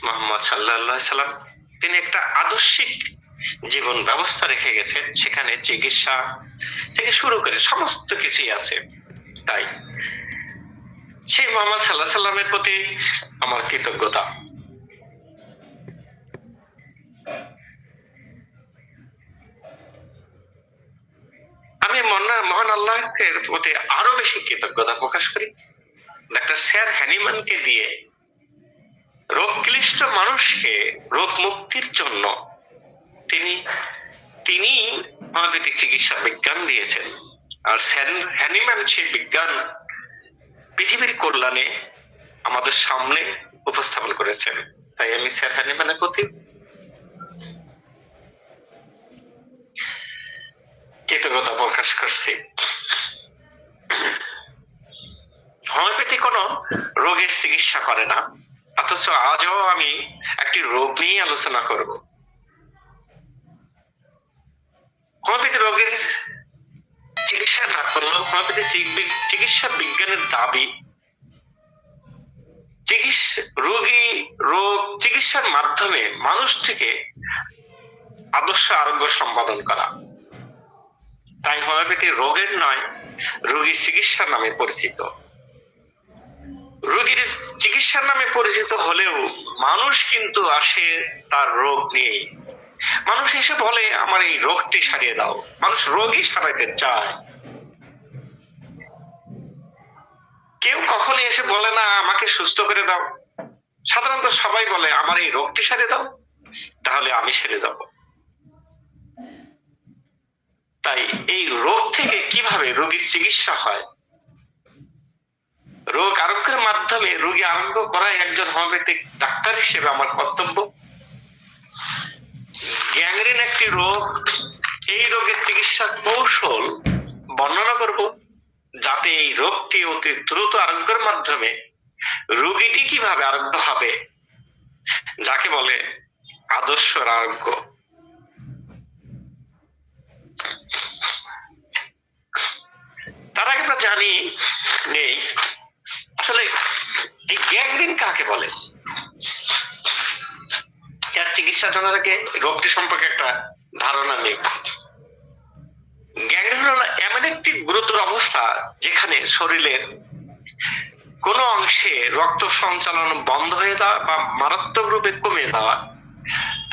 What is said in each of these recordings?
মুহাম্মদ সাল্লাল্লাহু আলাইহি সাল্লাম তিনি একটা আদর্শিক জীবন ব্যবস্থা রেখে গেছেন, সেখানে চিকিৎসা থেকে শুরু করে সমস্ত কিছুই আছে। তাই সেই মুহাম্মদ সাল্লাল্লাহু আলাইহি সাল্লামের প্রতি আমার কৃতজ্ঞতা। আমি মহান আল্লাহের প্রতি আরো বেশি কৃতজ্ঞতা প্রকাশ করি। ডাক্তার স্যার হ্যানিম্যানকে দিয়ে রোগ ক্লিষ্ট মানুষকে রোগ মুক্তির জন্য তিনি হোমিওপ্যাথিক চিকিৎসা বিজ্ঞান দিয়েছেন। আর স্যার হ্যানিম্যান সেই বিজ্ঞান পৃথিবীর কল্যাণে আমাদের সামনে উপস্থাপন করেছেন। তাই আমি স্যার হ্যানিম্যানের প্রতি কৃতজ্ঞতা প্রকাশ করছি। হোমিওপ্যাথি কোনো রোগের চিকিৎসা করে না, অথচ আজও আমি একটি রোগ নিয়ে আলোচনা করব। হোমিওপ্যাথি রোগের চিকিৎসা না করলেও হোমিওপ্যাথি চিকিৎসা বিজ্ঞানের দাবি রোগ চিকিৎসার মাধ্যমে মানুষটিকে আদর্শ আরোগ্য সম্পাদন করা। তাই হোমিওপ্যাথি রোগের নয়, রোগীর চিকিৎসার নামে পরিচিত। রোগীর চিকিৎসার নামে পরিচিত হলেও মানুষ কিন্তু আসে তার রোগ নিয়ে। মানুষ এসে বলে আমার এই রোগটি সারিয়ে দাও, মানুষ রোগই সারাইতে চায়। কেউ কখনো এসে বলে না আমাকে সুস্থ করে দাও। সাধারণত সবাই বলে আমার এই রোগটি সারিয়ে দাও, তাহলে আমি সেরে যাব। তাই এই রোগ থেকে কিভাবে রোগীর চিকিৎসা হয়, রোগ আরোগ্যের মাধ্যমে রোগী আরোগ্য করাই একজন হোমিওপ্যাথিক ডাক্তার হিসেবে আমার কর্তব্য। গ্যাংগ্রিন একটি রোগ, এই রোগের চিকিৎসা কৌশল বর্ণনা করব, যাতে এই রোগটি অতি দ্রুত আরোগ্যের মাধ্যমে রোগীটি কিভাবে আরোগ্য হবে, যাকে বলে আদর্শ আরোগ্য। তার আগে আমরা জানি নেই আসলে এই গ্যাংগ্রিন কাকে বলে। এর চিকিৎসা জানার আগে রোগটি সম্পর্কে একটা ধারণা নেই। গ্যাংগ্রিন হলো এমন একটি গুরুতর অবস্থা যেখানে শরীরের কোন অংশে রক্ত সঞ্চালন বন্ধ হয়ে যাওয়া বা মারাত্মক রূপে কমে যাওয়া,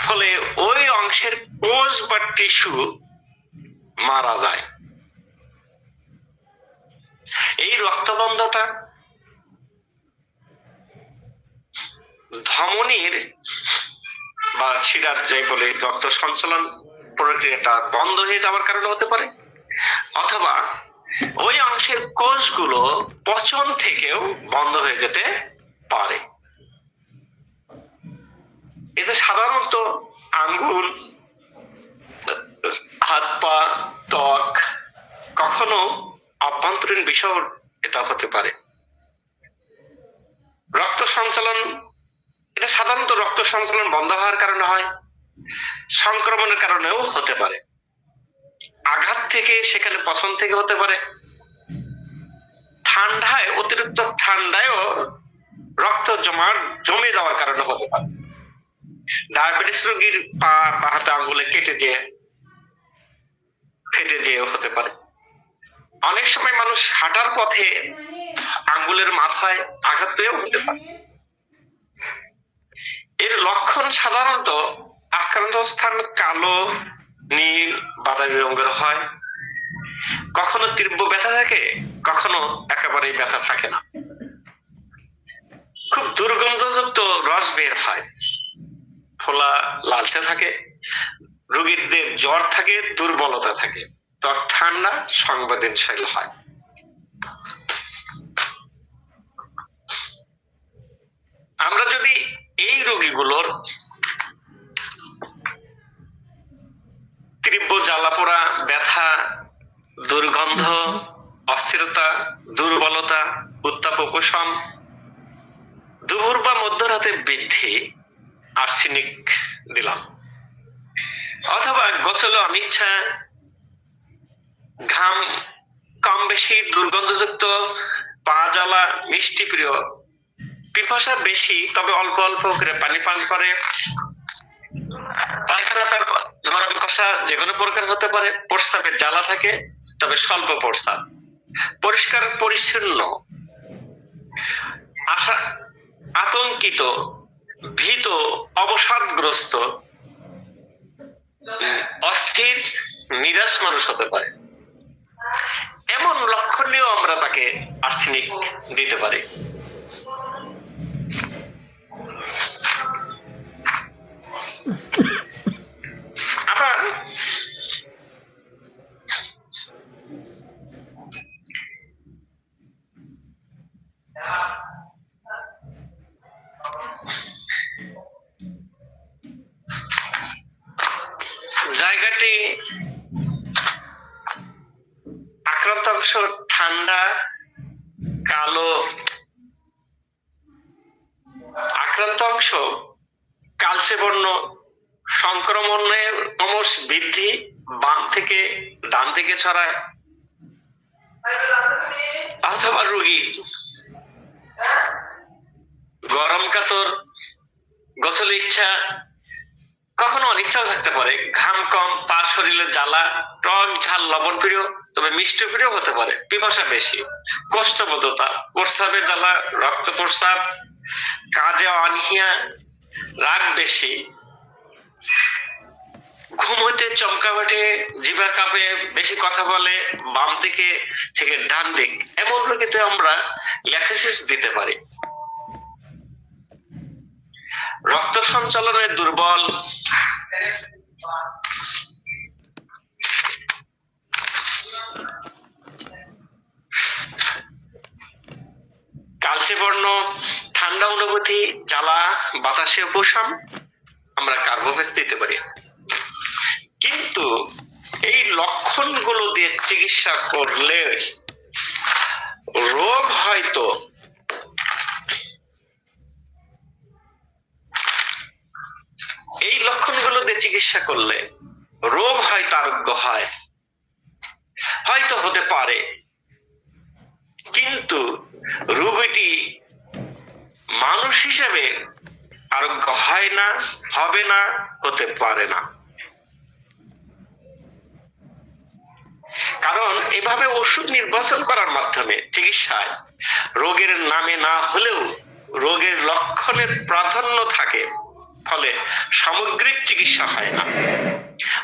ফলে ওই অংশের কোষ বা টিস্যু মারা যায়। এই রক্তবন্ধতা ধমনীর বা শিরার যাই বলে রক্ত সঞ্চালন প্রক্রিয়াটা বন্ধ হয়ে যাওয়ার কারণে হতে পারে, অথবা ওই অংশের কোষগুলো পচন থেকেও বন্ধ হয়ে যেতে পারে। এতে সাধারণত আঙ্গুল, হাত পা, ত্বক, কখনো অভ্যন্তরীণ বিষয় এটা হতে পারে। রক্ত সঞ্চালন, এটা সাধারণত রক্ত সঞ্চালন বন্ধ হওয়ার কারণে হয়, সংক্রমণের কারণেও হতে পারে, আঘাত থেকে, সেখানে পচন থেকে হতে পারে, ঠান্ডায়, অতিরিক্ত ঠান্ডায়ও রক্ত জমে যাওয়ার কারণে হতে পারে, ডায়াবেটিস রোগীর পা বা হাতে আঙ্গুলে কেটে যেয়ে ফেটে যেয়ে হতে পারে। অনেক সময় মানুষ হাঁটার পথে আঙ্গুলের মাথায় আঘাত পেয়েও হতে পারে। এর লক্ষণ সাধারণত আক্রান্ত স্থান কালো, নীল, বাদামি রঙের হয়। কখনো তীব্র ব্যথা থাকে, কখনো একেবারেই ব্যথা থাকে না। খুব দুর্গন্ধযুক্ত রস বের হয়, ফোলা লালচে থাকে, রোগীদের জ্বর থাকে, দুর্বলতা থাকে, ত্বক ঠান্ডা, সংবেদনশীল হয়। আমরা যদি এই রোগীগুলোর তীব্র জ্বালাপোড়া, ব্যথা, দুর্গন্ধ, অস্থিরতা, দুর্বলতা, উত্তাপ উপশম, দুপুর বা মধ্যরাতে বৃদ্ধি, আর্সেনিক দিলাম, অথবা গোসল অনিচ্ছা, ঘাম কম বেশি, দুর্গন্ধযুক্ত, পা জ্বালা, মিষ্টি প্রিয়, পিপাসা বেশি তবে অল্প অল্প করে পানি পান করে, পায়খানা তার নরম কষা যে কোনো প্রকার হতে পারে, প্রস্রাবের জ্বালা থাকে তবে স্বল্প প্রস্রাব, পরিষ্কার পরিচ্ছন্ন, আশা আতঙ্কিত, ভীত, অবসাদগ্রস্ত, অস্থির, নিরাশ মানুষ হতে পারে। এমন লক্ষণ নিয়েও আমরা তাকে আর্সেনিক দিতে পারি। আবার জায়গাটি আক্রান্ত অংশ ঠান্ডা, কালো, আক্রান্ত অংশ কালচে বর্ণ, সংক্রমণের ক্রমশ বৃদ্ধি, বাম থেকে ডান দিকে ছড়ায়, অথবা রোগী গরম কাতর, গোসল ইচ্ছা, কখনো অনিচ্ছাও থাকতে পারে, ঘাম কম, পা শরীরে জ্বালা, টক ঝাল লবণ প্রিয় তবে মিষ্টি প্রিয় হতে পারে, পিপাসা বেশি, কোষ্ঠবদ্ধতা, প্রস্রাবের জ্বালা, রক্ত প্রস্রাব, কাজে অনীহা, রাগ বেশি, ঘুম হইতে চমকা ওঠে, জিভা কাঁপে, বেশি কথা বলে, বাম দিকে থেকে ডান দিক, এমন রোগীতে আমরা ল্যাক্সিস দিতে পারি। রক্ত সঞ্চালনে দুর্বল, কালচে বর্ণ, ঠান্ডা অনুভূতি, জ্বালা, বাতাসে উপশম, আমরা কার্বোভেজ দিতে পারি। কিন্তু এই লক্ষণগুলো দিয়ে চিকিৎসা করলে রোগ হয়তো এই লক্ষণগুলো দিয়ে চিকিৎসা করলে রোগ হয়তো আরোগ্য হয়, হয়তো হতে পারে, কিন্তু রোগীটি মানুষ হিসেবে আরোগ্য হয় না, হবে না, হতে পারে না। কারণ এভাবে ওষুধ নির্বাচন করার মাধ্যমে চিকিৎসায় রোগের নামে না হলেও রোগের লক্ষণের প্রাধান্য থাকে, ফলে সামগ্রিক চিকিৎসা হয় না।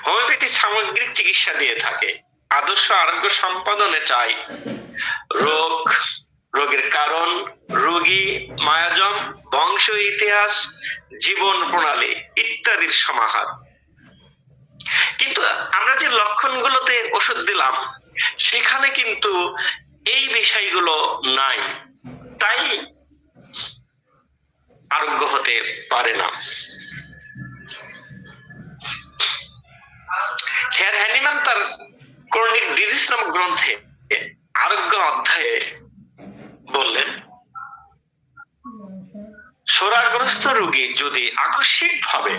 হোমিওপ্যাথি সামগ্রিক চিকিৎসা দিয়ে থাকে, আদর্শ আরোগ্য সম্পাদনে চাই রোগ, রোগের কারণ, রোগী, মায়াজম, বংশ ইতিহাস, জীবন প্রণালী ইত্যাদির সমাহার। কিন্তু আমরা যে লক্ষণগুলোতে ওষুধ দিলাম সেখানে কিন্তু এই বিষয়গুলো নাই, তাই আরোগ্য হতে পারে না। হেয়ার হ্যানিম্যান তার ক্রনিক ডিজিজ নামক গ্রন্থে আরোগ্য অধ্যায়ে বললেন, সোরাগ্রস্ত রোগী যদি আকস্মিক ভাবে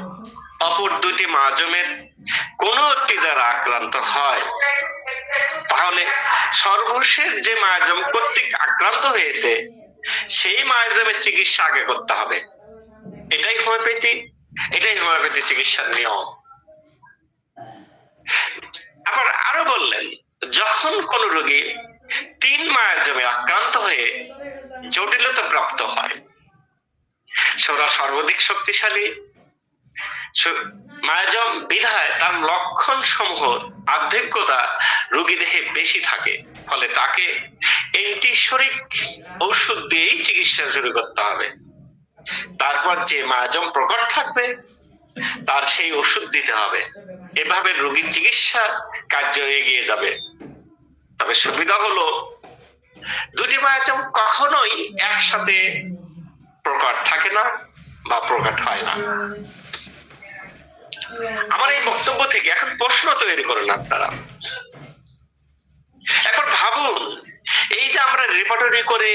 অপর দুটি মায়াজমের কোন একটি দ্বারা আক্রান্ত হয়, তাহলে সর্বশেষ যে মায়াজম কর্তৃক আক্রান্ত হয়েছে সেই মায়াজমের চিকিৎসা আগে করতে হবে। এটাই হোমিওপ্যাথি চিকিৎসার নিয়ম। আবার আরো বললেন, যখন কোন রোগী 3 মায়াজমে আক্রান্ত হয়ে জটিলতা প্রাপ্ত হয়, সোরা সর্বাধিক শক্তিশালী মায়াজম বিধায় তার লক্ষণ সমূহ আধিক্যতা রোগী দেহে বেশি থাকে, ফলে তাকে অ্যান্টিসরিক ওষুধ দিয়েই চিকিৎসা শুরু করতে হবে। তারপর যে মায়াজম প্রকট থাকবে তার সেই ওষুধ দিতে হবে। এভাবে রোগীর চিকিৎসা কার্য এগিয়ে যাবে। তবে সুবিধা হলো দুটি মায়াজম কখনোই একসাথে প্রকট থাকে না বা প্রকট হয় না। আমার এই বক্তব্য থেকে এখন প্রশ্ন তৈরি করেন আপনারা। এখন ভাবুন, এই যে আমরা রেপার্টরি করে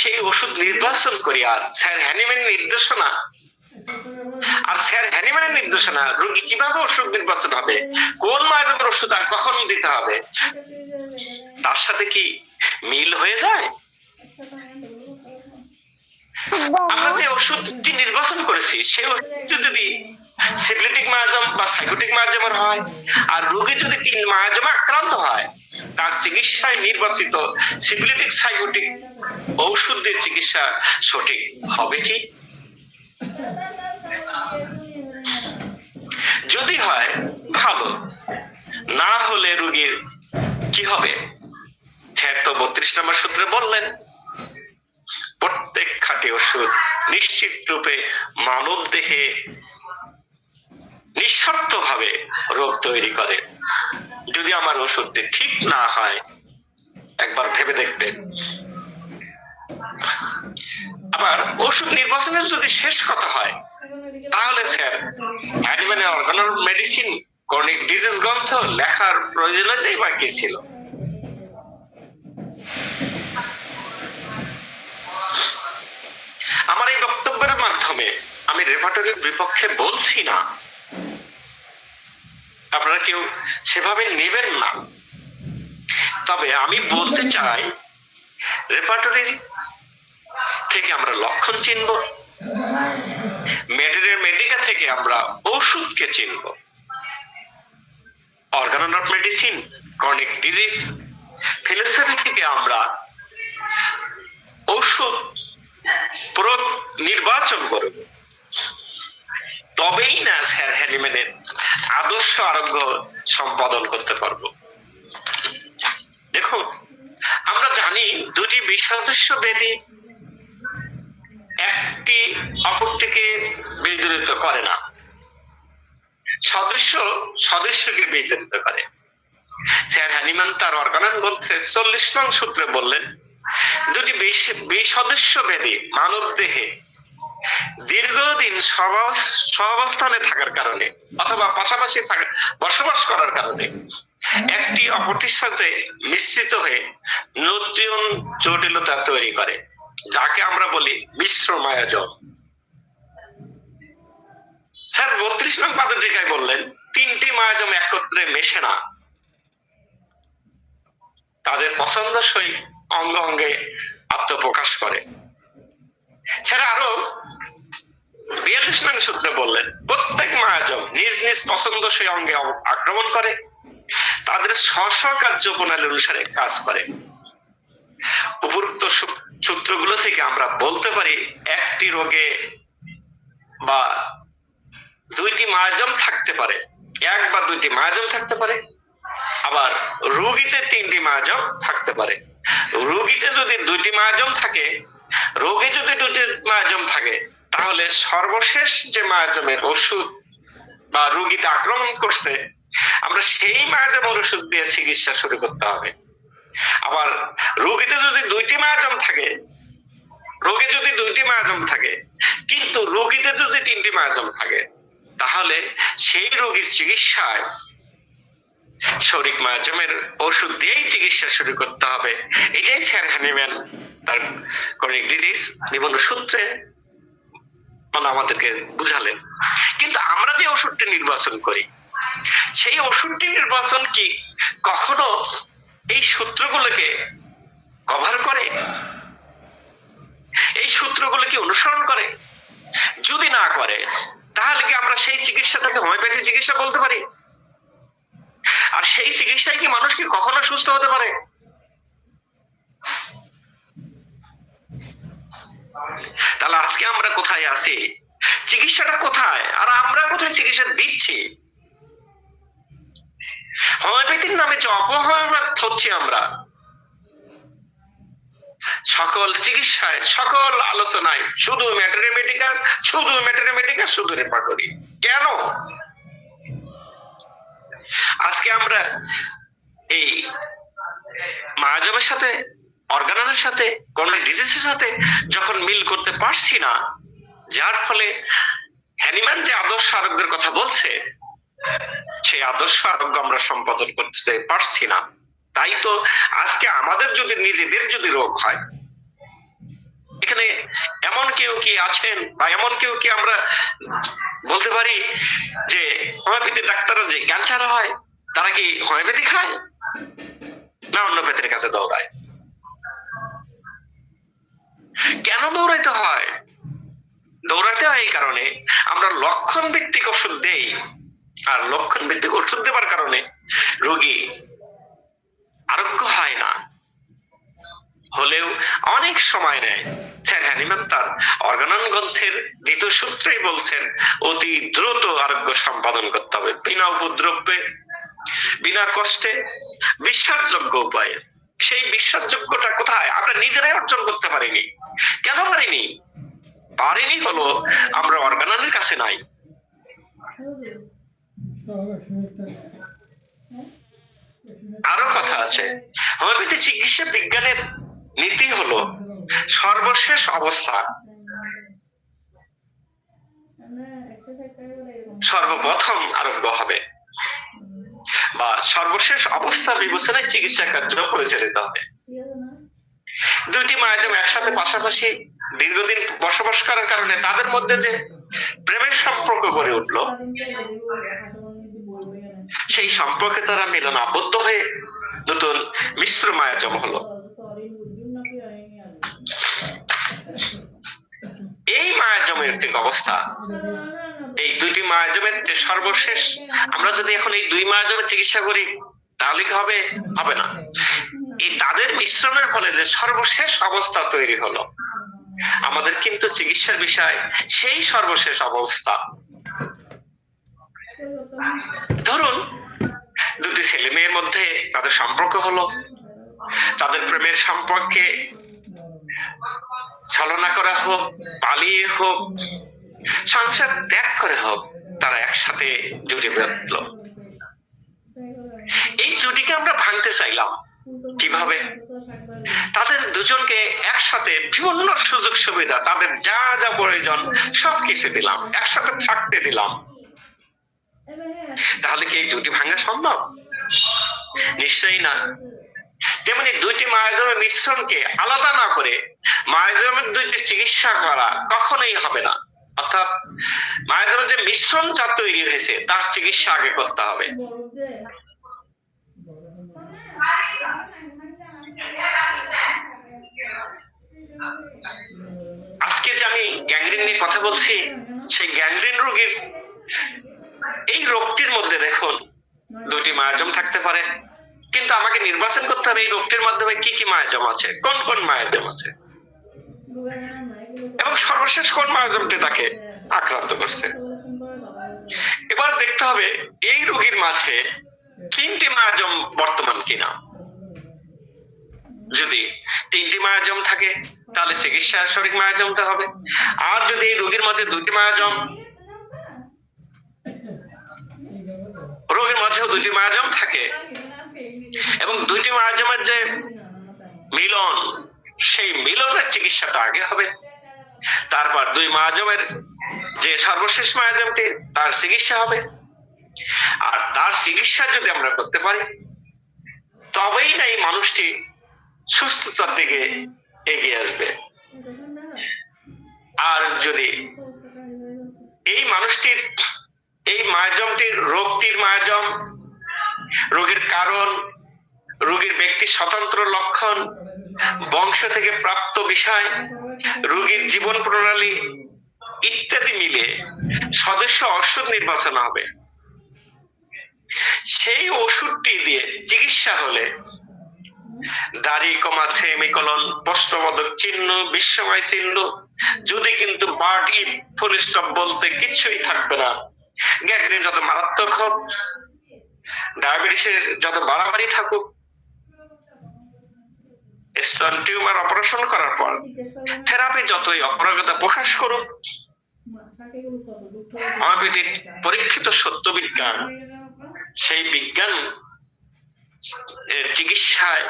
সেই ওষুধ নির্বাচন করি, আর স্যার হ্যানিম্যানের নির্দেশনা রোগী কিভাবে ওষুধ নির্বাচন হবে, কোন মায়াজমের ওষুধ আর কখন দিতে হবে, তার সাথে কি মিল হয়ে যায়? আমরা যে ওষুধটি নির্বাচন করেছি সেই ওষুধটি যদি সিফিলিটিক মায়াজম বা সাইকোটিক মায়াজমের হয়, আর রোগী যদি 3 মায়াজমে আক্রান্ত হয়, তার চিকিৎসায় নির্বাচিত সিফিলিটিক সাইকোটিক ঔষধ দিয়ে চিকিৎসা সঠিক হবে কি? যদি হয় ভালো, না হলে রোগীর কি হবে? 32 নম্বর সূত্রে বললেন প্রত্যেক খাঁটি ওষুধ নিশ্চিত রূপে মানব দেহে নিঃশর্ত ভাবে রোগ তৈরি করে। যদি আমার ওষুধটি ঠিক না হয় একবার ভেবে দেখবেন। আবার ওষুধ নির্বাচনের যদি শেষ কথা হয়, তাহলে sir animal organon medicine chronic disease গ্রন্থ লেখার প্রয়োজনীয়তাই বা কি ছিল? আমার এই বক্তব্যের মাধ্যমে আমি রেপার্টরির বিপক্ষে বলছি না, আপনারা কেউ সেভাবে নেবেন না। তবে আমি বলতে চাই রেপার্টরি থেকে আমরা লক্ষণ চিনব, মেডিকা থেকে আমরা ওষুধকে চিনব, organ of medicine chronic disease philosophy থেকে আমরা ওষুধ নির্বাচন করব। তবেই না স্যার হ্যানিম্যানের আদর্শ আরোগ্য সম্পাদন করতে পারবো। দেখুন, আমরা জানি দুটি বিষদৃশ্য বেদি একটি অপরটিকে বিদ্যুৎ করে না, সদস্যকে বিদ্যুৎ করে। স্যার হ্যানিম্যান তার অর্গানান গ্রন্থে 40 নং সূত্রে বললেন দুটি বিষদৃশ্য বেদি মানব দেহে দীর্ঘদিন সহাবস্থানে থাকার কারণে অথবা পাশাপাশি বসবাস করার কারণে একটি অপরটির সাথে মিশ্রিত হয়ে নতুন জটিলতা তৈরি করে, যাকে আমরা বলি মিশ্র মায়াজম। স্যার 32 নং পাদটিকায় বললেন 3টি মায়াজম একত্রে মেশে না, তাদের পছন্দসই অঙ্গ অঙ্গে আত্মপ্রকাশ করে। স্যার আরো 42 নং সূত্রে বললেন প্রত্যেক মায়াজম নিজ নিজ পছন্দসই অঙ্গে আক্রমণ করে, তাদের স্ব কার্য প্রণালী অনুসারে কাজ করে। উপরোক্ত সূত্রগুলো থেকে আমরা বলতে পারি একটি রোগে বা 2টি মায়াজম থাকতে পারে, 1 বা 2টি মায়াজম থাকতে পারে, আবার রোগীতে 3টি মায়াজম থাকতে পারে। রোগীতে যদি 2টি মায়াজম থাকে, রোগে যদি 2টি মায়াজম থাকে, তাহলে সর্বশেষ যে মায়াজমের ওষুধ বা রোগীতে আক্রমণ করছে আমরা সেই মায়াজমের ওষুধ দিয়ে চিকিৎসা শুরু করতে হবে। আবার রোগীতে যদি 2টি মায়াজম থাকে, রোগে যদি 2টি মায়াজম থাকে কিন্তু রোগীতে যদি 3টি মায়াজম থাকে, তাহলে সেই রোগীর চিকিৎসায় শরিক মায়াজমের ওষুধ দিয়েই চিকিৎসা শুরু করতে হবে। এটাই স্যার হ্যানিম্যান তার ক্রনিক ডিজিজ নিবন্ধ সূত্রে মানে আমাদেরকে বুঝালেন। কিন্তু আমরা যে ওষুধটি নির্বাচন করি সেই ওষুধটি নির্বাচন কি কখনো এই সূত্রগুলোকে কভার করে? এই সূত্রগুলো কি অনুসরণ করে? যদি না করে তাহলে কি আমরা সেই চিকিৎসাটাকে হোমিওপ্যাথি চিকিৎসা বলতে পারি? আর সেই চিকিৎসায় কি মানুষ কি কখনো সুস্থ হতে পারে? তাহলে আজকে আমরা কোথায় আছি? চিকিৎসাটা কোথায় আর আমরা কোথায় চিকিৎসা দিচ্ছি? হোমিওপ্যাথির নামে যে অপহার হচ্ছি আমরা, সকল চিকিৎসায় সকল আলোচনায় শুধু ম্যাটারমেটিক্যাল, শুধু রেপার্টরি। কেন আজকে আমরা এই মায়াজমের সাথে অর্গানালের সাথে ক্রনিক ডিজিজের সাথে যখন মিল করতে পারছি না, যার ফলে হ্যানিম্যান যে আদর্শ আরোগ্যের কথা বলছে সেই আদর্শ আরোগ্য আমরা সম্পাদন করতে পারছি না। তাই তো আজকে আমাদের যদি নিজেদের যদি রোগ হয়, এখানে এমন কেউ কি আছেন বা এমন কেউ কি আমরা বলতে পারি যে হোমিওপ্যাথি ডাক্তাররা যে ক্যান্সার হয় তারা কি হোমিওপ্যাথি খায় না অন্য প্যাথির কাছে দৌড়ায়? কেন দৌড়াইতে হয়? দৌড়াতে হয় এই কারণে আমরা লক্ষণ ভিত্তিক ওষুধ দেই, আর লক্ষণ ভিত্তিক ওষুধ দেওয়ার কারণে রোগী আরোগ্য হয় না, হলেও অনেক সময় নেয়। স্যার হ্যানিম্যান তার অর্গানন গ্রন্থের দ্বিতীয় সূত্রেই বলছেন অতি দ্রুত আরোগ্য সম্পাদন করতে হবে, বিনা উপদ্রবে, বিনা কষ্টে, বিশ্বাসযোগ্য উপায়ে। সেই বিশ্বাসযোগ্যটা কোথায়? আমরা নিজেরাই অর্জন করতে পারিনি। কেন পারিনি? পারিনি হলো আমরা অর্গাননের কাছে নাই। আরো কথা আছে, হোমিওপ্যাথি চিকিৎসা বিজ্ঞানের নীতি হলো সর্বশেষ অবস্থা সর্বপ্রথম আরোগ্য হবে, বা সর্বশেষ অবস্থা বিবেচনায় চিকিৎসা কার্য পরিচালিত হবে। দুইটি মায়াজম একসাথে পাশাপাশি দীর্ঘদিন বসবাস করার কারণে তাদের মধ্যে যে প্রেমের সম্পর্ক গড়ে উঠলো, সেই সম্পর্কে তারা মিলন আবদ্ধ হয়ে নতুন মিশ্র মায়াজম হলো। এই মায়াজমের ঠিক অবস্থা, এই দুইটি মায়াজমের যে সর্বশেষ, আমরা যদি এখন এই দুই মায়াজমের চিকিৎসা করি তাহলে কি হবে? হবে না। এই তাদের মিশ্রণের ফলে যে সর্বশেষ অবস্থা তৈরি হলো, আমাদের কিন্তু চিকিৎসার বিষয় সেই সর্বশেষ অবস্থা। ধরুন দুটি ছেলে মেয়ের মধ্যে তাদের সম্পর্ক হলো, তাদের প্রেমের সম্পর্কে ছলনা করা হোক, পালিয়ে হোক, সংসার ত্যাগ করে হোক, তারা একসাথে জুটে বেঁধলো। এই জুটিকে আমরা ভাঙতে চাইলাম কিভাবে? তাদের দুজনকে একসাথে বিভিন্ন সুযোগ সুবিধা, তাদের যা যা প্রয়োজন সবকিছু দিলাম, একসাথে থাকতে দিলাম। তাহলে কি এই জুটি ভাঙা সম্ভব? নিশ্চয়ই না। তেমনি দুইটি মায়াজমের মিশ্রণকে আলাদা না করে মায়াজমের দুইটি চিকিৎসা করা কখনোই হবে না। অর্থাৎ মায়াজমের যে মিশ্রণ যা তৈরি হয়েছে তার চিকিৎসা আগে করতে হবে। আজকে যে আমি গ্যাংগ্রিন নিয়ে কথা বলছি, সেই গ্যাংগ্রিন রোগীর এই রোগটির মধ্যে দেখুন দুটি মায়াজম থাকতে পারে, কিন্তু আমাকে নির্বাচন করতে হবে এই রোগটির মাধ্যমে কি কি মায়াজম আছে, কোন কোন মায়াজম আছে, এবং সর্বশেষ কোন মায়াজমটি তাকে আক্রান্ত করছে। এবার দেখতে হবে এই রোগীর মাঝে তিনটি মায়াজম বর্তমান কিনা। যদি তিনটি মায়াজম থাকে তাহলে চিকিৎসা সঠিক মায়াজমতে হবে। আর যদি এই রোগীর মাঝে দুইটি মায়াজম, রোগীর মাঝেও দুইটি মায়াজম থাকে এবং দুইটি মায়াজমের যে মিলন, সেই মিলনের চিকিৎসাটা আগে হবে, তারপর দুই মায়াজমের যে সর্বশেষ মায়াজমটি তার চিকিৎসা হবে। আর তার চিকিৎসা যদি আমরা করতে পারি তবেই না এই মানুষটি সুস্থতার দিকে এগিয়ে আসবে। আর যদি এই মানুষটির এই মায়াজমটির, রোগটির মায়াজম, রোগের কারণ, রোগীর ব্যক্তি স্বতন্ত্র লক্ষণ, বংশ থেকে প্রাপ্ত বিষয়, রোগীর জীবন প্রণালী ইত্যাদি মিলে সদস্য ওষুধ নির্বাচন হবে। সেই ওষুধটি দিয়ে চিকিৎসা হলে দাড়ি কমা, সেমিকোলন, প্রশ্নবোধক চিহ্ন, বিস্ময় চিহ্ন, যদি কিন্তু বাট ইফ ফুল স্টপ বলতে কিছুই থাকবে না। গ্যাংগ্রিন যত মারাত্মক হোক, ডায়াবেটিসের যত বাড়াবাড়ি থাকুক, স্টোন টিউমার অপারেশন করার পর থেরাপি যতই অপারগতা প্রকাশ করুক, হোমিওপ্যাথির পরীক্ষিত সত্য বিজ্ঞান, সেই বিজ্ঞান চিকিৎসায়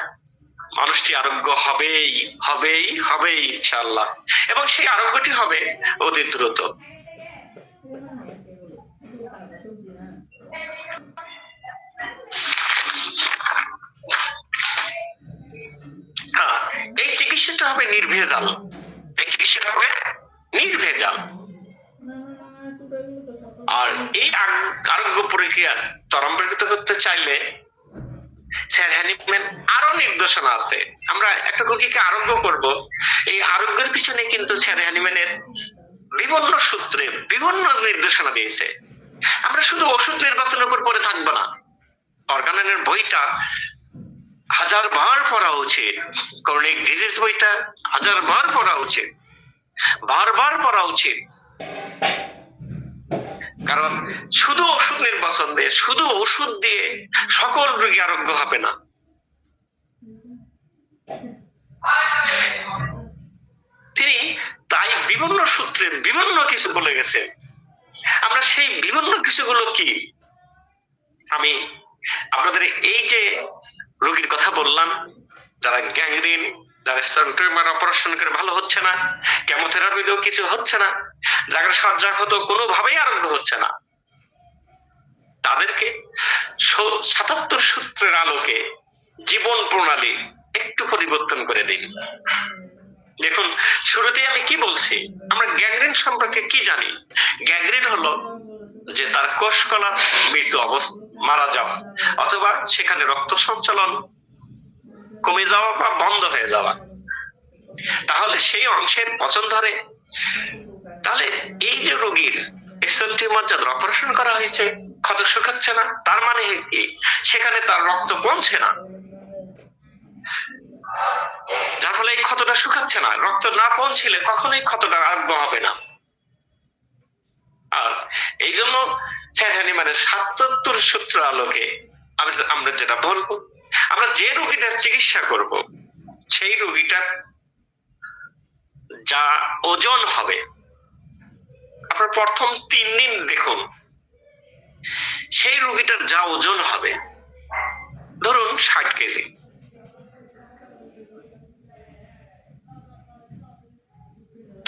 মানুষটি আরোগ্য হবেই হবেই হবেই ইনশাআল্লাহ, এবং সেই আরোগ্যটি হবে অতি দ্রুত। এই চিকিৎসাটা হবে নির্ভেজাল, এই চিকিৎসাটা হবে নির্ভেজাল। আর এই আরোগ্য প্রক্রিয়া ত্বরান্বিত করতে চাইলে স্যার হ্যানিম্যান আরো নির্দেশনা আছে। আমরা একটা রোগীকে আরোগ্য করব, এই আরোগ্যের পিছনে কিন্তু স্যার হ্যানিম্যানের বিভিন্ন সূত্রে বিভিন্ন নির্দেশনা দিয়েছে। আমরা শুধু ওষুধ নির্বাচনের উপর পড়ে থাকবো না, অর্গানানের বইটা 1000 বার পড়া উচিত, ক্রনিক ডিজিজ বইটা 1000 বার পড়া উচিত, বারবার পড়া উচিত। কারণ শুধু ওষুধ নির্বাচন দিয়ে, শুধু ওষুধ দিয়ে সকল রোগী আরোগ্য হবে না। তিনি তাই বিভিন্ন সূত্রে বিভিন্ন কিছু বলে গেছে। আমরা সেই বিভিন্ন কিছুগুলো কি, আমি আপনাদের এই যে রোগীর কথা বললাম, যারা গ্যাংগ্রিন, যারা টিউমার অপারেশন করে ভালো হচ্ছে না, কেমোথেরাপিতেও কিছু হচ্ছে না, যারা সজ্জাগত কোনোভাবেই আরোগ্য হচ্ছে না, তাদেরকে 77 সূত্রের আলোকে জীবন প্রণালী একটু পরিবর্তন করে দিন। দেখুন, শুরুতে আমি কি বলছি, আমরা গ্যাংগ্রিন সম্পর্কে কি জানি? গ্যাংগ্রিন হলো যে তার কোষকলা মৃত অবস্থা, মারা যাওয়া, অথবা সেখানে রক্ত সঞ্চালন কমে যাওয়া বা বন্ধ হয়ে যাওয়া। তাহলে সেই অংশের পচন ধরে। তাহলে এই যে রোগীর টিউমার যাদের অপারেশন করা হয়েছে, ক্ষত শুকাচ্ছে না, তার মানে কি সেখানে তার রক্ত কমছে না, যার ফলে এই ক্ষতটা শুকাচ্ছে না। রক্ত না পৌঁছলে কখনোই ক্ষতটা আরোগ্য হবে না। আর এই জন্য স্যার হ্যানিম্যানের 77 সূত্র আলোকে আমরা যেটা বলবো, আমরা যে রোগীটার চিকিৎসা করব, সেই রোগীটার যা ওজন হবে, আপনার প্রথম 3 দিন দেখুন, সেই রোগীটার যা ওজন হবে, ধরুন 60 কেজি,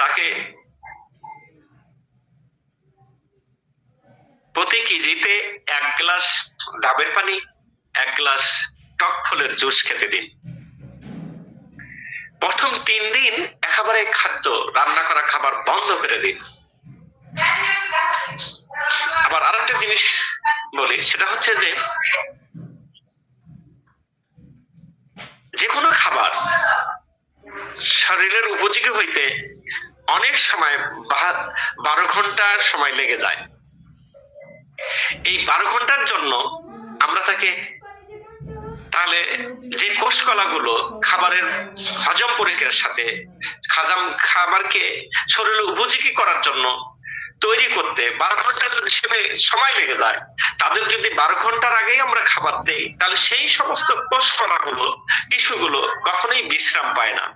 তাকে প্রতি কেজিতে 1 গ্লাস ডাবের পানি, 1 গ্লাস টক ফলের জুস খেতে দিন। প্রথম 3 দিন একেবারে খাদ্য, রান্না করা খাবার বন্ধ করে দিন। আবার আরেকটা জিনিস বলি, সেটা হচ্ছে যে কোনো খাবার শরীরের উপযোগী হইতে অনেক সময় 12 ঘন্টার সময় লেগে যায়। এই 12 ঘন্টার জন্য আমরা তাকে, তাহলে যে কোষকলাগুলো খাবারের হজম প্রক্রিয়ার সাথে খাবারকে শরীরে উপযোগী করার জন্য তৈরি করতে 12 ঘন্টা যদি সময় লেগে যায়, তাদের যদি 12 ঘন্টার আগেই আমরা খাবার দেই, তাহলে সেই সমস্ত কোষকলাগুলো, টিস্যুগুলো কখনোই বিশ্রাম পায় না।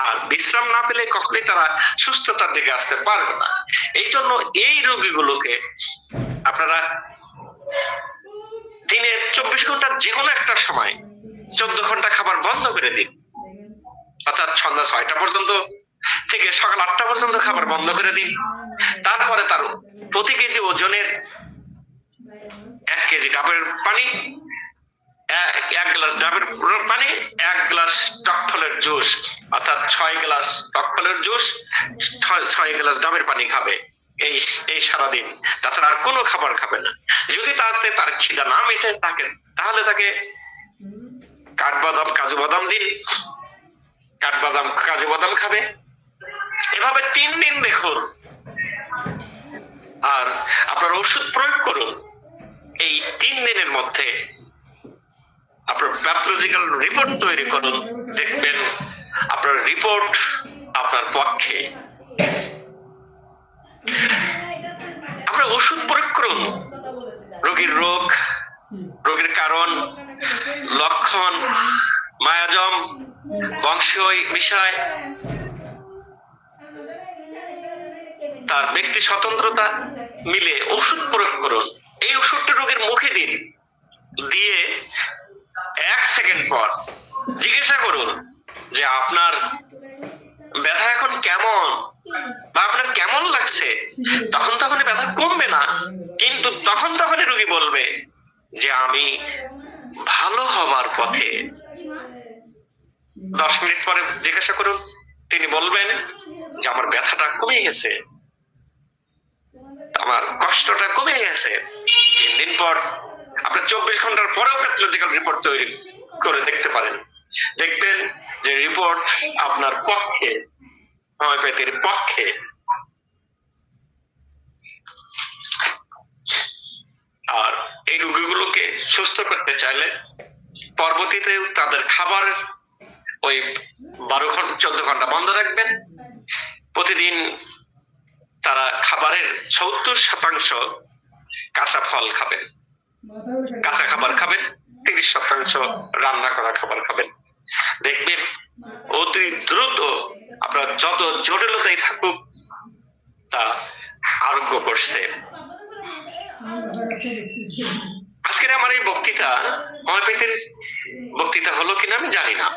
আর বিশ্রাম না পেলে কখনোই তারা সুস্থতার দিকে আসতে পারবে না। এই জন্য এই রোগীগুলোকে আপনারা দিনে 24 ঘন্টার যে কোনো একটা সময় 14 ঘন্টা খাবার বন্ধ করে দিন। অর্থাৎ সন্ধ্যা 6টা পর্যন্ত থেকে সকাল 8টা পর্যন্ত খাবার বন্ধ করে দিন। তারপরে তার প্রতি কেজি ওজনের 1 কেজি ডাবের পানি, 1 গ্লাস ডাবের পানি, 1 গ্লাস টক ফলের জুস, অর্থাৎ 6 গ্লাস টক ফলের জুস, 6 গ্লাস ডাবের পানি খাবে এই সারাদিন। তাছাড়া আর কোনো খাবার খাবে না। যদি তাতে তার খিদা না মেটে তাহলে তাকে কাঠবাদাম, কাজু বাদাম দিন, কাঠবাদাম, কাজু বাদাম খাবে। এভাবে 3 দিন দেখুন, আর আপনার ওষুধ প্রয়োগ করুন। এই 3 দিনের মধ্যে আপনার প্যাথোলজিক্যাল রিপোর্ট তৈরি করুন, দেখবেন আপনার রিপোর্ট আপনার পক্ষে। আপনার ওষুধ প্রয়োগ করুন, রোগীর রোগ, রোগের কারণ, লক্ষণ, মায়াজম, বংশীয় বিষয়, তার ব্যক্তি স্বতন্ত্রতা মিলে ওষুধ প্রয়োগ করুন। এই ওষুধটা রোগীর মুখে দিন, দিয়ে 1 সেকেন্ড পর জিজ্ঞাসা করুন যে আপনার ব্যথা এখন কেমন, বা আপনার কেমন লাগছে। তখনই ব্যথা কমবে না, কিন্তু তখনই রোগী বলবে যে আমি ভালো হবার পথে। 10 মিনিট পরে জিজ্ঞাসা করুন, তিনি বলবেন যে আমার ব্যথাটা কমে গেছে, আমার কষ্টটা কমে গেছে। 3 দিন পর, আপনার 24 ঘন্টার পরেও প্যাথোলজিক্যাল রিপোর্ট তৈরি করে দেখতে পারেন, দেখবেন যে রিপোর্ট আপনার পক্ষে, হোমিওপ্যাথির পক্ষে। আর এই রোগীগুলোকে সুস্থ করতে চাইলে পরবর্তীতে তাদের খাবার ওই 12-14 ঘন্টা বন্ধ রাখবেন। প্রতিদিন তারা খাবারের 70% কাঁচা ফল খাবেন, কাঁচা খাবার খাবেন, 30% রান্না করা খাবার খাবেন। দেখবেন অতি দ্রুত আপনার যত জটিলতাই থাকুক তা আরোগ্য করছে। আজকের আমার এই বক্তৃতা হোমিওপ্যাথির বক্তৃতা হলো কিনা আমি জানি না,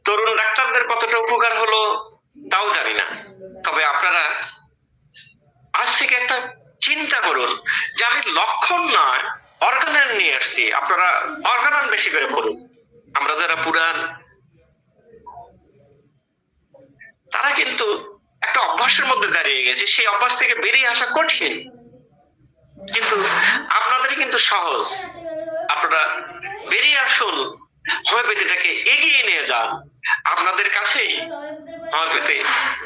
তরুণ ডাক্তারদের কতটা উপকার হলো তাও জানি না। তবে আপনারা আজ থেকে একটা চিন্তা করুন যে আমি লক্ষণ নয় অর্গানান নিয়ে আসছি, আপনারা অর্গানান বেশি করে পড়ুন। আমরা যারা পুরান তারা কিন্তু একটা অভ্যাসের মধ্যে দাঁড়িয়ে গেছে, সেই অভ্যাস থেকে বেরিয়ে আসা কঠিন, কিন্তু আপনাদের কিন্তু সহজ। আপনারা বেরিয়ে আসুন, হোমিওপ্যাথিটাকে এগিয়ে নিয়ে যান। আপনাদের কাছেই হোমিওপ্যাথি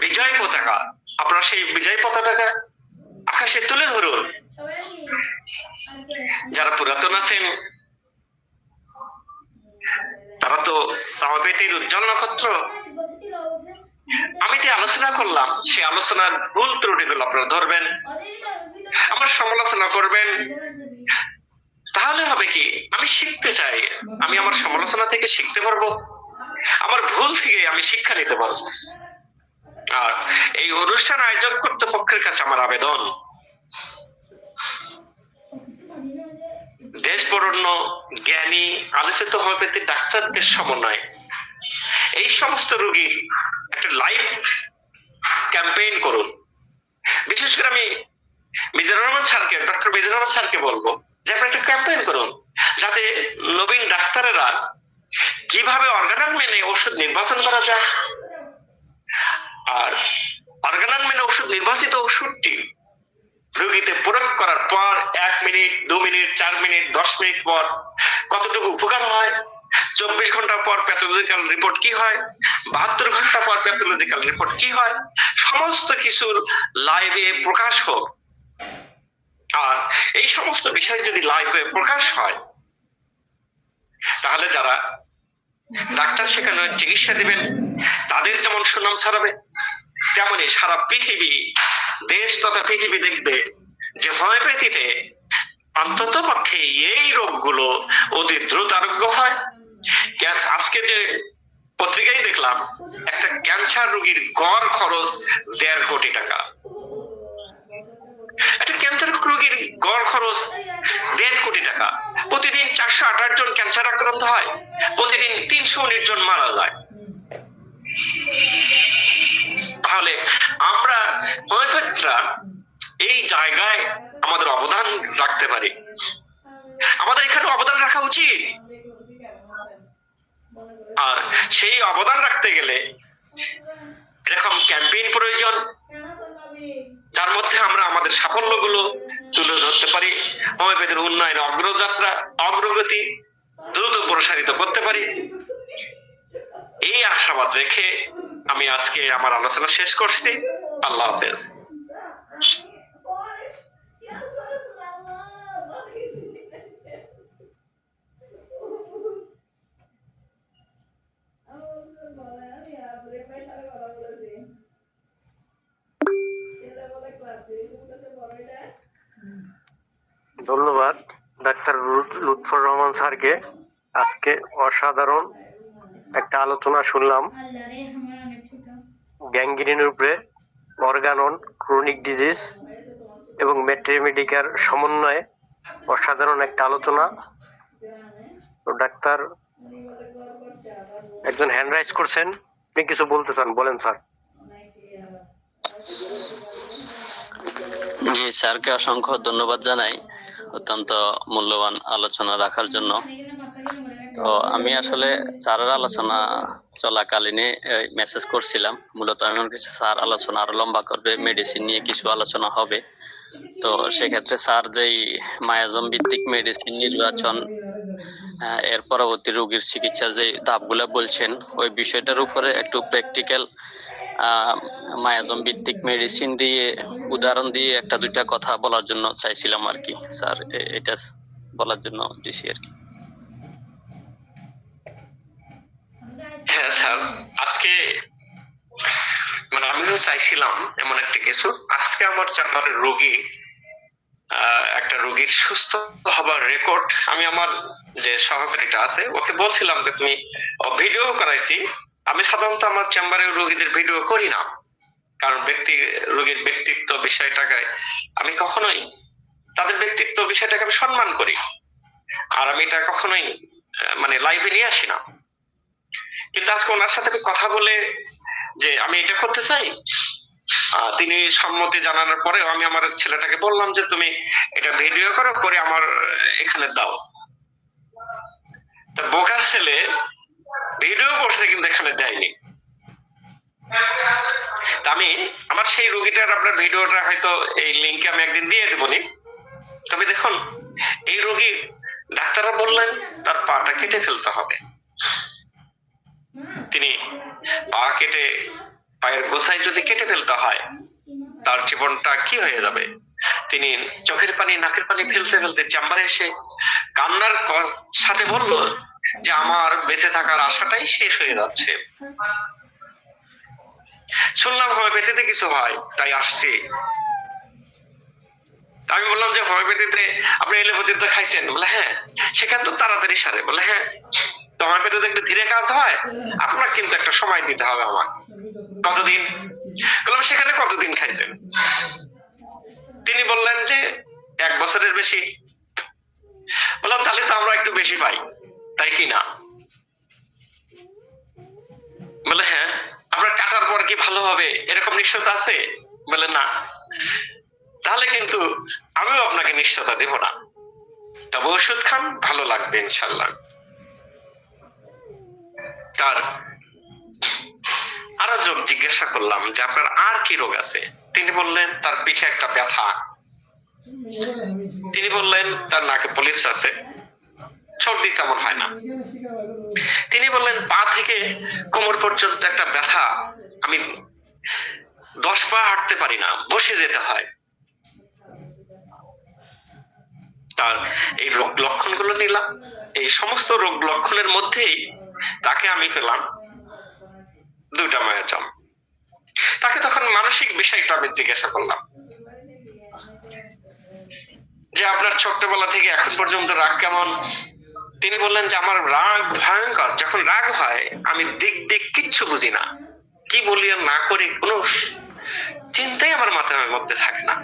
বিজয় পতাকা, আপনারা সেই বিজয় পতাকাটা আকাশে তুলে ধরুন। যারা পুরাতন আছেন তারা তো হোমিওপ্যাথির উজ্জ্বল নক্ষত্র। আমি যে আলোচনা করলাম সেই আলোচনার ভুল ত্রুটিগুলো আপনারা ধরবেন, আমার সমালোচনা করবেন। তাহলে হবে কি, আমি শিখতে চাই, আমি আমার সমালোচনা থেকে শিখতে পারবো, আমার ভুল থেকে আমি শিক্ষা নিতে পারবো। আর এই অনুষ্ঠান আয়োজন কর্তৃপক্ষের কাছে আমার আবেদন, দেশ বরেণ্য জ্ঞানী আলোচিত হোমিওপ্যাথি ডাক্তারদের সমন্বয়ে এই সমস্ত রোগীর একটা লাইভ ক্যাম্পেইন করুন। বিশেষ করে আমি মিজানুর রহমান স্যারকে, ডক্টর মিজানুর রহমান স্যারকে বলবো যে আপনি একটা ক্যাম্পেইন করুন, যাতে নবীন ডাক্তারেরা কিভাবে অর্গানান মেনে ওষুধ নির্বাচন করা যায়, আর অর্গানান মেনে ওষুধ নির্বাচিত ওষুধটি রোগীতে প্রয়োগ করার পর 1 মিনিট, 2 মিনিট, 4 মিনিট, 10 মিনিট পর কতটুকু উপকার হয়, 24 ঘন্টা পর প্যাথোলজিক্যাল রিপোর্ট কি হয়, 72 ঘন্টা পর প্যাথোলজিক্যাল রিপোর্ট কি হয়, সমস্ত কিছুর লাইভে প্রকাশ হোক। আর এই সমস্ত বিষয় যদি লাইভে প্রকাশ হয় তাহলে যারা ডাক্তার শেখানো চিকিৎসা দিবেন তাদের যেমন সুনাম ছড়াবে, তেমনি সারা পৃথিবী, দেশ তথা পৃথিবী দেখবে যে হোমিওপ্যাথিতে অন্তত পক্ষে এই রোগগুলো অতি দ্রুত আরোগ্য হয়। আজকে যে পত্রিকায় দেখলাম একটা ক্যান্সার রোগীর গড় খরচ 1.5 কোটি টাকা। একটা ক্যান্সার রোগীর গড় খরচ 1.5 কোটি টাকা। প্রতিদিন 428 জন ক্যান্সার আক্রান্ত হয়, প্রতিদিন 319 জন মারা যায়। তাহলে আমরা হোমিওপ্যাথিরা এই জায়গায় আমাদের অবদান রাখতে পারি, আমাদের এখানে অবদান রাখা উচিত। আর সেই অবদান রাখতে গেলে এরকম ক্যাম্পেইন প্রয়োজন, যার মধ্যে আমরা আমাদের সাফল্যগুলো তুলে ধরতে পারি, হোমিওপ্যাথির উন্নয়ন অগ্রযাত্রা, অগ্রগতি দ্রুত প্রসারিত করতে পারি। এই আশাবাদ রেখে আমি আজকে আমার আলোচনা শেষ করছি। আল্লাহ হাফেজ। ধন্যবাদ ডাক্তার লুৎফর রহমান স্যারকে। আজকে অসাধারণ একটা আলোচনা শুনলাম গ্যাংগ্রিনের উপরে, অর্গানন, ক্রনিক ডিজিজ এবং ম্যাট্রিমেডিকার সমন্বয়ে অসাধারণ একটা আলোচনা। তো ডাক্তার একজন হ্যান্ড রাইজ করছেন, আপনি কিছু বলতে চান, বলেন স্যার। জি, স্যারকে অসংখ্য ধন্যবাদ জানাই অত্যন্ত মূল্যবান আলোচনা রাখার জন্য। তো আমি আসলে স্যারের আলোচনা চলাকালীনই মেসেজ করছিলাম, মূলত আমি কিছু স্যার আলোচনা আরো লম্বা করবে, মেডিসিন নিয়ে কিছু আলোচনা হবে। তো সেক্ষেত্রে স্যার যেই মায়াজম ভিত্তিক মেডিসিন নির্বাচন এর পরবর্তী রোগীর চিকিৎসার যে ধাপগুলা বলছেন ওই বিষয়টার উপরে একটু প্র্যাকটিক্যাল মায়াজম ভিত্তিক মেডিসিন দিয়ে উদাহরণ দিয়ে একটা দুইটা কথা বলার জন্য চাইছিলাম আর কি স্যার, এটা বলার জন্য দিছি আর কি। হ্যাঁ স্যার, আজকে মানে আমিও চাইছিলাম এমন একটা কিছু। আজকে আমার চেম্বারের রোগী, একটা রোগীর সুস্থ হবার রেকর্ড আমি আমার যে সহকারীটা আছে ওকে বলছিলাম যে তুমি ভিডিও করাইছি। আমি সাধারণত আমার চেম্বারে রোগীদের ভিডিও করি না, কারণ রোগীর ব্যক্তিত্ব বিষয়টাকে আমি কখনোই, তাদের ব্যক্তিত্ব বিষয়টাকে আমি সম্মান করি, আর আমি এটা কখনোই মানে লাইভে নিয়ে আসি না। কিন্তু আজকে ওনার সাথে আমি কথা বলে যে আমি এটা করতে চাই, তিনি সম্মতি জানানোর পরে আমি আমার ছেলেটাকে বললাম যে তুমি এটা ভিডিও করো, করে আমার এখানে দাও। তা বোকা ছেলে ভিডিও করছে কিন্তু এখানে দেয়নি। আমি আমার সেই রোগীটার আপনার ভিডিওটা হয়তো এই লিঙ্কে আমি একদিন দিয়ে দেবনি। তবে দেখুন, এই রোগী ডাক্তাররা বললেন তার পাটা কেটে ফেলতে হবে। তিনি পা কেটে, পায়ের গোছায় যদি কেটে ফেলতে হয় তার জীবনটা কি হয়ে যাবে। তিনি চোখের পানি নাকের পানি ফেলতে ফেলতে চেম্বারে এসে কান্নার সাথে বলল যে আমার বেঁচে থাকার আশাটাই শেষ হয়ে যাচ্ছে। শুনলাম হোমিওপ্যাথিতে কিছু হয় তাই আসছি। আমি বললাম যে হোমিওপ্যাথিতে আপনি এলোপ্যাথিতে খাইছেন? বলে হ্যাঁ। সেখানে তো তাড়াতাড়ি সারে? বলে হ্যাঁ। তো হোমিওপ্যাথিতে একটু ধীরে কাজ হয়, আপনার কিন্তু একটা সময় দিতে হবে আমার। কতদিন? বললাম সেখানে কতদিন খাইছেন? তিনি বললেন যে 1 বছরের বেশি। বললাম তাহলে তো আমরা একটু বেশি পাই, তাই কি না? বলে হ্যাঁ। আপনার কাটার পর কি ভালো হবে এরকম নিশ্চয়তা আছে? বলে না। তাহলে কিন্তু আমিও আপনাকে নিশ্চয়তা দেব না, তবে ওষুধ খান, ভালো লাগবে ইনশাল্লাহ। তার আরো যোগ জিজ্ঞাসা করলাম যে আপনার আর কি রোগ আছে? তিনি বললেন তার পিঠে একটা ব্যথা। তিনি বললেন তার নাকে পলিপস আছে, সর্দি তেমন হয় না। তিনি বললেন পা থেকে কোমর পর্যন্ত একটা ব্যথা, আমি 10 পা হাঁটতে পারি না, বসে যেতে হয়। তার এই রোগ লক্ষণগুলো নিলাম। এই সমস্ত রোগ লক্ষণের মধ্যেই তাকে আমি পেলাম 2টা মায়াজম। তাকে তখন মানসিক বিষয়টা আমি জিজ্ঞাসা করলাম যে আপনার ছোট্টবেলা থেকে এখন পর্যন্ত রাগ কেমন? তিনি বললেন যে আমার রাগ ভয়ঙ্কর। যখন রাগ হয় আমি দিক কিচ্ছু বুঝি না, কি বলি আর না করি কোনো চিন্তাই আমার মাথার মধ্যে থাকে না।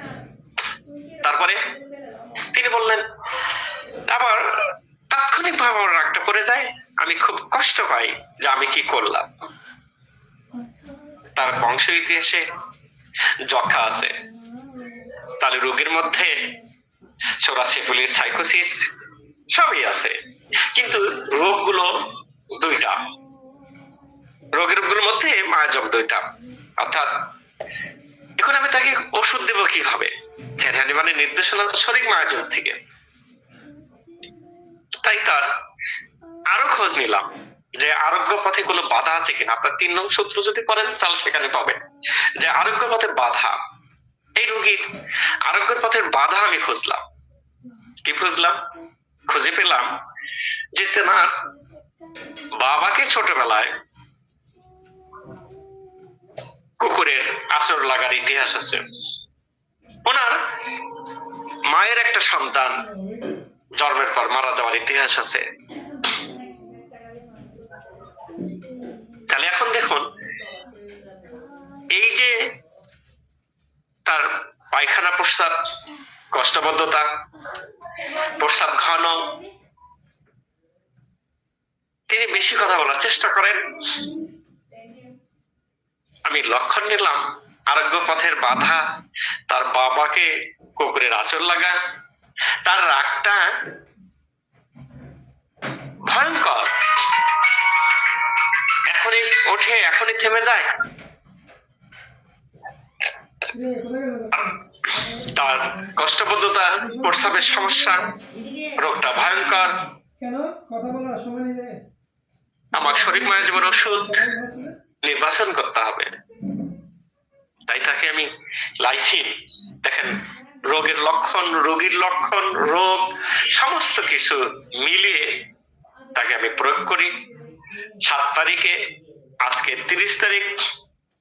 তারপরে তিনি বললেন আবার তাৎক্ষণিক ভাবে আমার রাগটা পড়ে যায়, আমি খুব কষ্ট পাই যে আমি কি করলাম। তার বংশ ইতিহাসে যক্ষা আছে, তাহলে রোগীর মধ্যে সোরাসিফিলিস, সাইকোসিস সবই আছে, কিন্তু রোগগুলো 2টা। রোগের মধ্যে মায়াজম 2টা। অর্থাৎ এখন আমি তাকে ওষুধ দেব কিভাবে? মানে নির্দেশনা তো শরীর মায়াজম থেকে। তাই তার আরো খোঁজ নিলাম যে আরোগ্য পথে কোনো বাধা আছে কিনা। আপনার 3 নং সূত্র যদি পড়েন তাহলে সেখানে পাবেন যে আরোগ্য পথের বাধা। এই রোগীর আরোগ্যের পথের বাধা আমি খুঁজলাম। কি খুঁজলাম? খুঁজে পেলাম যে তেনার বাবাকে ছোটবেলায় কুকুরের আঁচড় লাগার ইতিহাস আছে। ওনার মায়ের একটা সন্তান জন্মের পর মারা যাওয়ার ইতিহাস আছে। তাহলে এখন দেখুন, এই যে তার পায়খানা প্রস্রাব কষ্টবদ্ধতা, প্রস্রাব ঘন, তিনি বেশি কথা বলার চেষ্টা করেন। আমি লক্ষণ নিলাম আরোগ্য পথের বাধা, তার বাবাকে কুকুরের আঁচড় লাগা, তার রাগটা ভয়ঙ্কর, এখনই ওঠে এখনই থেমে যায়। তার কষ্টবদ্ধতা, প্রস্রাবের সমস্যা, রোগটা ভয়ঙ্কর, কেন কথা বলার সময় নেই যে আমার শরীর মায়াজমের ওষুধ নির্বাচন করতে হবে। তাই তাকে আমি লাইসিন, দেখেন রোগের লক্ষণ, রোগীর লক্ষণ, রোগ সমস্ত কিছু মিলিয়ে তাকে আমি প্রয়োগ করি। 7 তারিখে, আজকে 30 তারিখ,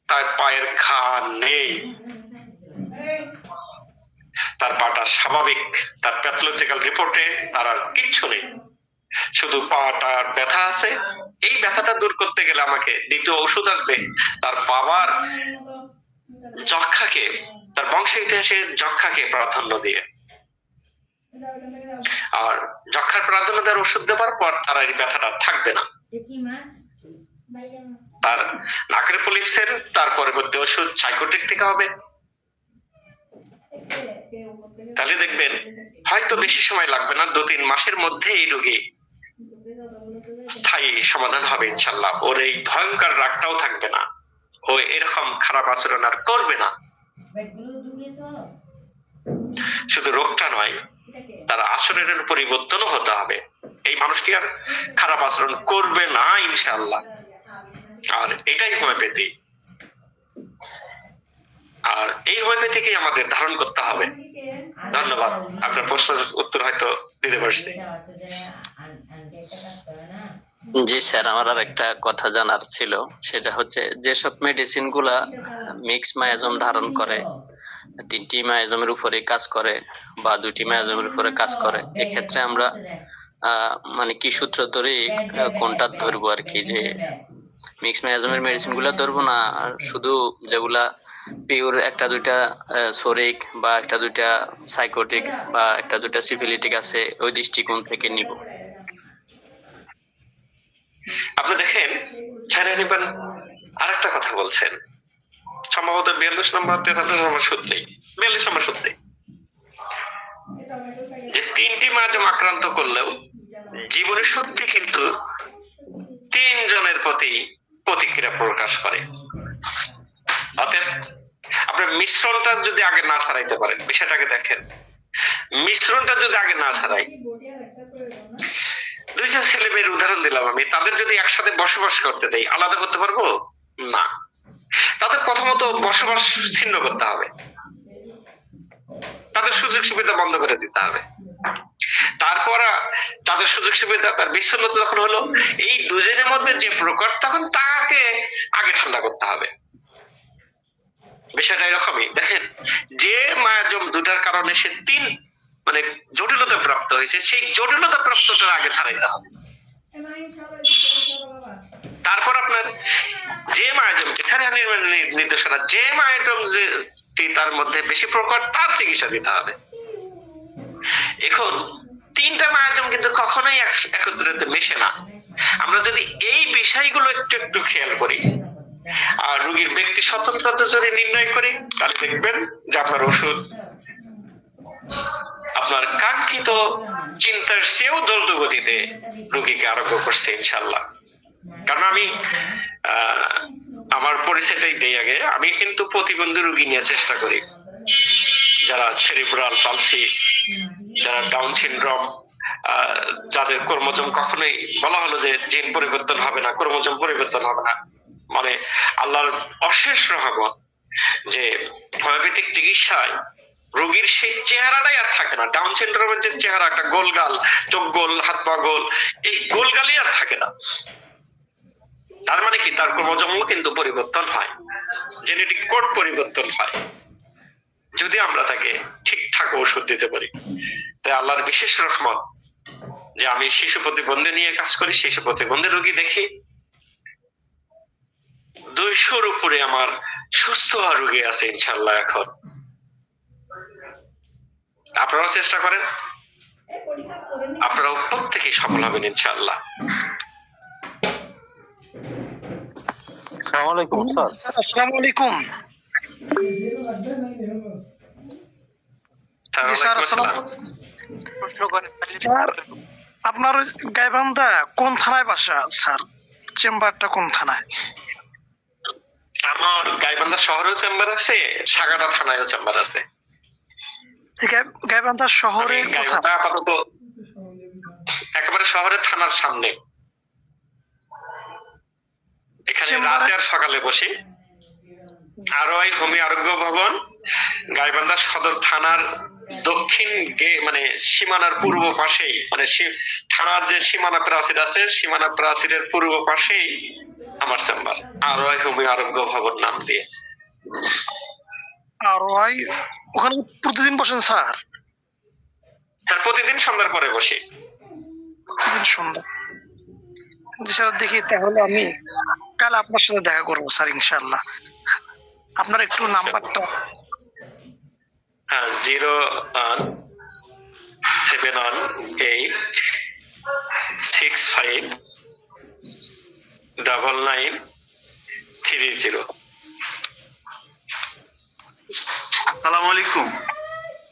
তার পায়ের ঘা নেই, তার পাটা স্বাভাবিক, তার প্যাথোলজিক্যাল রিপোর্টে তার আর কিচ্ছু নেই, শুধু পাটার ব্যথা আছে। এই ব্যথাটা দূর করতে গেলে আমাকে দ্বিতীয় ওষুধ আসবে তার বাবার যক্ষাকে, তার বংশ ইতিহাসে যক্ষাকে প্রাধান্য দিয়ে, আর যক্ষার প্রাধান্য দেওয়ার ওষুধ দেওয়ার পর তার এই ব্যথাটা থাকবে না। তার নাকের পলিপসের তার পরবর্তী ওষুধ সাইকোটিক থেকে হবে। তাহলে দেখবেন হয়তো বেশি সময় লাগবে না, 2-3 মাসের মধ্যে এই রোগী স্থায়ী সমাধান হবে ইনশাল্লাহ। ওর এই ভয়ঙ্কর রাগটাও থাকবে না, ও এরকম খারাপ আচরণ আর করবে না। শুধু রোগটা নয়, তার আচরণের পরিবর্তনও হতে হবে। এই মানুষটি আর খারাপ আচরণ করবে না ইনশাআল্লাহ। আর এটাই হোমিওপ্যাথি, আর এই হোমিওপ্যাথিকে আমাদের ধারণ করতে হবে। ধন্যবাদ। আপনার প্রশ্নের উত্তর হয়তো দিতে পারছি। জি স্যার, আমার আর একটা কথা জানার ছিল, সেটা হচ্ছে যেসব মেডিসিন গুলা মিক্স মায়াজম ধারণ করে, 3টি মায়াজমের উপরে কাজ করে বা 2টি মায়াজমের উপরে কাজ করে, এক্ষেত্রে আমরা মানে কি সূত্র ধরে কোনটা ধরবো আর কি, যে মিক্স মায়াজমের মেডিসিন গুলা ধরবো না শুধু যেগুলা পিওর 1-2টা সোরিক বা 1-2টা সাইকোটিক বা 1-2টা সিফিলিটিক আছে, ওই দৃষ্টিকোণ থেকে নিব? আপনি দেখেন ছেড়ে নেবেন। আরেকটা কথা বলছেন, সম্ভবত 42 নম্বর 43 নম্বর সূত্রেই, 42 নম্বর সূত্রে, যে 3টি মায়াজম আক্রান্ত করলেও জীবনের শক্তি কিন্তু 3 জনের প্রতি প্রতিক্রিয়া প্রকাশ করে। অতএব আপনার মিশ্রণটা যদি আগে না ছাড়াইতে পারেন, বিষয়টাকে দেখেন, মিশ্রণটা যদি আগে না ছাড়াই, 2টা ছেলে মেয়ের উদাহরণ দিলাম আমি, তাদের যদি একসাথে বসবাস করতে দেই, আলাদা করতে পারবো না। তাদের প্রথমত বসবাস ছিন্ন করতে হবে, তাদের সুযোগ সুবিধা বন্ধ করে দিতে হবে। তারপর তাদের সুযোগ সুবিধা, তার বিচ্ছিন্নতা যখন হলো, এই দুজনের মধ্যে যে প্রকট, তখন তাকে আগে ঠান্ডা করতে হবে। বিষয়টা এরকমই। দেখেন, যে মায়াজম 2টার কারণে সে 3 মানে জটিলতা প্রাপ্ত হয়েছে, সেই জটিলতা প্রাপ্তটা আগে ছাড়াইতে হবে। তারপর আপনার যে মায়াজমটি সারিয়ানির নির্দেশনা, যে মায়াজম যে তার মধ্যে বেশি প্রকট, তার চিকিৎসা দিতে হবে। এখন 3টা মায়াজম কিন্তু কখনোই একত্রিত মেশে না। আমরা যদি এই বিষয়গুলো একটু একটু খেয়াল করি আর রোগীর ব্যক্তি স্বতন্ত্রতা যদি নির্ণয় করি, তাহলে দেখবেন যে আপনার ওষুধ আপনার কাঙ্ক্ষিত চিন্তার চেয়েও দ্রুত গতিতে রোগীকে আরোগ্য করছে ইনশাল্লাহ। কারণ আমি আমার পরিচয়টাই দেই আগে, আমি কিন্তু প্রতিবন্ধী রোগী নিয়ে চেষ্টা করি, যারা সেরিব্রাল পালসি, যারা ডাউন সিনড্রোম, যাদের ক্রোমোজোম কখনোই বলা হলো যে জিন পরিবর্তন হবে না, ক্রোমোজোম পরিবর্তন হবে না, মানে আল্লাহর অশেষ রহমত যে হোমিওপ্যাথিক চিকিৎসায় রোগীর সেই চেহারাটাই আর থাকে না। ডাউন সিনড্রোমের যে চেহারা, একটা গোলগাল, চোখ গোল, হাত পা গোল, এই গোলগালই আর থাকে না। তার মানে কি, তার ক্রোমোজোমও কিন্তু পরিবর্তন হয়, জেনেটিক কোড পরিবর্তন হয়, যদি আমরা তাকে ঠিকঠাক ওষুধ দিতে পারি। তাই আল্লাহর বিশেষ রহমত যে আমি শিশু প্রতিবন্ধী নিয়ে কাজ করি, শিশু প্রতিবন্ধী রোগী দেখি, 200-র উপরে আমার সুস্থ হওয়া রোগী আছে ইনশাল্লাহ। এখন আপনারাও চেষ্টা করেন, আপনারাও প্রত্যেকেই সফল হবেন ইনশাল্লাহ। আসসালামু আলাইকুম স্যার। আসসালামু আলাইকুম। জি স্যার, প্রশ্ন করেন স্যার, আপনার গাইবান্ধা কোন থানায় বাসা স্যার? চেম্বারটা কোন থানায়? আমার গাইবান্ধা শহরেও চেম্বার আছে, সাগাটা থানায়ও চেম্বার আছে। গাইবান্ধা শহরে গাইবান্ধা আপাতত একেবারে শহরের থানার সামনে। এখানে রাতে আর সকালে বসি। আরোই হোমি আরোগ্য ভবন, গাইবান্ধা সদর থানার দক্ষিণ মানে সীমানার পূর্ব পাশেই, মানে থানার যে সীমানা প্রাচীর আছে, সীমানা প্রাচীরের পূর্ব পাশেই আমার চেম্বার, আরোই হোমি আরোগ্য ভবন নাম দিয়ে। আর ওই ওখানে প্রতিদিন বসেন স্যার? তার প্রতিদিন সন্ধ্যার পরে বসি। প্রতিদিন সন্ধ্যা। জি স্যার, দেখি তাহলে আমি কাল আপনার সাথে দেখা করবো স্যার ইনশাআল্লাহ। আপনার একটু নাম্বারটা। হ্যাঁ, 01718659930। আসসালামু আলাইকুম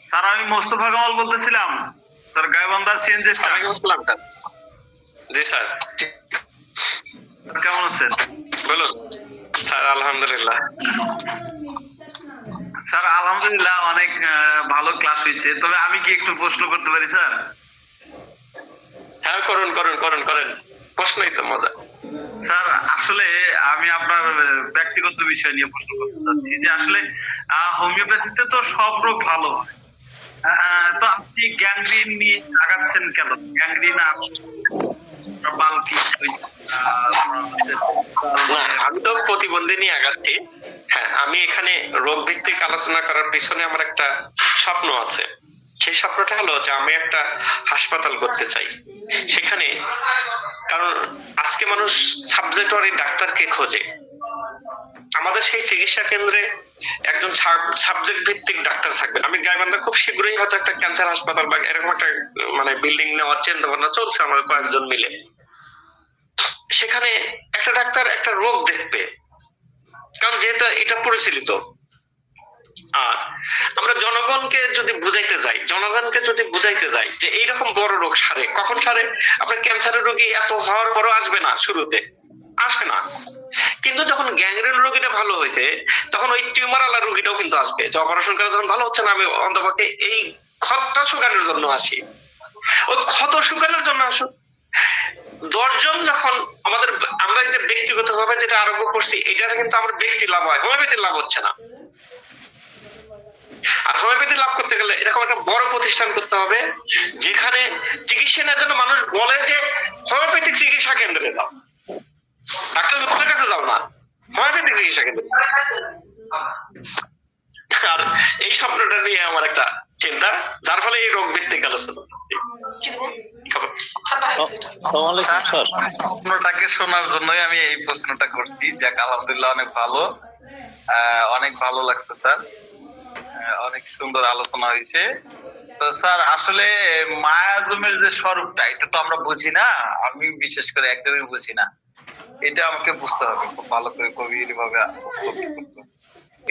স্যার, আমি মোস্তফা কামাল বলতেছিলাম স্যার, গাইবান্ধার সিএনজি স্টাফ। ওয়ালাইকুম আসসালাম স্যার। জি স্যার, কেমন আছেন বলুন স্যার। আলহামদুলিল্লাহ স্যার, আলহামদুলিল্লাহ অনেক ভালো ক্লাস হয়েছে। তবে আমি কি একটু প্রশ্ন করতে পারি স্যার? হ্যাঁ, করুন করুন করুন করেন, প্রশ্নই তো মজা। স্যার, আসলে আমি আপনার ব্যক্তিগত বিষয় নিয়ে প্রশ্ন করতে চাচ্ছি যে আসলে হোমিওপ্যাথিতে তো সব রোগ ভালো হয়, তো আপনি গ্যাংগ্রিন নিয়ে আগাচ্ছেন কেন? গ্যাংগ্রিন বাল্কি না, আমি তো প্রতিবন্ধী নিয়ে আগাচ্ছি। হ্যাঁ, আমি এখানে রোগ ভিত্তিক আলোচনা করার পিছনে আমার একটা স্বপ্ন আছে। সেই স্বপ্নটা হলো যে আমি একটা হাসপাতাল করতে চাই সেখানে, কারণ আজকে মানুষ সাবজেক্টরি ডাক্তারকে খোঁজে। আমাদের সেই চিকিৎসা কেন্দ্রে একজন সাবজেক্ট ভিত্তিক ডাক্তার থাকবে। আমি গাইবান্ধা খুব শীঘ্রই হয়তো একটা ক্যান্সার হাসপাতাল বা এরকম একটা মানে বিল্ডিং নেওয়ার চিন্তা ভাবনা চলছে আমাদের কয়েকজন মিলে। সেখানে একটা ডাক্তার একটা রোগ দেখবে, কারণ যেহেতু এটা পরিচালিত। আর আমরা জনগণকে যদি বুঝাইতে যাই যে এইরকম বড় রোগ সারে, কখন সারে? আপনার ক্যান্সারের রোগী এত হওয়ার পরও আসবে না, শুরুতে আসে না, কিন্তু যখন গ্যাংগ্রিন রোগীটা ভালো হয়েছে তখন ওই টিউমার আলা রোগীটাও কিন্তু আসবে, যে অপারেশন করে যখন ভালো হচ্ছে না, আমি অন্তপক্ষে এই ক্ষতটা শুকানোর জন্য আসি। ওই ক্ষত শুকানোর জন্য আসুন। 10 জন যখন আমরা যে ব্যক্তিগত ভাবে যেটা আরোগ্য করছি, এটা কিন্তু আমার ব্যক্তি লাভ হয়, হোমিওপ্যাথির লাভ হচ্ছে না। আর হোমিওপ্যাথি লাভ করতে গেলে এরকম একটা বড় প্রতিষ্ঠান করতে হবে যেখানে চিকিৎসা নেওয়ার জন্য মানুষ বলে যে হোমিওপ্যাথিক চিকিৎসা কেন্দ্রে যাও, ডাক্তার কাছে যাও না, হোমিওপ্যাথিক চিকিৎসা কেন্দ্রে। আর এই স্বপ্নটা নিয়ে আমার একটা চিন্তা, যার ফলে এই রোগ ভিত্তিক আলোচনা। প্রশ্নটাকে শোনার জন্যই আমি এই প্রশ্নটা করছি। যাক, আলহামদুলিল্লাহ অনেক ভালো, অনেক ভালো লাগছে স্যার, অনেক সুন্দর আলোচনা হয়েছে। তো স্যার, আসলে মায়াজমের যে স্বরূপটা, এটা তো আমরা বুঝি না, আমি বিশেষ করে একদমই বুঝি না। এটা আমাকে বুঝতে হবে খুব ভালো করে, গভীর ভাবে।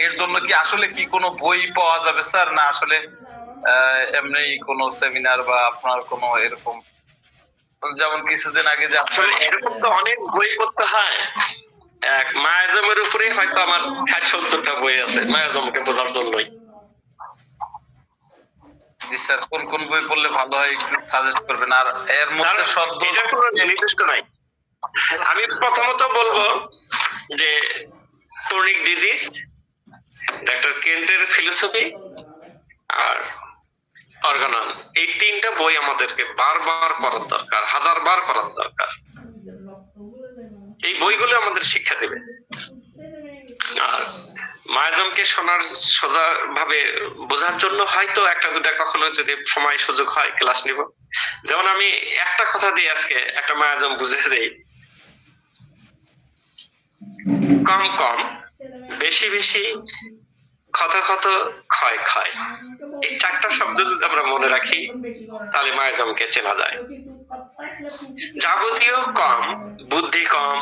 এর জন্য কি আসলে কি কোনো বই পাওয়া যাবে স্যার, না আসলে এমনি কোনো সেমিনার বা আপনার কোনো এরকম, যেমন কিছুদিন আগে যে আসলে এরকম তো অনেক বই পড়তে হয়। এক মায়াজমের উপরে হয়তো আমার 60-70টা বই আছে মায়াজমকে বোঝার জন্যই। স্যার, কোন কোন বই পড়লে ভালো হয় একটু সাজেস্ট করবেন? আর এর মধ্যে শব্দ এটা কোনো নির্দিষ্ট নাই। আমি প্রথমত বলবো যে ক্রনিক ডিজিজ, ডক্টর কেন্টের ফিলোসফি আর অর্গানন, এই 3টা বই আমাদেরকে বারবার পড়ার দরকার, 1000 বার পড়ার দরকার। এই বইগুলো আমাদের শিক্ষা দেবে। আর মায়াজমকে শোনার সোজা ভাবে বোঝার জন্য হয়তো একটা দুটা কখনো যদি সময় সুযোগ হয় ক্লাস নিব। যেমন আমি একটা কথা দিয়ে আজকে একটা মায়াজম বুঝে দেই, কম কম, বেশি বেশি, ক্ষত ক্ষত, ক্ষয় ক্ষয়। এই 4টা শব্দ যদি আমরা মনে রাখি তাহলে মায়াজমকে চেনা যায়। যাবতীয় কম, বুদ্ধি কম,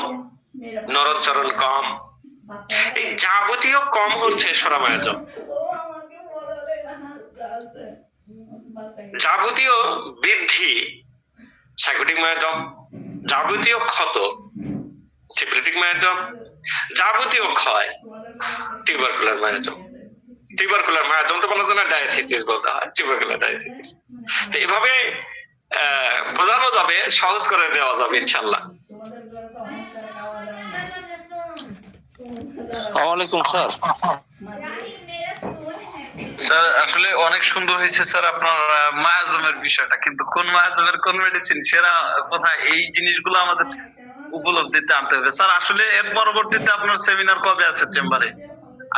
নরচরণ কম, এই যাবতীয় কম হচ্ছে সোরা মায়াজম। যাবতীয় বৃদ্ধি সাইকোটিক মায়াজম, যাবতীয় ক্ষত সিপ্রেটিক মায়াজম, যাবতীয় ক্ষয় টিউবারকুলার মায়াজম। টিউবারকুলার মায়াজম তো বলা যায় না, ডায়াথিটিস বলতে হয়, টিউবারকুলার ডায়াথিটিস। তো এভাবে বোঝানো যাবে, সহজ করে দেওয়া যাবে ইনশাল্লাহ। আসসালামু আলাইকুম স্যার। স্যার আসলে অনেক সুন্দর হয়েছে স্যার আপনার মায়াজমের বিষয়টা, কিন্তু কোন মায়াজমের কোন মেডিসিন সেরা কোথায়, এই জিনিসগুলো আমাদের উপলব্ধিতে আনতে হবে স্যার। আসলে এর পরবর্তীতে আপনার সেমিনার কবে আছে চেম্বারে?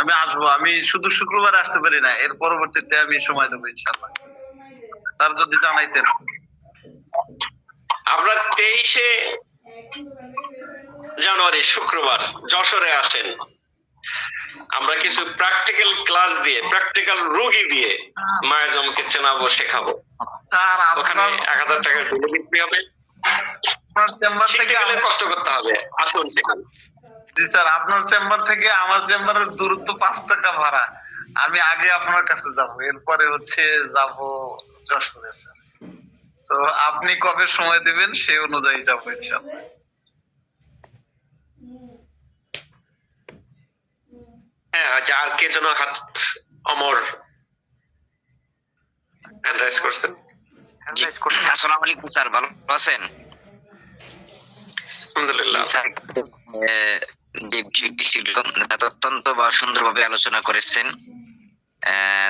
আমি আসবো, আমি শুধু শুক্রবার আসতে পারি না, এর পরবর্তীতে আমি সময় দেবো ইনশাআল্লাহ। স্যার যদি জানাইতেন। আমরা 23শে জানুয়ারি শুক্রবার যশোরে আসেন। আমরা কিছু প্র্যাকটিক্যাল ক্লাস দিয়ে, প্র্যাকটিক্যাল রোগী দিয়ে মায়াজমকে চেনাবো, শেখাবো। স্যার ওখানে আপনার 1000 টাকা দিলে বিক্রি হবে। চেম্বার শিখতে থেকে গেলে কষ্ট করতে হবে, আসুন সেখানে। জি স্যার, আপনার চেম্বার থেকে আমার চেম্বারের দূরত্ব 5 টাকা ভাড়া। আমি আগে আপনার কাছে যাব, এরপরে হচ্ছে যাব যশোরে স্যার। তো আপনি কবে সময় দিবেন সেই অনুযায়ী যাবো ইনশাআল্লাহ। হ্যাঁ, আর কে যেন হাত অমর হ্যান্ড রাইজ করছেন। আসসালামু আলাইকুম স্যার, ভালো আছেন? আলহামদুলিল্লাহ। স্যার, যে বিষয়টি ছিল অত্যন্ত সুন্দরভাবে আলোচনা করেছেন।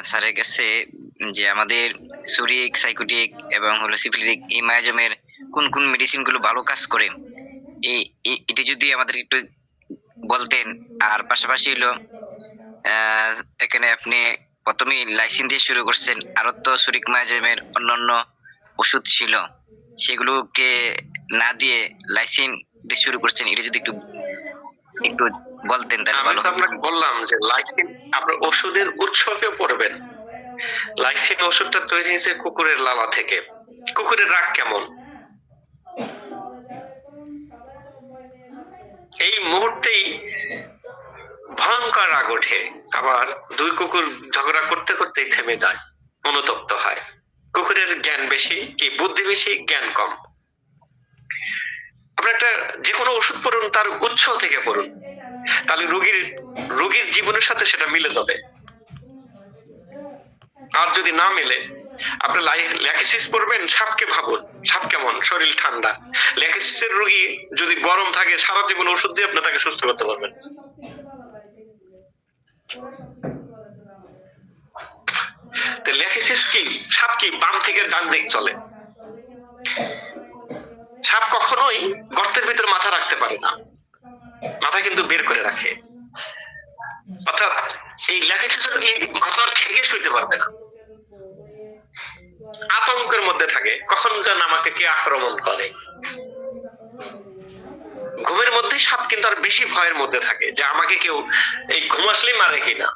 স্যারের কাছে যে আমাদের সুরিক, সাইকোটিক এবং হলো সিফিলিটিক এই মায়াজমের কোন কোন মেডিসিন গুলো ভালো কাজ করে, এটি যদি আমাদের একটু বলতেন। আর পাশাপাশি হলো এখানে আপনি প্রথমেই লাইসিন দিয়ে শুরু করছেন, আরো তো সুরিক মায়াজমের অন্যান্য ওষুধ ছিল, সেগুলোকে না দিয়ে লাইসিন দিয়ে শুরু করছেন, এটা যদি একটু একটু বলতেন তাহলে আমি ভালো তো হতো। আপনাকে বললাম যে লাইসিন আপনার ওষুধের উৎসকে পড়বেন। লাইসিন ওষুধটা তৈরি হয়েছে কুকুরের লালা থেকে। কুকুরের রাগ কেমন? এই মুহূর্তেই ভয়ঙ্কর রাগ ওঠে, আবার দুই কুকুর ঝগড়া করতে করতেই থেমে যায়, অনুতপ্ত হয়। কুকুরের জ্ঞান বেশি, কি বুদ্ধি বেশি, জ্ঞান কম। আপনি একটা যে কোনো ওষুধ পড়ুন, তার উৎস থেকে পড়ুন, তাহলে রোগীর জীবনের সাথে সেটা মিলে যাবে। আর যদি না মিলে, আপনি ল্যাকিসিস পড়বেন, সাপকে ভাবুন, সাপ কেমন, শরীর ঠান্ডা। ল্যাকিসিসের রোগী যদি গরম থাকে, সারা জীবন ওষুধ দিয়ে আপনি তাকে সুস্থ করতে পারবেন। ল্যাকিসিস কি? সাপ কি বাম থেকে ডান দিক চলে। সাপ কখনোই গর্তের ভিতরে মাথা রাখতে পারে না, মাথা কিন্তু বের করে রাখে। অর্থাৎ এই ল্যাকিসিসের রোগী মাথা থেকে শুইতে পারবে না, আতঙ্কের মধ্যে থাকে, কখন যেন আমাকে কে আক্রমণ করে। ঘুমের মধ্যে সাপ কিন্তু আর বেশি ভয়ের মধ্যে থাকে, যে আমাকে কেউ এই ঘুম আসলেই মারে কিনা।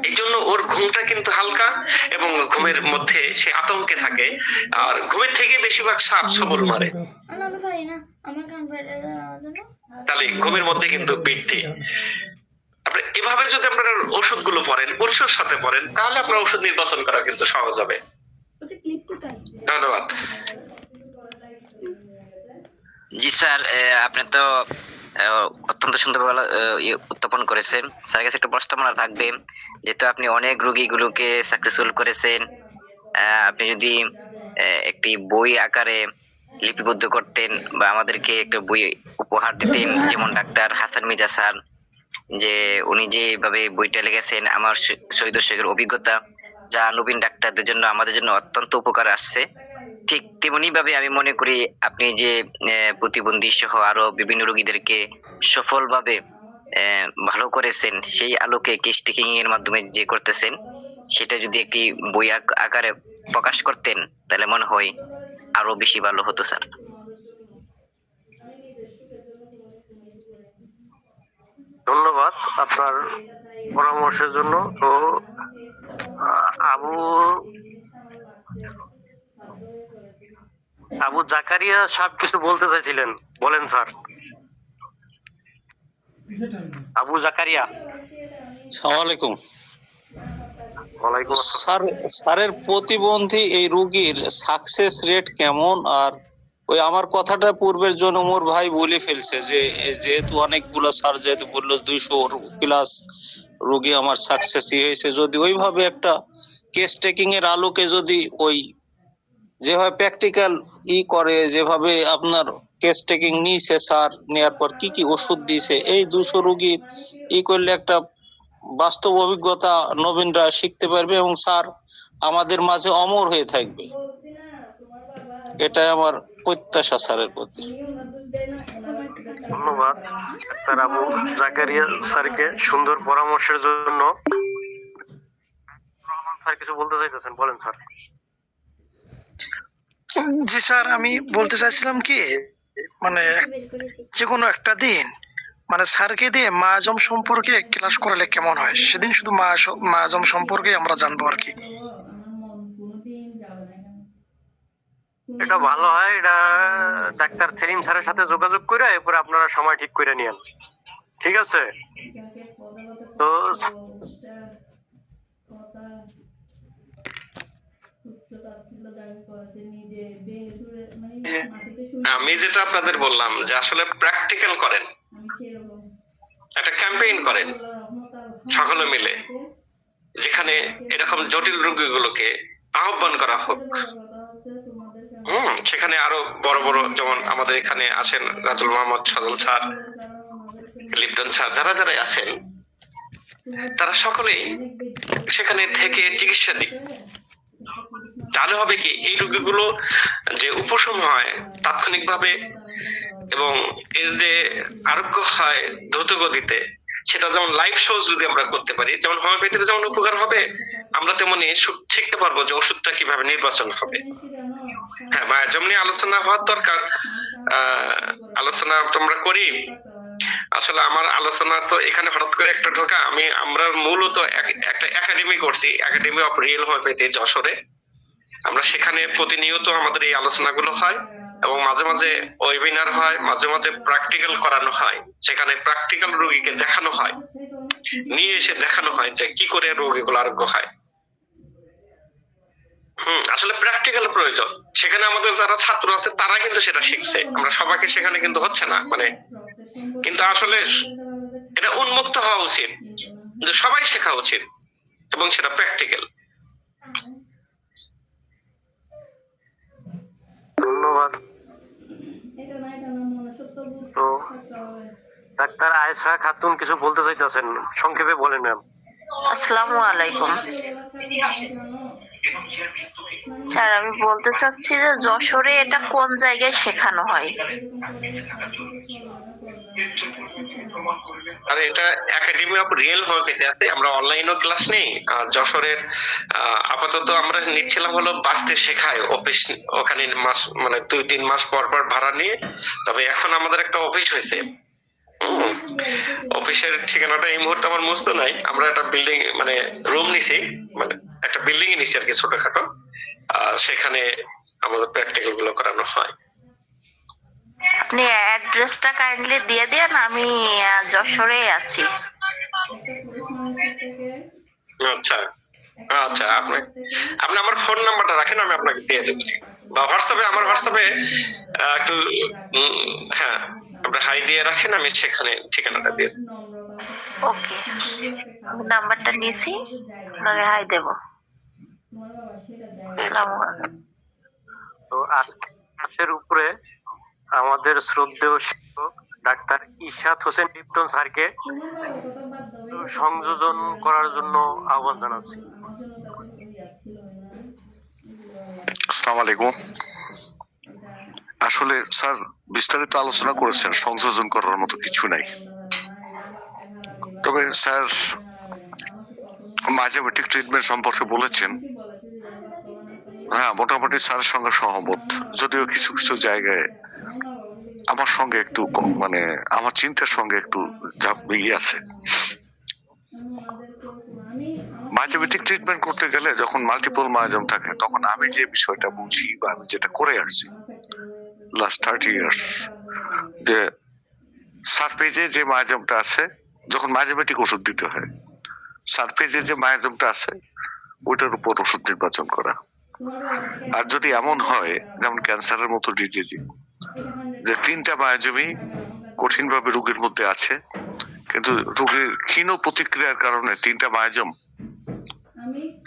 এই জন্য ওর ঘুমটা কিন্তু হালকা, এবং ঘুমের মধ্যে সে আতঙ্কে থাকে। আর ঘুমের থেকে বেশিরভাগ সাপ সবল মারে। তাহলে ঘুমের মধ্যে কিন্তু বৃদ্ধি। আপনি এভাবে যদি আপনারা ওষুধগুলো পড়েন, উৎসের সাথে পড়েন, তাহলে আপনার ওষুধ নির্বাচন করা কিন্তু সহজ হবে। ধন্যবাদ। জি স্যার, আপনি তো অত্যন্ত সুন্দরভাবে উত্থাপন করেছেন। স্যার কাছে একটা প্রশ্ন আমার থাকবে, যেহেতু আপনি অনেক রোগীগুলোকে সাকসেসফুল করেছেন, আপনি যদি একটি বই আকারে লিপিবদ্ধ করতেন বা আমাদেরকে একটা বই উপহার দিতেন, যেমন ডাক্তার হাসান মির্জা স্যার, যে উনি যেভাবে বইটা লিখেছেন, আমার শহীদ শেখের অভিজ্ঞতা, যা নবীন ডাক্তারদের জন্য আমাদের জন্য অত্যন্ত উপকার আসছে, ঠিক তেমনি ভাবে আমি মনে করি আপনি যে প্রতিবন্ধী সহ আরো বিভিন্ন রোগীদেরকে সফলভাবে ভালো করেছেন, সেই আলোকে কেস টেকিং এর মাধ্যমে যে করতেছেন, সেটা যদি একটি বই আকারে প্রকাশ করতেন, তাহলে মনে হয় আরো বেশি ভালো হতো স্যার। ধন্যবাদ আপনার পরামর্শের জন্য। তো আবু জাকারিয়া সাহেব কিছু বলতে চাইছিলেন, বলেন স্যার। আবু জাকারিয়া। আসসালামু আলাইকুম ওয়ালাইকুম আসসালাম। স্যার। স্যারের প্রতিবন্ধী এই রোগীর সাকসেস রেট কেমন? আর ওই আমার কথাটা পূর্বের জন ওমর ভাই বলে ফেলছে যে যেহেতু অনেকগুলো স্যার যেহেতু বললো 200+ রোগী আমার সাকসেস হয়েছে, যদি ওইভাবে একটা কেস টেকিং এর আলোকে যদি ওই যেভাবে প্র্যাকটিক্যাল করে, যেভাবে আপনার কেস টেকিং নিয়েছে স্যার, নেওয়ার পর কি কি ওষুধ দিয়েছে, এই 200 রোগীর করলে একটা বাস্তব অভিজ্ঞতা নবীনরা শিখতে পারবে এবং স্যার আমাদের মাঝে অমর হয়ে থাকবে। এটাই আমার প্রত্যাশা স্যারের প্রতি। ধন্যবাদ ডাক্তার আবু জাকারিয়া স্যারকে সুন্দর পরামর্শের জন্য। রহমান স্যার কিছু বলতে চাইতেছেন, বলেন স্যার। জি স্যার, আমি বলতে চাইছিলাম কি, মানে যে কোনো একটা দিন মানে স্যারকে দিয়ে মা আজম সম্পর্কে ক্লাস করালে কেমন হয়? সেদিন শুধু মা আজম সম্পর্কে আমরা জানবো আর কি। এটা ভালো হয়, এটা ডাক্তার সেলিম স্যারের সাথে যোগাযোগ করে এরপরে আপনারা সময় ঠিক করে নিয়েন, ঠিক আছে? তো আমি যেটা আপনাদের বললাম যে আসলে প্র্যাকটিক্যাল করেন, একটা ক্যাম্পেইন করেন সকলে মিলে, যেখানে এরকম জটিল রোগীগুলোকে আহ্বান করা হোক। সেখানে আরো বড় বড়, যেমন আমাদের এখানে আছেন রাজুল মোহাম্মদ সজল স্যার, লিপ্টন স্যার, যারা যারা আছেন তারা সকলেই সেখানে থেকে চিকিৎসা দিক। তাহলে হবে কি, এই রোগীগুলো যে উপশম হয় তাৎক্ষণিকভাবে এবং এর যে আরোগ্য হয় দ্রুত গতিতে, সেটা যেমন লাইভ শো যদি আমরা করতে পারি, যেমন হোমিওপ্যাথিতে যেমন উপকার হবে, আমরা তেমনি শিখতে পারবো যে ওষুধটা কিভাবে নির্বাচন হবে। হ্যাঁ, যেমনি আলোচনা হওয়ার দরকার, আলোচনা তোমরা করি। আসলে আমার আলোচনা তো এখানে হঠাৎ করে একটা ঢোকা, আমরা মূলত একটা একাডেমি করছি, একাডেমি অফ রিয়েল হোমিওপ্যাথি যশোরে। আমরা সেখানে প্রতিনিয়ত আমাদের এই আলোচনাগুলো হয় এবং মাঝে মাঝে ওয়েবিনার হয়, মাঝে মাঝে প্র্যাকটিক্যাল করানো হয়। সেখানে প্র্যাকটিক্যাল রোগীকে দেখানো হয়, নিয়ে এসে দেখানো হয় যে কি করে রোগীগুলো আরোগ্য হয়। আসলে প্র্যাকটিক্যাল প্রয়োজন। সেখানে আমাদের যারা ছাত্র আছে তারা কিন্তু সেটা শিখছে, আমরা সবাইকে সেখানে কিন্তু হচ্ছে না, কিন্তু আসলে এটা উন্মুক্ত হওয়া উচিত, যে সবাই শেখা উচিত এবং সেটা প্র্যাকটিক্যাল। ধন্যবাদ। তো ডাক্তার আয়েশা খাতুন কিছু বলতে চাইতেছেন, সংক্ষেপে বলেন ম্যাম। আসসালামু আলাইকুম স্যার, আমি বলতে চাচ্ছি যে যশোরে এটা কোন জায়গায় শেখানো হয়? আর এটা একাডেমি অফ রিয়েল হোমিওপ্যাথি আছে, আমরা অনলাইনও ক্লাস নেই। যশোরের আপাতত আমরা নিচ্ছিলাম হলো বাঁচতে শেখায় অফিস, ওখানে মাস 2-3 মাস পর পর ভাড়া নিয়ে। তবে এখন আমাদের একটা অফিস হয়েছে, অফিসের ঠিকানাটা এই মুহূর্তে আমার মুহস্ত নাই। আমরা একটা বিল্ডিং রুম নিছি, একটা বিল্ডিং এ নিছি আর কি, ছোটখাটো। সেখানে আমাদের প্র্যাকটিক্যাল গুলো করানো হয়। আপনি অ্যাড্রেসটা কাইন্ডলি দিয়ে দেন, আমি যশোরে আছি। আচ্ছা আচ্ছা, আপনি আমার ফোন নাম্বারটা রাখেন, আমি আপনাকে দিয়ে দেবো, বা হোয়াটসঅ্যাপে, আমার হোয়াটসঅ্যাপে একটু হ্যাঁ আপনি হাই দিয়ে রাখেন, আমি সেখানে ঠিকানাটা দিয়ে দেবো। ওকে, আমি নাম্বারটা নিয়েছি, আপনাকে হাই দেব। আসসালামু আলাইকুম। তো আজকের উপরে আমাদের শ্রদ্ধেয় শিক্ষক ডাক্তার ইশাত হোসেন লিপ্টন স্যারকে সংযোজন করার জন্য আহ্বান জানাচ্ছি। আসসালামু আলাইকুম। আসলে স্যার বিস্তারিত আলোচনা করেছেন, সংযোজন করার মতো কিছু নাই। তবে স্যার মাইজোমেটিক ট্রিটমেন্ট সম্পর্কে বলেছেন, হ্যাঁ মোটামুটি স্যারের সঙ্গে সহমত, যদিও কিছু কিছু জায়গায় আমার সঙ্গে একটু আমার চিন্তার সঙ্গে একটু আছে। মাইজোমেটিক ট্রিটমেন্ট করতে গেলে যখন মাল্টিপল মাইজম থাকে, তখন আমি যে বিষয়টা বুঝি বা আমি যেটা করে আসছি লাস্ট 30 ইয়ার্স, যে সারফেজে যে মাইজমটা আছে, যখন মাইজোমেটিক ওষুধ দিতে হয়, সারফেজে যে মাইজমটা আছে ওইটার উপর ওষুধ নির্বাচন করা। আর যদি এমন হয় যেমন ক্যান্সারের মতো ডিজিজ, যে 3টা মাইজমই কঠিনভাবে রোগীর মধ্যে আছে, কিন্তু রোগীর ক্ষীণ প্রতিক্রিয়ার কারণে 3টা মাইজম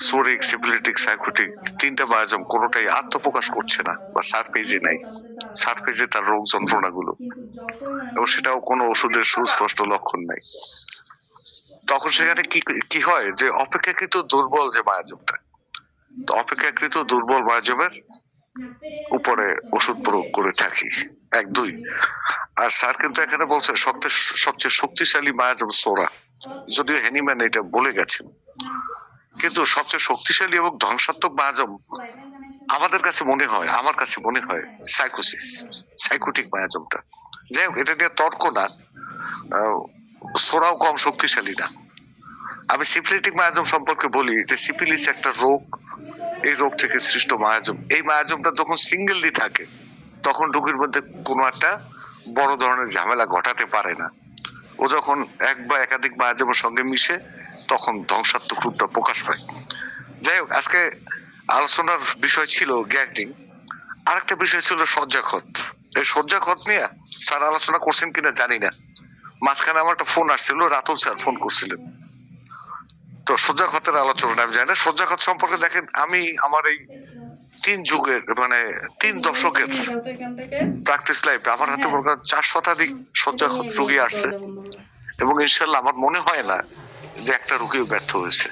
সোরিক, সিফিলিটিক, সাইকোটিক, তিনটা মায়াজম কোনোটাই আত্মপ্রকাশ করছে না বা সারফেজে নাই, সারফেজে তার রোগ যন্ত্রণাগুলো, এবং সেটাও কোনো ওষুধের সুস্পষ্ট লক্ষণ নাই। তখন সেখানে কি কি হয় যে অপেক্ষাকৃত দুর্বল যে মায়াজমটা, তো অপেক্ষাকৃত দুর্বল মায়াজমের উপরে ওষুধ প্রয়োগ করে থাকি, 1, 2। আর স্যার কিন্তু এখানে বলছে সবচেয়ে শক্তিশালী মায়াজম সোরা, যদিও হ্যানিম্যান এটা বলে গেছেন, কিন্তু সবচেয়ে শক্তিশালী এবং ধ্বংসাত্মক মায়াজম আমাদের কাছে মনে হয়, আমার কাছে মনে হয় সাইকোসিস, সাইকোটিক মায়াজমটা। যাই হোক, এটা নিয়ে তর্ক না, সোরাও কম শক্তিশালী না। আমি সিফিলিটিক মায়াজম সম্পর্কে বলি যে সিফিলিস একটা রোগ, এই রোগ থেকে সৃষ্ট মায়াজম। এই মায়াজমটা যখন সিঙ্গেললি থাকে তখন রোগীর মধ্যে কোনো একটা বড় ধরনের ঝামেলা ঘটাতে পারে না। ও যখন এক বা একাধিক মায়াজমের সঙ্গে মিশে তখন ধ্বংসাত্মক রূপটা প্রকাশ পায়। যাই হোক, আজকে আলোচনার বিষয় ছিল গ্যাগরিং, আরেকটা বিষয় ছিল সজ্জাক্ষত। এই সজ্জাক্ষত নিয়ে স্যার আলোচনা করছেন কিনা জানি না, মাঝখানে আমার একটা ফোন আসছিল, রাতুল স্যার ফোন করছিলেন, তো সজ্জাক্ষতের আলোচনা আমি জানি না। সজ্জাক্ষত সম্পর্কে দেখেন, আমি আমার এই 3 যুগের মানে 3 দশকের প্র্যাকটিস লাইফে আমার হাতে 4 শতাধিক সজ্জাক্ষত রোগী আসছে, এবং ইনশাল্লাহ আমার মনে হয় না যে একটা রোগীও ব্যর্থ হয়েছে।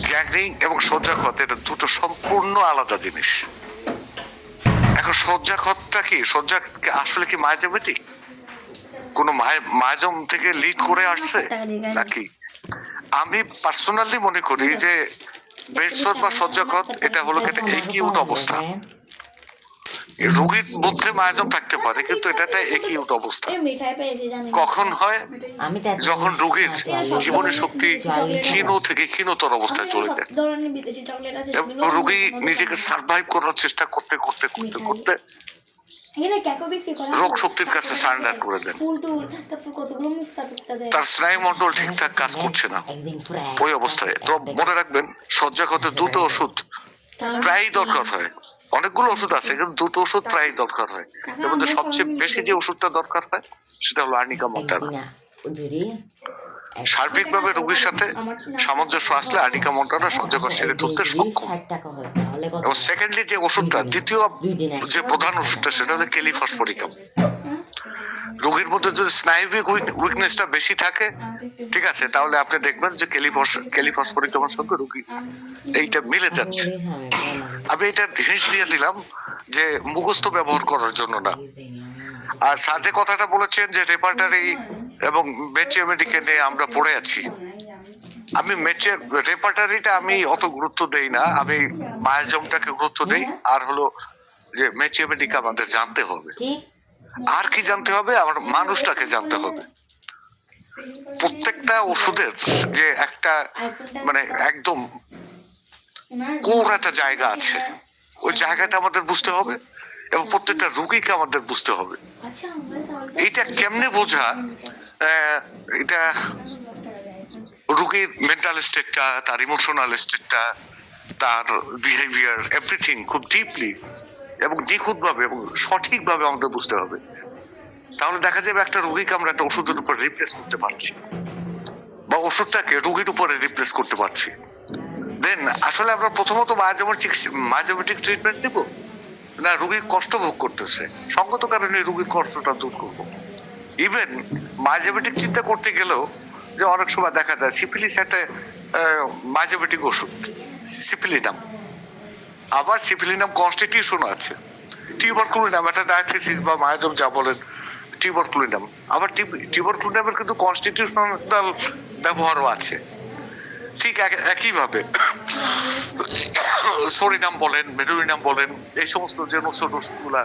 গ্যাগরিং এবং সজ্জাক্ষত এটা দুটো সম্পূর্ণ আলাদা জিনিস। এখন সজ্জাক্ষতটা কি, সজ্জা আসলে কি মায়াজমেটিক, কোন মায়াজম থেকে লিড করে আসছে নাকি? আমি পার্সোনালি মনে করি যে বেডসোর বা সজ্জাক্ষত এটা হলো একটা একিউট অবস্থা। রোগীর মধ্যে মায়াজম থাকতে পারে, কিন্তু এটা একটা একিউট অবস্থা। কখন হয়? যখন রোগীর জীবনের শক্তি ক্ষীণ থেকে ক্ষীণতর অবস্থায় চলে যায়, এবং রোগী নিজেকে সার্ভাইভ করার চেষ্টা করতে করতে করতে করতে রোগ শক্তির কাছে সারেন্ডার করে দেন। তার স্নায়ুমণ্ডল ঠিকঠাক কাজ করছে না ওই অবস্থায়। তো মনে রাখবেন, সজ্জাক্ষতে 2টো ওষুধ প্রায়ই দরকার হয়। অনেকগুলো ওষুধ আছে, কিন্তু 2টো ওষুধ প্রায় দরকার হয়। এর মধ্যে সবচেয়ে বেশি যে ওষুধটা দরকার হয় সেটা হলো আর্নিকা মন্টানা। সার্বিকভাবে রোগীর সাথে সামঞ্জস্য আসলে আর্নিকা মন্টানা সজ্জাক্ষত সেরে তুলতে সক্ষম। এবং সেকেন্ডলি যে ওষুধটা, দ্বিতীয় যে প্রধান ওষুধটা, সেটা হলো ক্যালিফসফরিকাম। রোগীর মধ্যে যদি স্নায়বিক উইকনেসটা বেশি থাকে, ঠিক আছে, তাহলে আপনি দেখবেন যে ক্যালিফসফরিকামের সঙ্গে রোগী এইটা মিলে যাচ্ছে। আমি এটা হিন্ট দিয়ে দিলাম যে মুখস্থ ব্যবহার করার জন্য না। আর স্যার যে কথাটা বলেছেন যে রেপার্টারি এবং মেচিওমেডিকে নিয়ে আমরা পড়ে আছি, আমি রেপার্টারিটা আমি অত গুরুত্ব দেই না, আমি মায়াজমটাকে গুরুত্ব দেই। আর হলো যে মেচিওমেডিক আমাদের জানতে হবে। আর কি জানতে হবে? আমার মানুষটাকে জানতে হবে। প্রত্যেকটা ওষুধের যে একটা মানে একদম কোর একটা জায়গা আছে, ওই জায়গাটা আমাদের বুঝতে হবে, এবং প্রত্যেকটা রোগীকে আমাদের বুঝতে হবে। এইটা কেমনে বোঝা? এটা রোগীর মেন্টাল স্টেটটা, তার ইমোশনাল স্টেটটা, তার বিহেভিয়ার, এভরিথিং খুব ডিপলি এবং নিখুঁতভাবে এবং সঠিকভাবে আমাদের বুঝতে হবে। তাহলে দেখা যাবে একটা রোগীকে আমরা একটা ওষুধের উপর রিপ্লেস করতে পারছি, বা ওষুধটাকে রোগীর উপরে রিপ্লেস করতে পারছি। দেন আসলে আমরা প্রথমত মায়াজমেটিক ট্রিটমেন্ট নেব না রোগী কষ্ট ভোগ করতেছে, সঙ্গত কারণে রোগীর কষ্টটা দূর করব। ইভেন মায়াজমেটিক চিন্তা করতে গেলেও যে অনেক সময় দেখা যায় সিফিলিস একটা মায়াজমেটিক ওষুধ সিফিলিনাম, আবার সিফিলিনাম কনস্টিটিউশন আছে, টিউবারকুলিনাম একটা ডায়াথিসিস বা মায়াজম যা বলেন টিউবারকুলিনাম, আবার টিউবারকুলিনামের কিন্তু কনস্টিটিউশনাল ব্যবহারও আছে। ঠিক একইভাবে সোরিনাম বলেন, মেডুরিনাম বলেন, এই সমস্ত যে ওষুধগুলা,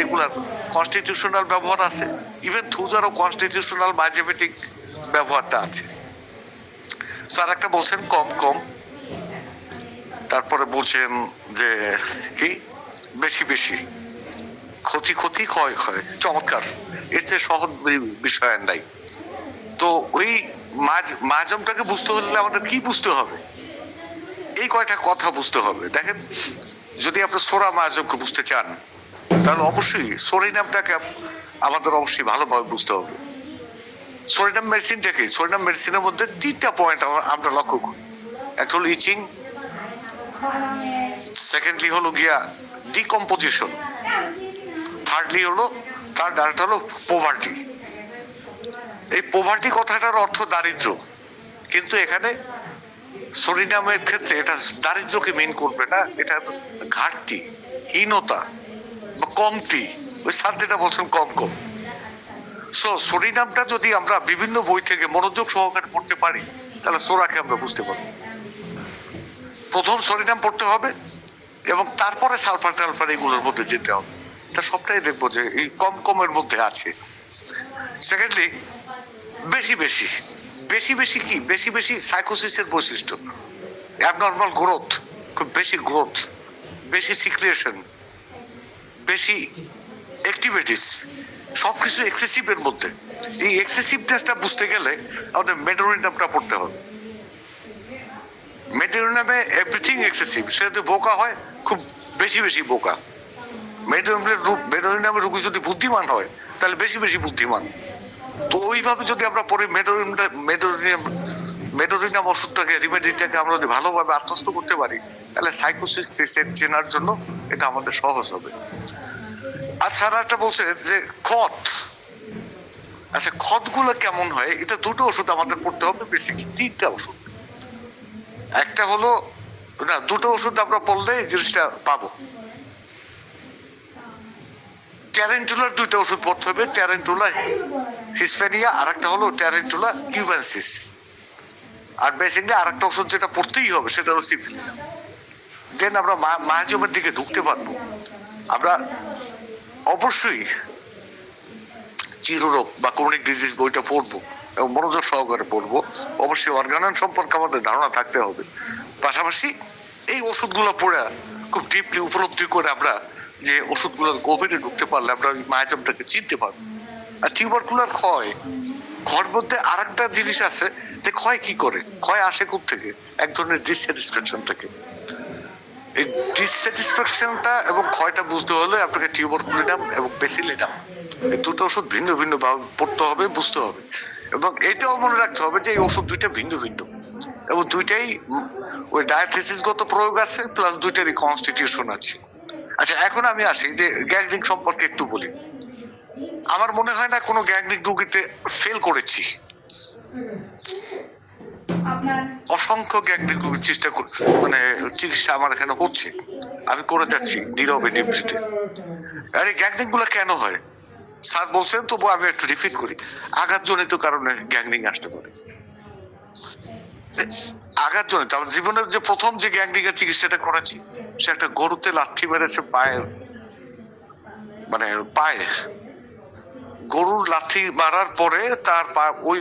এগুলার কনস্টিটিউশনাল ব্যবহার আছে। ইভেন থুজারও কনস্টিটিউশনাল মায়াজমেটিক ব্যবহারটা আছে। স্যার একটা বলছেন কম কম, তারপরে বলছেন যে কি বেশি বেশি, ক্ষতি ক্ষতি, ক্ষয় ক্ষয়। চমৎকার, এর চেয়ে সহজ বিষয় নাই। তো ওই মায়াজমটাকে বুঝতে হলে আমাদের কি বুঝতে হবে? এই কয়টা কথা বুঝতে হবে। দেখেন, যদি আপনি সোরা মায়াজমকে বুঝতে চান, তাহলে অবশ্যই সোরিনামটাকে আমাদের অবশ্যই ভালোভাবে বুঝতে হবে। সোডিয়াম মেডিসিনটা কি? সোডিয়াম মেডিসিনের মধ্যে 3টা পয়েন্ট আমরা লক্ষ্য করি। একটা হলো ইচিং, সেকেন্ডলি হলো গিয়া ডিকম্পোজিশন, থার্ডলি হলো আরেকটা হলো পোভার্টি। এই পোভার্টি কথাটার অর্থ দারিদ্র, কিন্তু এখানে সোডিয়ামের ক্ষেত্রে এটা দারিদ্রকে মেন করবে না, এটা ঘাটতি, হীনতা বা কমতি। ওই স্যার যেটা বলছেন কম। সো সোডিয়ামটা যদি আমরা বিভিন্ন বই থেকে মনোযোগ সহকারে পড়তে পারি, তাহলে সোরাকে আমরা বুঝতে পারবো। প্রথম সোডিয়াম পড়তে হবে এবং তারপরে সালফার টালফার এগুলোর মধ্যে যেতে হবে। তা সবটাই দেখবো যে এই কমের মধ্যে আছে। সেকেন্ডলি বেশি কি বেশি সাইকোসিসের বৈশিষ্ট্য, অ্যাবনর্মাল গ্রোথ, খুব বেশি গ্রোথ, বেশি সিক্রিয়েশন, বেশি অ্যাক্টিভিটিস, সবকিছু এক্সেসিভ এর মধ্যে। এই এক্সেসিভনেসটা বুঝতে গেলে আমাদের মেডোরিনামটা পড়তে হবে। মেডোরিনামে এভরিথিং এক্সেসিভ, সে যদি বোকা হয় খুব বেশি বোকা। মেডোরিনামের রোগী যদি বুদ্ধিমান হয় তাহলে বেশি বুদ্ধিমান। তো ওইভাবে যদি আমরা পরে মেডোরিনাম ওষুধটাকে, রিমেডিটাকে আমরা যদি ভালোভাবে আত্মস্থ করতে পারি, তাহলে সাইকোসিস চেনার জন্য এটা আমাদের সহজ হবে। আর স্যার একটা বলছে যে খত, আচ্ছা খতগুলো কেমন হয়? এটা দুটো ওষুধ আমাদের পড়তে হবে, বেসিকলি 3টা ওষুধ। একটা হলো না, দুটো ওষুধ আমরা পড়লে এই জিনিসটা পাবো। ট্যারেন্টুলার 2টা ওষুধ পড়তে হবে, ট্যারেন্টুলা হিসপ্যানিয়া, আর একটা হলো ট্যারেন্টুলা কিউবেন্সিস। আর বেসিকলি আর একটা ওষুধ যেটা পড়তেই হবে সেটা হলো সিফিলিয়া। দেন আমরা মায়াজমের দিকে ঢুকতে পারবো। আমরা অবশ্যই চিররোগ বা ক্রনিক ডিজিজ বইটা পড়বো এবং মনোযোগ সহকারে পড়বো। অবশ্যই অর্গানন সম্পর্কে আমাদের ধারণা থাকতে হবে। পাশাপাশি এই ওষুধগুলো পড়ে খুব ডিপলি উপলব্ধি করে আমরা যে ওষুধগুলোর গভীরে ঢুকতে পারলে আমরা ওই মায়াজমটাকে চিনতে পারবো। আর টিউবারকুলার ক্ষয়ের মধ্যে আর একটা জিনিস আছে যে ক্ষয় কি করে, ক্ষয় আসে কোথা থেকে? এক ধরনের ডিসস্যাটিসফ্যাকশন থেকে। এই ডিসস্যাটিসফ্যাকশনটা এবং ক্ষয়টা বুঝতে হলে আপনাকে টিউবারকুলিনাম এবং বেসিলিনাম এই দুটো ওষুধ ভিন্ন ভাবে পড়তে হবে, বুঝতে হবে। এবং এটাও মনে রাখতে হবে যে এই ওষুধ দুইটা ভিন্ন এবং দুইটাই ওই ডায়াথিসিসগত প্রয়োগ আছে, প্লাস দুইটারই কনস্টিটিউশন আছে। আচ্ছা, এখন আমি আসি যে গ্যাংগ্রিন সম্পর্কে একটু বলি। আমার মনে হয় না কোনো গ্যাংগ্রিন রোগীতে ফেল করেছি। অসংখ্য গ্যাংগ্রিন রোগীর চিকিৎসা আমার এখানে হচ্ছে, আমি করে যাচ্ছি নীরবে নিভৃতে। আর এই গ্যাংগ্রিন গুলো কেন হয় স্যার বলছেন, তবু আমি একটু রিপিট করি। আঘাতজনিত কারণে গ্যাংগ্রিন আসতে পারে। আঘাতজনিত, আমার জীবনের যে প্রথম যে গ্যাংগ্রিনের চিকিৎসাটা করেছি, সে একটা গরুতে লাথি মেরেছে পায়ে। গরুর লাথি মারার পরে তার পা ওই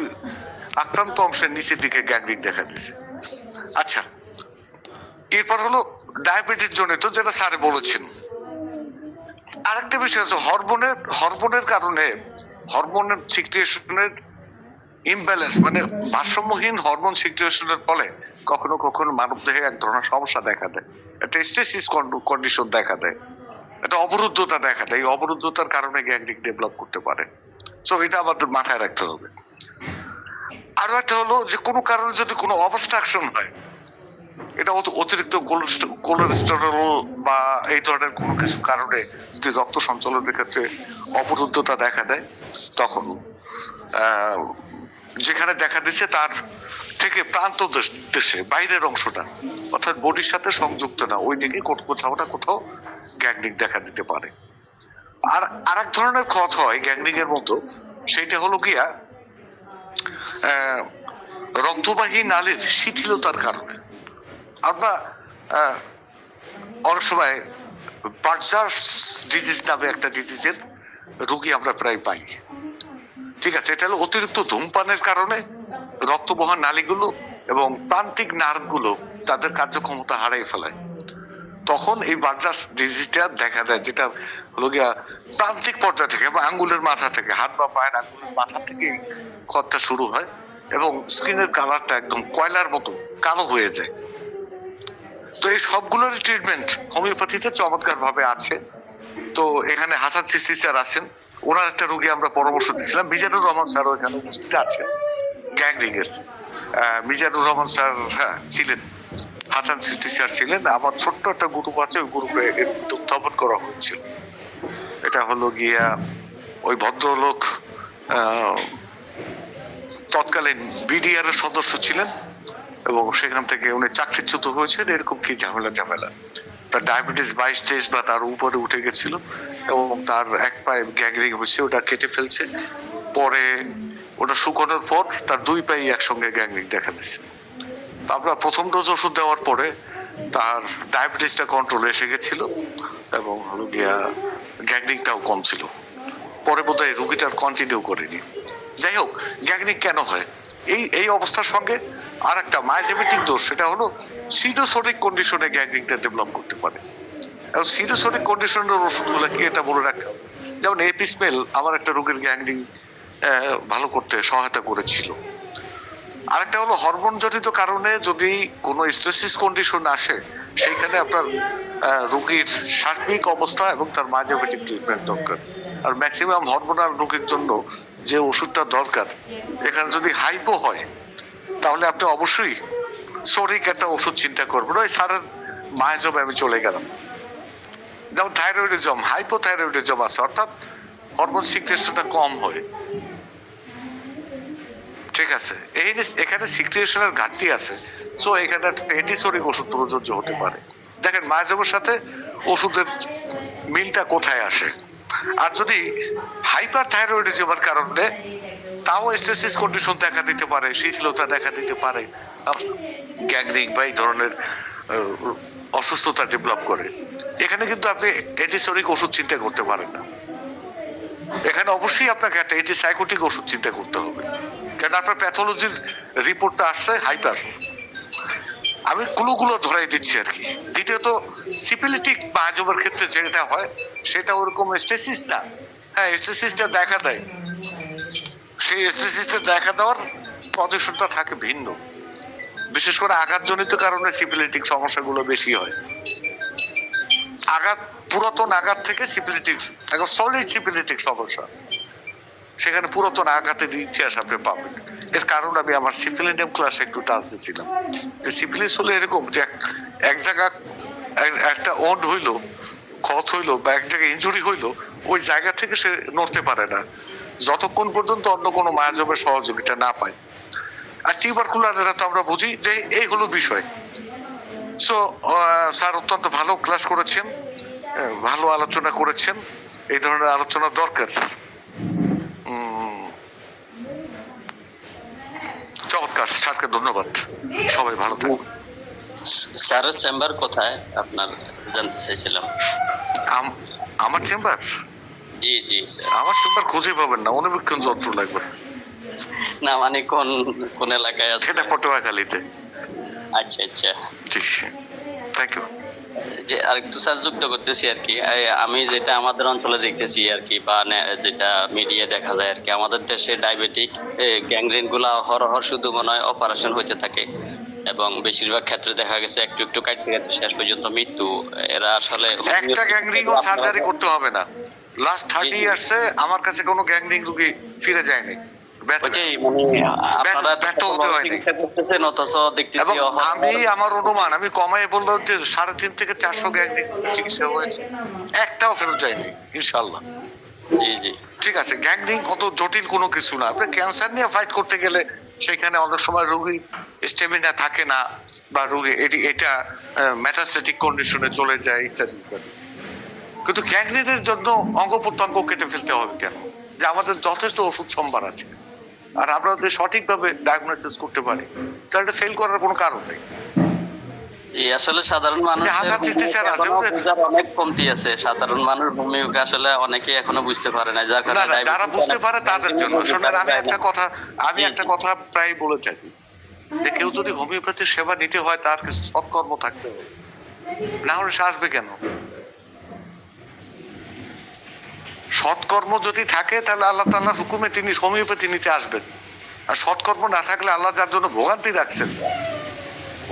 আক্রান্ত অংশের নিচের দিকে গ্যাংগ্রিন দেখা দিয়েছে। আচ্ছা, এরপর হলো ডায়াবেটিস জনিত, যেটা স্যারে বলেছেন। আরেকটা বিষয় আছে হরমোনের কারণে, হরমোনের সিক্রিয়েশনের ইমব্যালেন্স, ভারসাম্যহীন হরমোন সিক্রিয়েশনের ফলে কখনো মানব দেহে এক ধরনের সমস্যা দেখা দেয়, একটা স্টেসিস কন্ডিশন দেখা দেয়, একটা অবরুদ্ধতা দেখা দেয়। এই অবরুদ্ধতার কারণে গ্যাংগ্রিন ডেভেলপ করতে পারে। সো এটা আমাদের মাথায় রাখতে হবে। আরো একটা হলো যে কোনো কারণে যদি কোনো অবস্ট্রাকশন হয়, এটা অতিরিক্ত কোলেস্টেরল বা এই ধরনের কোনো কিছু কারণে যদি রক্ত সঞ্চালনের ক্ষেত্রে অবরুদ্ধতা দেখা দেয়, তখন যেখানে দেখা দিচ্ছে তার থেকে প্রান্ত দেশে বাইরের অংশটা, অর্থাৎ বডির সাথে সংযুক্ত না, ওই দিকে কোথাও গ্যাংগ্রিন দেখা দিতে পারে। আর আরেক ধরনের ক্ষত হয় গ্যাংগ্রিন এর মতো, সেইটা হলো গিয়া রক্তবাহী নালীর শিথিলতার কারণে। আমরা অনেক সময় বার্জার্স ডিজিজ নামে একটা ডিজিজের রোগী আমরা প্রায় পাই। ঠিক আছে, এটা হলো অতিরিক্ত ধূমপানের কারণে রক্তবহন নালীগুলো এবং প্রান্তিক নার্ভগুলো তাদের কার্যক্ষমতা হারিয়ে ফেলায়। তখন এই বার্জার্স ডিজিজটা দেখা দেয়, যেটা হলো গিয়া প্রান্তিক পর্যায় থেকে বা আঙ্গুলের মাথা থেকে, হাত বা পায়ের আঙ্গুলের মাথা থেকে ক্ষতটা শুরু হয় এবং স্কিনের কালারটা একদম কয়লার মতো কালো হয়ে যায়। তো এই সবগুলোর ট্রিটমেন্ট হোমিওপ্যাথিতে চমৎকার ভাবে আছে। তো এখানে হাসান চিস্তি স্যার আছেন, ওনার একটা রোগী আমরা পরামর্শ দিয়েছিলাম, মিজানুর রহমান স্যার ওখানে উপস্থিত আছেন, গ্যাংরিং এর মিজানুর রহমান স্যার ছিলেন, হাসান সিটি স্যার ছিলেন, আমার ছোট্ট একটা গ্রুপ আছে, ওই গ্রুপে উত্থাপন করা হয়েছিল। এটা হলো গিয়া ওই ভদ্রলোক তৎকালীন বিডিআর এর সদস্য ছিলেন এবং সেখান থেকে উনি চাকরিচ্যুত হয়েছেন, এরকম কি ঝামেলা। তার ডায়াবেটিস 22-23 বা তার উপরে উঠে গেছিল এবং তার এক পায়ে গ্যাংরিং হয়েছে, ওটা কেটে ফেলছে। পরে ওটা শুকানোর পর তার 2 পায়ে একসঙ্গে গ্যাংরিং দেখা দিচ্ছে। তো আমরা প্রথম ডোজ ওষুধ দেওয়ার পরে তার ডায়াবেটিসটা কন্ট্রোলে এসে গেছিল এবং হলো গিয়া গ্যাংরিংটাও কম ছিল। পরে বোধহয় রুগীটার কন্টিনিউ করেনি। যাই হোক, গ্যাংরিং কেন হয়? এই অবস্থার সঙ্গে আর একটা মায়োজেমেটিক দোষ, সেটা হলো সিডোসোনিক কন্ডিশনে গ্যাংরিংটা ডেভেলপ করতে পারে। এবং সিডোসোনিক কন্ডিশনের ওষুধগুলো কি এটা বলে রাখতে হবে। যেমন এপিসমেল আমার একটা রোগীর গ্যাংরিং ভালো করতে সহায়তা করেছিল। আরেকটা হলো হরমোন জনিত কারণে যদি কোনো স্ট্রেসিস কন্ডিশন আসে, সেইখানে আপনার রোগীর সার্বিক অবস্থা এবং তার মায়োজেমেটিক ট্রিটমেন্ট দরকার। আর ম্যাক্সিমাম হরমোনাল রোগীর জন্য যে ওষুধটা দরকার, এখানে যদি হাইপো হয় তাহলে আপনি অবশ্যই সোরিক একটা ওষুধ চিন্তা করবেন। ওই স্যারের মায়োজম আমি চলে গেলাম। যেমন থাইরয়েডিজম, হাইপোথাইরয়েডিজম আছে, অর্থাৎ হরমোন সিক্রেশনটা কম হয়, ঠিক আছে। এখানে সিক্রেশনের ঘাটতি আছে, সো এখানে এন্টিসোরিক ওষুধ প্রযোজ্য হতে পারে। দেখেন মায়োজমের সাথে ওষুধের মিলটা কোথায় আসে। আর যদি হাইপার থাইরয়েডিজমের কারণে তাও স্ট্রেসিস কন্ডিশন দেখা দিতে পারে, শিথিলতা দেখা দিতে পারে, গ্যাংরিং বা এই ধরনের অসুস্থতা ডেভেলপ করে। এখানে কিন্তু আপনি অ্যান্টিসোরিক ওষুধ চিন্তা করতে পারেন না। এখানে অবশ্যই আপনাকে একটা অ্যান্টিসাইকোটিক ওষুধ চিন্তা করতে হবে, কারণ আপনার প্যাথোলজির রিপোর্টটা আসছে হাইপার। আমি ক্লুগুলো ধরাই দিচ্ছি আর কি। দ্বিতীয়ত সিপিলিটিক মায়োজমের ক্ষেত্রে যেটা হয় সেটা ওরকম স্টেসিস না। হ্যাঁ, স্টেসিসটা দেখা দেয়, সেই স্টেসিসটা দেখা দেওয়ার পজিশনটা থাকে ভিন্ন। বিশেষ করে আঘাতজনিত কারণে সিপিলিটিক সমস্যাগুলো বেশি হয়। পুরাতন আঘাত থেকে সিপিলিটিক, এখন সলিড সিপিলিটিক সমস্যা, সেখানে পুরাতন আঘাতের ইতিহাস আপনি পাবেন। এর কারণ আমি আমার সিফিলিনিয়াম ক্লাসে একটু টাচ দিয়েছিলাম যে সিফিলিস হলো এরকম যে এক জায়গা একটা ওন্ড হইলো, ক্ষত হইলো বা এক জায়গায় ইনজুরি হইলো, ওই জায়গা থেকে সে নড়তে পারে না যতক্ষণ পর্যন্ত অন্য কোনো মায়োজমের সহযোগিতা না পায়। আর টিউবারকুলার তো আমরা বুঝি যে এই হলো বিষয়। সো স্যার অত্যন্ত ভালো ক্লাস করেছেন, ভালো আলোচনা করেছেন, এই ধরনের আলোচনা দরকার। চমৎকার, স্যারকে ধন্যবাদ, সবাই ভালো থাকবেন। স্যারের চেম্বার কোথায় আপনার জানতে চাইছিলাম। আমার চেম্বার? জি জি স্যার। আমার চেম্বার খুঁজে পাবেন না, অনুবীক্ষণ যন্ত্র লাগবে। না মানে কোন কোন এলাকায় আছে? সেটা পটুয়াখালীতে। আচ্ছা আচ্ছা, জি, থ্যাংক ইউ। যে আরেকটু স্যার যুক্ত করতেছি আর কি, আমি যেটা আমাদের অঞ্চলে দেখতেছি আর কি, বা যেটা মিডিয়া দেখা যায় আর কি, আমাদের দেশে ডায়াবেটিক গ্যাংগ্রিন গুলা হরহর শুধু মনে হয় অপারেশন হতে থাকে এবং বেশিরভাগ ক্ষেত্রে দেখা গেছে একটু একটু কাটতে কাটতে শেষ পর্যন্ত মৃত্যু। এরা আসলে একটা গ্যাংগ্রিন ও সার্জারি করতে হবে না। লাস্ট 30 ইয়ার্সে আমার কাছে কোনো গ্যাংগ্রিন রোগী ফিরে যায়নি। আমি আমার অনুমান, আমি কমাই বললাম যে 3.5 থেকে 400 গ্যাংগ্রিন চিকিৎসা হয়েছে, একটাও ফেরত যায়নি ইনশাআল্লাহ। জি জি, ঠিক আছে। গ্যাংগ্রিন কত জটিল কোনো কিছু না। আপনি ক্যান্সার নিয়ে ফাইট করতে গেলে সেখানে অনেক সময় রোগী স্টেমিনা থাকে না, বা রোগী এটা মেটাস্টেটিক কন্ডিশনে চলে যায় ইত্যাদি ইত্যাদি। কিন্তু গ্যাংগ্রিনের জন্য অঙ্গ প্রত্যঙ্গ কেটে ফেলতে হবে কেন? যে আমাদের যথেষ্ট ওষুধ সম্ভার আছে, আর আমরা যদি সঠিকভাবে ডায়াগনোসিস করতে পারি তাহলে ফেল করার কোনো কারণ নেই। জি, আসলে সাধারণ মানুষের অনেক কমতি আছে। সাধারণ মানুষ ভূমিকা আসলে অনেকে এখনো বুঝতে পারে না, যার কারণে যারা বুঝতে পারে তাদের জন্য। শুনেন, আমি একটা কথা প্রায় বলে থাকি যে কেউ যদি হোমিওপ্যাথির সেবা নিতে হয় তার কিছু সৎকর্ম থাকতে হবে, না হলে সে আসবে কেন? সৎকর্ম যদি থাকে তাহলে আল্লাহ তাআলার হুকুমে তিনি হোমিওপ্যাথি নিতে আসবেন। আর সৎকর্ম না থাকলে আল্লাহ যার জন্য ভোগান্তি রাখছেন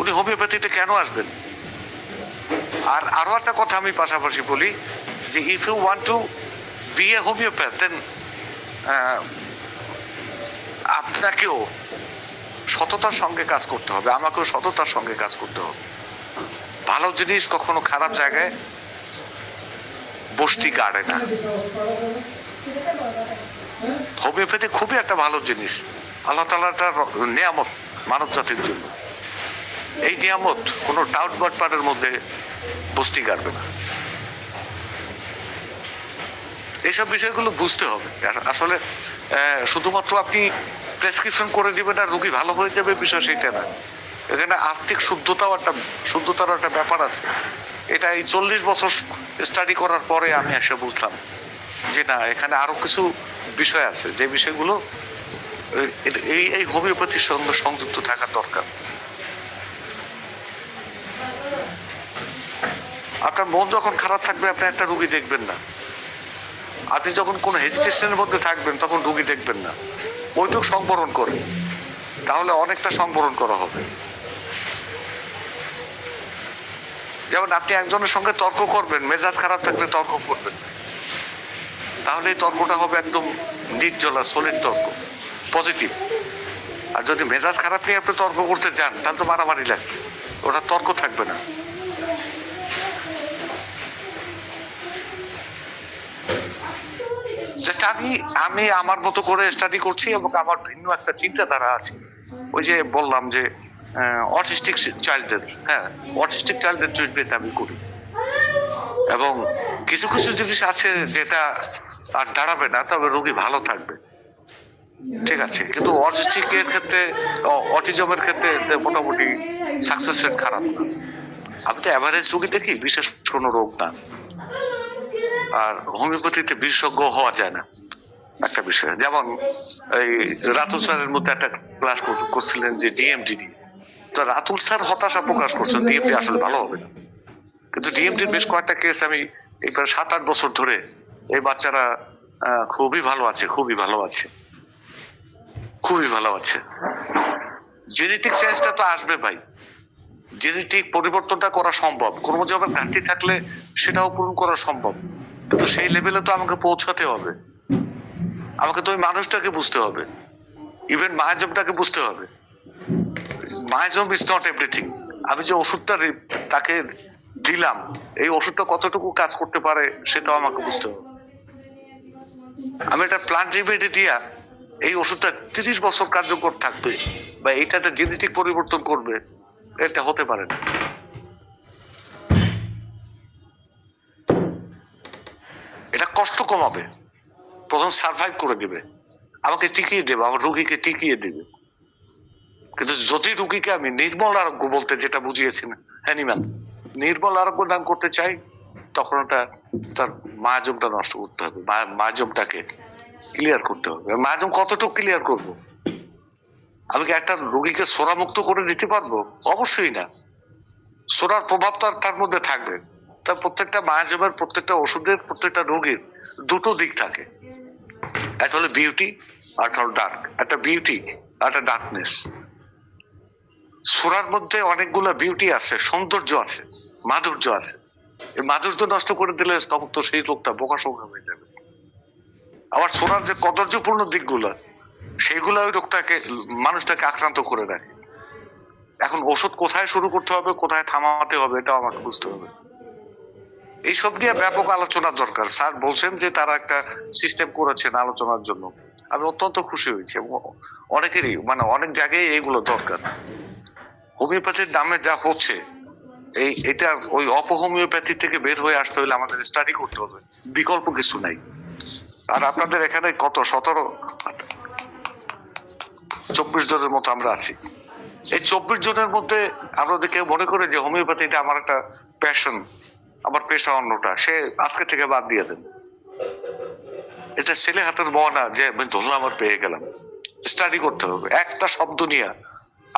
উনি হোমিওপ্যাথিতে কেন আসবেন? আর আরো একটা কথা আমি পাশাপাশি বলি যে if you want to be a homeopath then আপনাকেও সততার সঙ্গে কাজ করতে হবে, আমাকেও সততার সঙ্গে কাজ করতে হবে। ভালো জিনিস কখনো খারাপ জায়গায় বসতি গাড়ে না। হোমিওপ্যাথি খুবই একটা ভালো জিনিস, আল্লাহ তাআলার নিয়ামত মানব জাতির জন্য। এই নিয়ামত কোনো টাউট বাটপাড়ের মধ্যে বস্তি গাড়বে না। এইসব বিষয়গুলো বুঝতে হবে। আসলে শুধুমাত্র আপনি প্রেসক্রিপশন করে দিবেন আর রোগী ভালো হয়ে যাবে, বিষয় সেটা না। এখানে আর্থিক শুদ্ধতার একটা ব্যাপার আছে। এটা এই 40 বছর স্টাডি করার পরে আমি এসে বুঝলাম যে না, এখানে আরো কিছু বিষয় আছে যে বিষয়গুলো এই হোমিওপ্যাথির সঙ্গে সংযুক্ত থাকা দরকার। আপনার মন যখন খারাপ থাকবে আপনি একটা রোগী দেখবেন না। আপনি যখন কোনো হেজিটেশনের মধ্যে থাকবেন তখন রোগী দেখবেন না, ওইটুক সংবরণ করে, তাহলে অনেকটা সংবরণ করা হবে। যেমন আপনি একজনের সঙ্গে তর্ক করবেন, মেজাজ খারাপ থাকলে তর্ক করবেন, তাহলে এই তর্কটা হবে একদম নির্জলা সলিড তর্ক, পজিটিভ। আর যদি মেজাজ খারাপ নিয়ে আপনি তর্ক করতে যান তাহলে তো মারামারি লাগবে, ওটা তর্ক থাকবে না। জাস্ট আমি আমার মতো করে স্টাডি করছি এবং আমার ভিন্ন একটা চিন্তাধারা আছে। ওই যে বললাম যে অটিস্টিক চাইল্ডের ট্রিটমেন্ট আমি করি, এবং কিছু কিছু জিনিস আছে যেটা আর দাঁড়াবে না, তবে রোগী ভালো থাকবে, ঠিক আছে। কিন্তু অটিস্টিকের ক্ষেত্রে, অটিজমের ক্ষেত্রে মোটামুটি সাকসেস রেট খারাপ না। আমি তো অ্যাভারেজ রোগী দেখি, বিশেষ কোনো রোগ না। আর হোমিওপ্যাথিতে বিশেষজ্ঞ হওয়া যায় না একটা বিষয়। যেমন এই রাতুল স্যারের মধ্যে একটা ক্লাস করছিলেন যে ডিএমডি নিয়ে, তো রাতুল স্যার হতাশা প্রকাশ করছেন ডিএমডি আসলে ভালো হবে না। কিন্তু ডিএমডির বেশ কয়েকটা কেস আমি এই প্রায় 7-8 বছর ধরে, এই বাচ্চারা খুবই ভালো আছে, খুবই ভালো আছে, খুবই ভালো আছে। জেনেটিক চেঞ্জটা তো আসবে ভাই, জেনেটিক পরিবর্তনটা করা সম্ভব, ক্রোমোজোমের ঘাটতি থাকলে সেটাও পূরণ করা সম্ভব, কিন্তু সেই লেভেলে তো আমাকে পৌঁছাতে হবে। আমাকে তো ওই মানুষটাকে বুঝতে হবে, ইভেন মায়াজমটাকে বুঝতে হবে। Miasm is not everything. আমি যে ওষুধটা তাকে দিলাম, এই ওষুধটা কতটুকু কাজ করতে পারে সেটাও আমাকে বুঝতে হবে। আমি একটা প্লান্ট রেমেডি দিয়া এই ওষুধটা 30 বছর কার্যকর থাকবে বা এটাতে জেনেটিক পরিবর্তন করবে, এটা হতে পারে না। এটা কষ্ট কমাবে, প্রথম সার্ভাইভ করে দিবে, আমাকে টিকিয়ে দেবে, আমার রোগীকে টিকিয়ে দেবে। কিন্তু যদি রোগীকে আমি নির্মল আরোগ্য বলতে যেটা বুঝিয়েছেন হ্যানিম্যান, নির্মল আরোগ্য দান করতে চাই, তখন ওটা তার মায়াজমটা নষ্ট করতে হবে, মায়াজমটাকে ক্লিয়ার করতে হবে। মায়াজম কতটুকু ক্লিয়ার করব? আমি কি একটা রোগীকে সোরা মুক্ত করে দিতে পারবো? অবশ্যই না। সোরার প্রভাব তো তার মধ্যে থাকবে। তার প্রত্যেকটা মায়াজমের, প্রত্যেকটা ওষুধের, প্রত্যেকটা রোগীর দুটো দিক থাকে, একটা হলো বিউটি আর একটা হলো ডার্ক, একটা বিউটি আর একটা ডার্কনেস। সোরার মধ্যে অনেকগুলো বিউটি আছে, সৌন্দর্য আছে, মাধুর্য আছে। এই মাধুর্য নষ্ট করে দিলে তখন তো সেই লোকটা বোকাশোকা হয়ে যাবে। আবার সোরার যে কদর্যপূর্ণ দিকগুলো, সেইগুলো ওই লোকটাকে, মানুষটাকে আক্রান্ত করে রাখে। এখন ওষুধ কোথায় শুরু করতে হবে, কোথায় থামাতে হবে, এটাও আমাকে বুঝতে হবে। এইসব নিয়ে ব্যাপক আলোচনা দরকার। স্যার বলছেন যে তারা একটা সিস্টেম করেছেন আলোচনার জন্য, আমি অত্যন্ত খুশি হয়েছি। এবং অনেকেরই, মানে অনেক জায়গায় এইগুলো দরকার। হোমিওপ্যাথির নামে যা হচ্ছে, এটা ওই অপহোমিওপ্যাথি থেকে বের হয়ে আসতে হলে আমাদের স্টাডি করতে হবে, বিকল্প কিছু নাই। আর আপনাদের এখানে কত 24 জনের মতো আমরা আছি। এই 24 জনের মধ্যে আমরা যদি কেউ মনে করে যে হোমিওপ্যাথিটা আমার একটা প্যাশন, আমার পেশা অন্যটা, সে আজকে থেকে বাদ দিয়ে দেন। এটা ছেলে হাতের মহা যে আমি ধরলাম আর পেয়ে গেলাম। স্টাডি করতে হবে, একটা শব্দ নিয়ে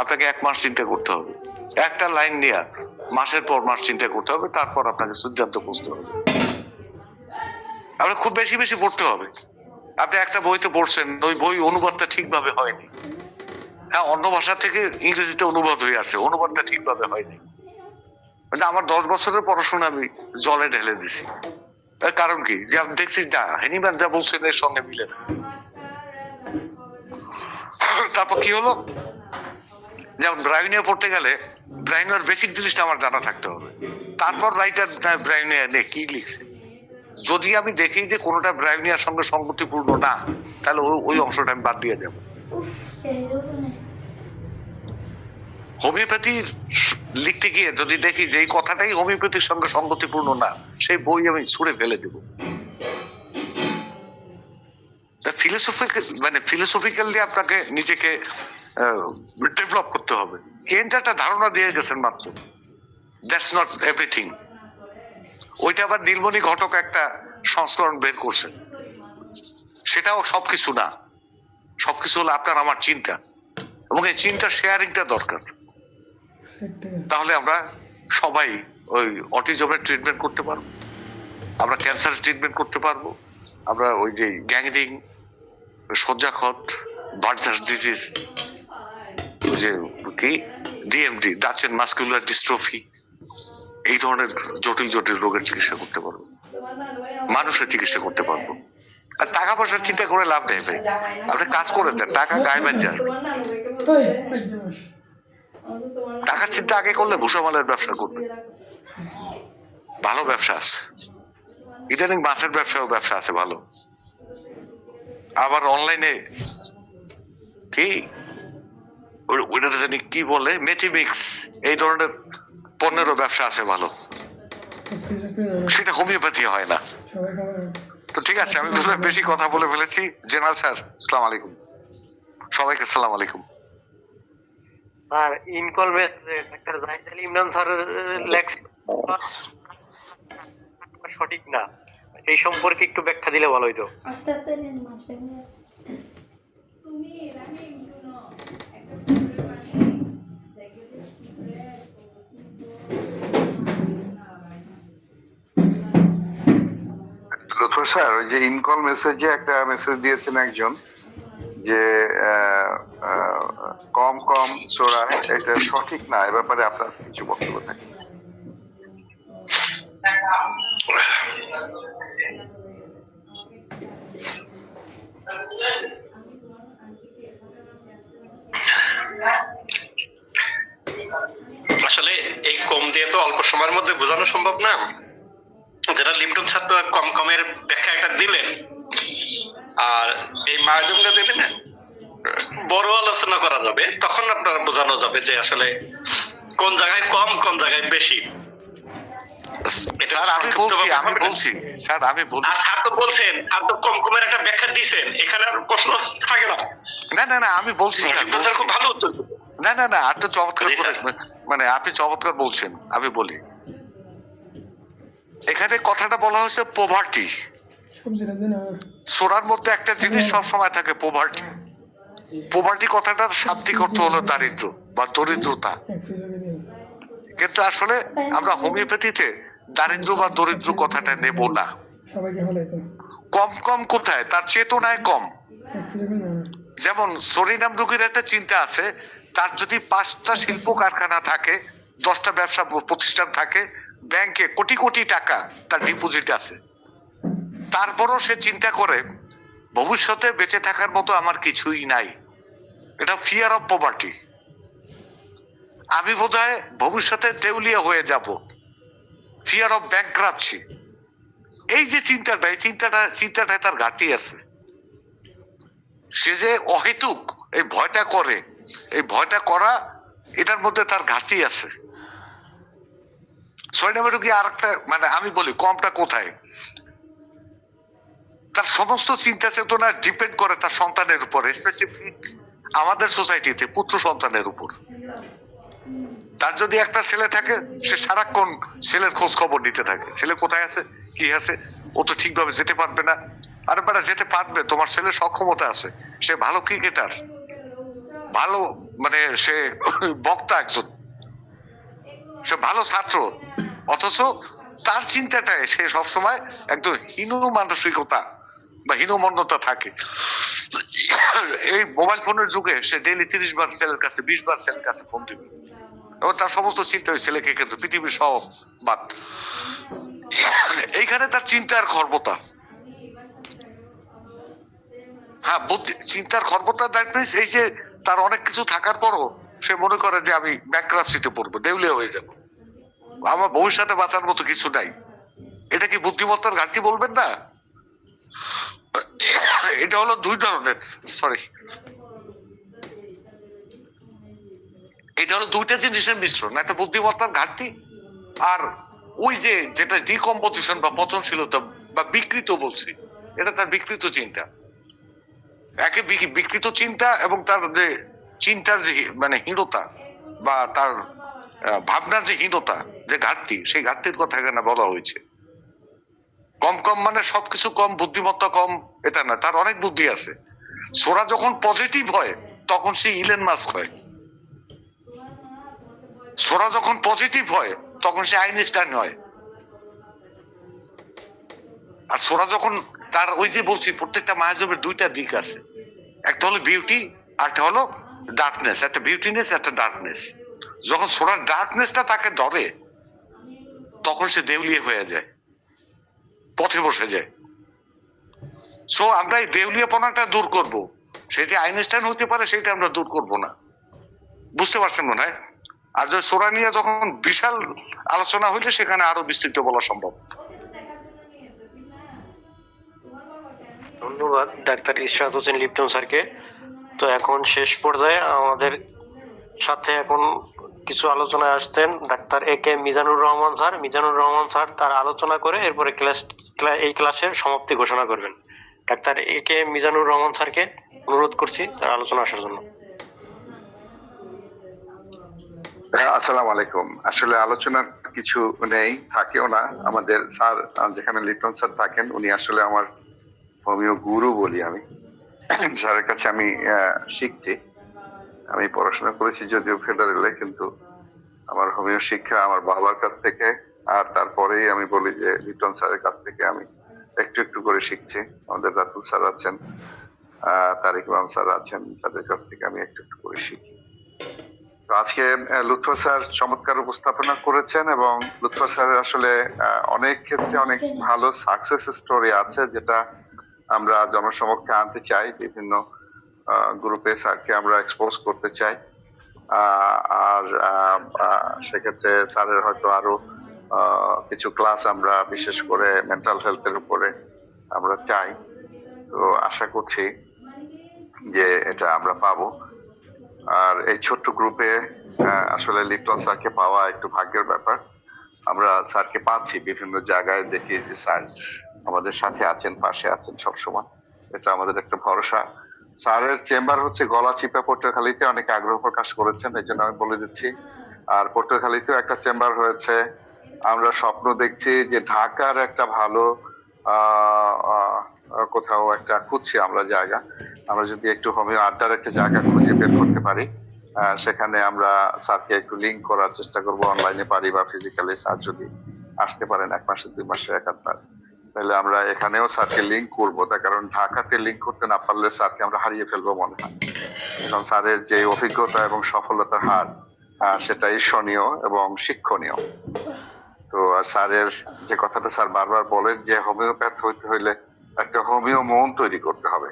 আপনাকে 1 মাস চিন্তা করতে হবে, একটা লাইন নিয়ে মাসের পর মাস চিন্তা করতে হবে, তারপর আপনাকে সিদ্ধান্ত বুঝতে হবে। আপনার খুব বেশি বেশি পড়তে হবে। আপনি একটা বইতে পড়ছেন, ওই বই অনুবাদটা ঠিকভাবে হয়নি, হ্যাঁ অন্য ভাষা থেকে ইংরেজিতে অনুবাদ হয়ে আছে, অনুবাদটা ঠিকভাবে হয়নি। মানে আমার 10 বছরের পড়াশোনা আমি জলে ঢেলে দিছি, এর কারণ কি? যে আমি দেখছি না হ্যানিম্যান যা বলছেন এর সঙ্গে মিলে না। তারপর কি হলো, যেমন ব্রাউনিয়া পড়তে গেলে ব্রাউনিয়ার বেসিক জিনিসটা আমার জানা থাকতে হবে, তারপর রাইটার ব্রাউনিয়া নিয়ে কি লিখছে। যদি আমি দেখি যে কোনোটা ব্রাউনিয়ার সঙ্গে সঙ্গতিপূর্ণ না, তাহলে ওই অংশটা আমি বাদ দিয়ে যাব। হোমিওপ্যাথি লিখতে গিয়ে যদি দেখি যে এই কথাটাই হোমিওপ্যাথির সঙ্গে সঙ্গতিপূর্ণ না, সেই বই আমি ছুঁড়ে ফেলে দেব। ফিলোসফিক্যালি আপনাকে নিজেকে ডেভেলপ করতে হবে। কেন্ট একটা ধারণা দিয়ে গেছেন মাত্র, দ্যাটস নট এভরিথিং। ওইটা আবার নীলমণি ঘটক একটা সংস্করণ বের করছেন, সেটাও সবকিছু না। সবকিছু হলো আপনার আমার চিন্তা, এবং এই চিন্তা শেয়ারিংটা দরকার। তাহলে আমরা সবাই ওই অটিজমের ট্রিটমেন্ট করতে পারবো, আমরা ক্যান্সারের ট্রিটমেন্ট করতে পারবো, আমরা ওই যে গ্যাংরিং, সজ্জাক্ষত, বার্জাস ডিজিজ, ওই যে কি ডিএমডি, ডাচেন মাস্কুলার ডিস্ট্রফি, এই ধরনের জটিল জটিল রোগের চিকিৎসা করতে পারবো, মানুষের চিকিৎসা করতে পারবো। আর টাকা পয়সার চিন্তা করে লাভ নেই ভাই, আপনি কাজ করে দেন, টাকা গায়ে বাজ যায়। টাকার চিন্তা আগে করলে ভুষামালের ব্যবসা করবে, ভালো ব্যবসা আছে। ইদানিং মাছের ব্যবসা আছে ভালো। আবার অনলাইনে কি ওইটা জানি কি বলে, মেথিমিক্স, এই ধরনের পণ্যেরও ব্যবসা আছে ভালো, সেটা হোমিওপ্যাথি হয় না। তো ঠিক আছে, আমি বেশি কথা বলে ফেলেছি। জেনারেল স্যার, আসসালামু আলাইকুম, সবাইকে আসসালামু আলাইকুম। আর ইনকল মেসেজে ডাক্তার জাহিদ আলী ইমরান স্যার লেখছেন সঠিক না, এই সম্পর্কে একটু ব্যাখ্যা দিলে ভালো হইতো। লুৎফর স্যার, ওই যে ইনকল মেসেজে একটা মেসেজ দিয়েছেন একজন যে কম কম চোরায়, এটা সঠিক না, এ ব্যাপারে আপনার কিছু বক্তব্য থাকে? আসলে এই কম দিয়ে তো অল্প সময়ের মধ্যে বোঝানো সম্ভব না। যেটা লিপটন স্যার তো কম কমের ব্যাখ্যা একটা দিলেন, আর এই মায়াজমটা দেবেন না, বড় আলোচনা করা যাবে, তখন আপনারা বোঝানো যাবে যে আসলে কোন জায়গায় কম কোন জায়গায় বেশি। স্যার আমি বলছি স্যার স্যার তো বলছেন, আর তো কম কমের একটা ব্যাখ্যা দিয়েছেন, এখানে আর প্রশ্ন থাকে না। না আমি বলছি স্যার, খুব ভালো উত্তর। না আর তো চমৎকার করে, মানে আপনি চমৎকার বলছেন। আমি বলি, এখানে কথাটা বলা হয়েছে পোভার্টি। সোরার মধ্যে একটা জিনিস সব সময় থাকে, পোভার্টি। পোভার্টি কথাটার শাব্দিক অর্থ হলো দারিদ্র বা দরিদ্রতা, কিন্তু আসলে আমরা হোমিওপ্যাথিতে দারিদ্র বা দরিদ্র কথাটা নেব না। কম কম কোথায়? তার চেতনায় কম। যেমন সরিনাম রোগীর একটা চিন্তা আছে, তার যদি 5টা শিল্প কারখানা থাকে, 10টা ব্যবসা প্রতিষ্ঠান থাকে, ব্যাংকে কোটি কোটি টাকা তার ডিপোজিট আছে, তারপরও সে চিন্তা করে ভবিষ্যতে বেঁচে থাকার মতো আমার কিছুই নাই। এটা ফিয়ার অফ পভার্টি। আমি বোধহয় ভবিষ্যতে দেউলিয়া হয়ে যাব, ফিয়ার অফ ব্যাংক্রাপসি। এই যে চিন্তাটা, এই চিন্তাটা তার ঘাটতি আছে। সে যে অহেতুক এই ভয়টা করে, এই ভয়টা করা, এটার মধ্যে তার ঘাটতি আছে। 6 নম্বর কি আরেকটা, মানে আমি বলি কমটা কোথায়? তার সমস্ত চিন্তা চেতনা ডিপেন্ড করে তার সন্তানের উপর, স্পেসিফিক আমাদের সোসাইটিতে পুত্র সন্তানের উপর। তার যদি একটা ছেলে থাকে, সে সারাক্ষণ ছেলের খোঁজ খবর নিতে থাকে, ছেলে কোথায় আছে, কি আছে, ও তো ঠিকভাবে যেতে পারবে না। আরে বেটা, যেতে পারবে, তোমার ছেলের সক্ষমতা আছে, সে ভালো ক্রিকেটার, ভালো, মানে সে বক্তা একজন, সে ভালো ছাত্র, অথচ তার চিন্তাটায় সে সবসময় একদম হীন মানসিকতা বা হীনমন্যতা থাকে। এই মোবাইল ফোনের যুগে সে ডেইলি 30 বার ছেলের কাছে, 20 বার ছেলের কাছে ফোন দিবে, এবং তার সমস্ত চিন্তা ওই ছেলেকে, কিন্তু পৃথিবীর সব বাদ। এইখানে তার চিন্তার খর্বতা, হ্যাঁ বুদ্ধি চিন্তার খর্বতা, দ্যাট মিনস এই যে তার অনেক কিছু থাকার পরও সে মনে করে যে আমি ব্যাংক্রাপসিতে পড়বো, দেউলিয়া হয়ে যাব, আমার ভবিষ্যতে বাঁচার মতো কিছু নাই। এটা কি বুদ্ধিমত্তার ঘাটতি বলবেন না? এটা হলো দুই ধরনের, সরি, এটা হলো দুইটা জিনিসের মিশ্রণ, একটা বুদ্ধিমত্তার ঘাটতি আর ওই যে যেটা ডিকম্পোজিশন বা পচনশীলতা বা বিকৃত বলছি, এটা তার বিকৃত চিন্তা। একে বিকৃত চিন্তা এবং তার যে চিন্তার যে মানে হীনতা বা তার ভাবনার যে হীনতা, যে ঘাটতি, সেই ঘাটতির কথা এখানে বলা হয়েছে। কম কম মানে সবকিছু কম, বুদ্ধিমত্তা কম এটা না, তার অনেক বুদ্ধি আছে। সোরা যখন পজিটিভ হয় তখন সে ইলেন মাস্ক হয়, সোরা যখন পজিটিভ হয় তখন সে আইনস্টাইন হয়। আর সোরা যখন তার ওই যে বলছি প্রত্যেকটা মায়াজবের দুইটা দিক আছে, একটা হলো বিউটি আর একটা হলো ডার্কনেস, একটা বিউটিনেস একটা ডার্কনেস। যখন সোরার ডার্কনেসটা তাকে ধরে তখন সে দেউলিয়া হয়ে যায়, পথে বসে যায়। সো আমরা এই দেউলিয়াপনাটা দূর করব, সেটি আইনস্টাইন হতে পারে, সেটা আমরা দূর করব না, বুঝতে পারছেন মনে হয়? আর যদি সোরা নিয়ে যখন বিশাল আলোচনা হইলে সেখানে আরো বিস্তৃত বলা সম্ভব। ধন্যবাদ ডাক্তার ইশরাত হোসেন লিপ্টন স্যারকে। তো এখন শেষ পর্যায়ে আমাদের সাথে এখন কিছু আলোচনায় আসছেন ডাক্তার এ কে মিজানুর রহমান স্যার। মিজানুর রহমান স্যার তার আলোচনা করে এরপরে এই ক্লাসের সমাপ্তি ঘোষণা করবেন। ডাক্তার এ কে মিজানুর রহমান স্যারকে অনুরোধ করছি তার আলোচনা আসার জন্য। আসসালামু আলাইকুম। আসলে আলোচনার কিছু নেই, থাকেও না। আমাদের স্যার যেখানে লিটন স্যার থাকেন, উনি আসলে আমার হোমিও গুরু বলি আমি। স্যারের কাছে আমি শিখছি। আমি পড়াশোনা করেছি যদিও ফেডারেলে, কিন্তু আমার হোমিও শিক্ষা আমার বাবার কাছ থেকে, আর তারপরেই আমি বলি যে লিটন স্যারের কাছ থেকে আমি একটু একটু করে শিখছি। আমাদের রাতুল স্যার আছেন, তারিক ইমাম স্যার আছেন, তাদের কাছ থেকে আমি একটু একটু করে শিখি। তো আজকে লুৎফর স্যার চমৎকার উপস্থাপনা করেছেন, এবং লুৎফর স্যারের আসলে অনেক ক্ষেত্রে অনেক ভালো সাকসেস স্টোরি আছে, যেটা আমরা জনসমক্ষে আনতে চাই। বিভিন্ন গ্রুপে স্যারকে আমরা এক্সপোজ করতে চাই। আর সেক্ষেত্রে স্যারের হয়তো আরো কিছু ক্লাস আমরা বিশেষ করে মেন্টাল হেলথের উপরে আমরা চাই। তো আশা করছি যে এটা আমরা পাবো। আর এই ছোট্ট গ্রুপে আসলে লিপ্টন স্যারকে পাওয়া একটু ভাগ্যের ব্যাপার। আমরা স্যারকে পাচ্ছি বিভিন্ন জায়গায়, দেখি যে স্যার আমাদের সাথে আছেন, পাশে আছেন সবসময়। এটা আমাদের একটা ভরসা। স্যারের চেম্বার হচ্ছে গলাচিপা পটুয়াখালীতে, অনেকে আগ্রহ প্রকাশ করেছেন, এই জন্য আমি বলে দিচ্ছি। আর পটুয়াখালীতেও একটা চেম্বার হয়েছে। আমরা স্বপ্ন দেখছি যে ঢাকার একটা ভালো কোথাও একটা খুঁজছি আমরা জায়গা। আমরা যদি একটু হোমিও আড্ডার একটা জায়গা খুঁজে বের করতে পারি, সেখানে আমরা স্যারকে একটু লিঙ্ক করার চেষ্টা করবো, অনলাইনে পারি বা ফিজিক্যালি স্যার যদি আসতে পারেন 1 মাসে 2 মাসে একাধবার, তাহলে আমরা এখানেও স্যারকে লিঙ্ক করবো। তার কারণ ঢাকাতে লিঙ্ক করতে না পারলে স্যারকে আমরা হারিয়ে ফেলবো মনে হয়। কারণ স্যারের যে অভিজ্ঞতা এবং সফলতার হার, সেটা ঈর্ষণীয় এবং শিক্ষণীয়। তো স্যারের যে কথাটা স্যার বারবার বলেন যে হোমিওপ্যাথ হইতে হইলে একটা হোমিও মন তৈরি করতে হবে।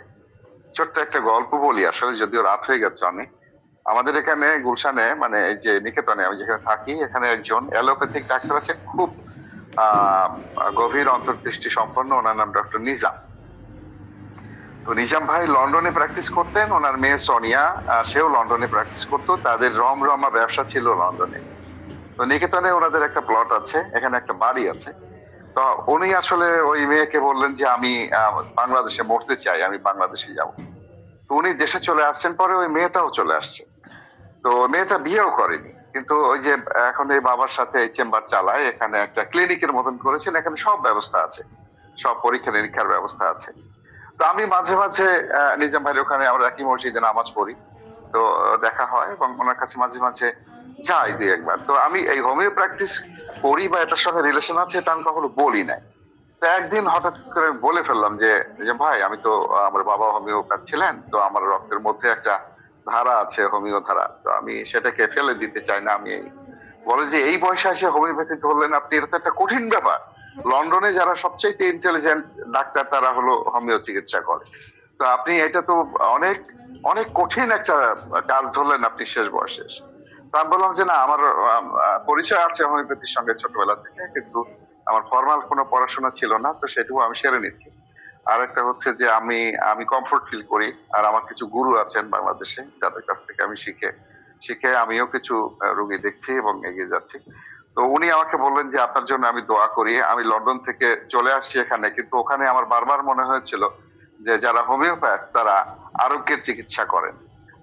ছোট্ট একটা গল্প বলি, আসলে যদিও রাত হয়ে গেছে অনেক। আমাদের এখানে গুলশানে, মানে এই যে নিকেতনে আমি যেখানে থাকি, এখানে একজন অ্যালোপ্যাথিক ডাক্তার আছে, খুব গভীর অন্তর্দৃষ্টি সম্পন্ন। ওনার নাম ডক্টর নিজাম। তো নিজাম ভাই লন্ডনে প্র্যাকটিস করতেন, ওনার মেয়ে সোনিয়া সেও লন্ডনে প্র্যাকটিস করতো। তাদের রমরমা ব্যবসা ছিল লন্ডনে। তো নিকেতনে ওনাদের একটা প্লট আছে, এখানে একটা বাড়ি আছে। তো উনি আসলে ওই মেয়েকে বললেন যে আমি বাংলাদেশে মরতে চাই, আমি বাংলাদেশে যাব। তো উনি দেশে চলে আসছেন, পরে ওই মেয়েটাও চলে আসছে। তো মেয়েটা বিয়েও করেনি, কিন্তু ওই যে এখন এই বাবার সাথে এই চেম্বার চালায়, এখানে একটা ক্লিনিকের মতন করেছেন, এখানে সব ব্যবস্থা আছে, সব পরীক্ষা নিরীক্ষার ব্যবস্থা আছে। তো আমি মাঝে মাঝে নিজাম ভাইয়ের ওখানে, আমরা একই মসজিদে নামাজ পড়ি, তো দেখা হয় এবং ওনার কাছে মাঝে মাঝে যাই 2-1 বার। তো আমি এই হোমিও প্র্যাকটিস করি বা এটার সঙ্গে রিলেশন আছে এটা আমি কখনো বলি নাই। তো একদিন হঠাৎ করে বলে ফেললাম যে ভাই, আমি তো, আমার বাবা হোমিওপ্যাথ ছিলেন, তো আমার রক্তের মধ্যে একটা ধারা আছে, হোমিও ধারা, তো আমি সেটাকে ফেলে দিতে চাই না। আমি এই বলে যে এই বয়সে এসে হোমিওপ্যাথি ধরলেন আপনি, এটা তো একটা কঠিন ব্যাপার। লন্ডনে যারা সবচেয়ে ইন্টেলিজেন্ট ডাক্তার তারা হলো হোমিও চিকিৎসা করে, তো আপনি এটা তো অনেক অনেক কঠিন একটা কাজ ধরলেন আপনি শেষ বয়সে এসে। তো আমি বললাম যে না, আমার পরিচয় আছে হোমিওপ্যাথির সঙ্গে ছোটবেলা থেকে, কিন্তু আমার ফর্মাল কোনো পড়াশোনা ছিল না, তো সেটুকু আমি সেরে নিচ্ছি। আর একটা হচ্ছে যে আমি কমফোর্ট ফিল করি, আর আমার কিছু গুরু আছেন বাংলাদেশে যাদের কাছ থেকে আমি শিখে আমিও কিছু রোগী দেখছি এবং এগিয়ে যাচ্ছি। তো উনি আমাকে বললেন যে আপনার জন্য আমি দোয়া করি। আমি লন্ডন থেকে চলে আসছি এখানে, কিন্তু ওখানে আমার বারবার মনে হয়েছিল যে যারা হোমিওপ্যাথ তারা আরোগ্যের চিকিৎসা করেন,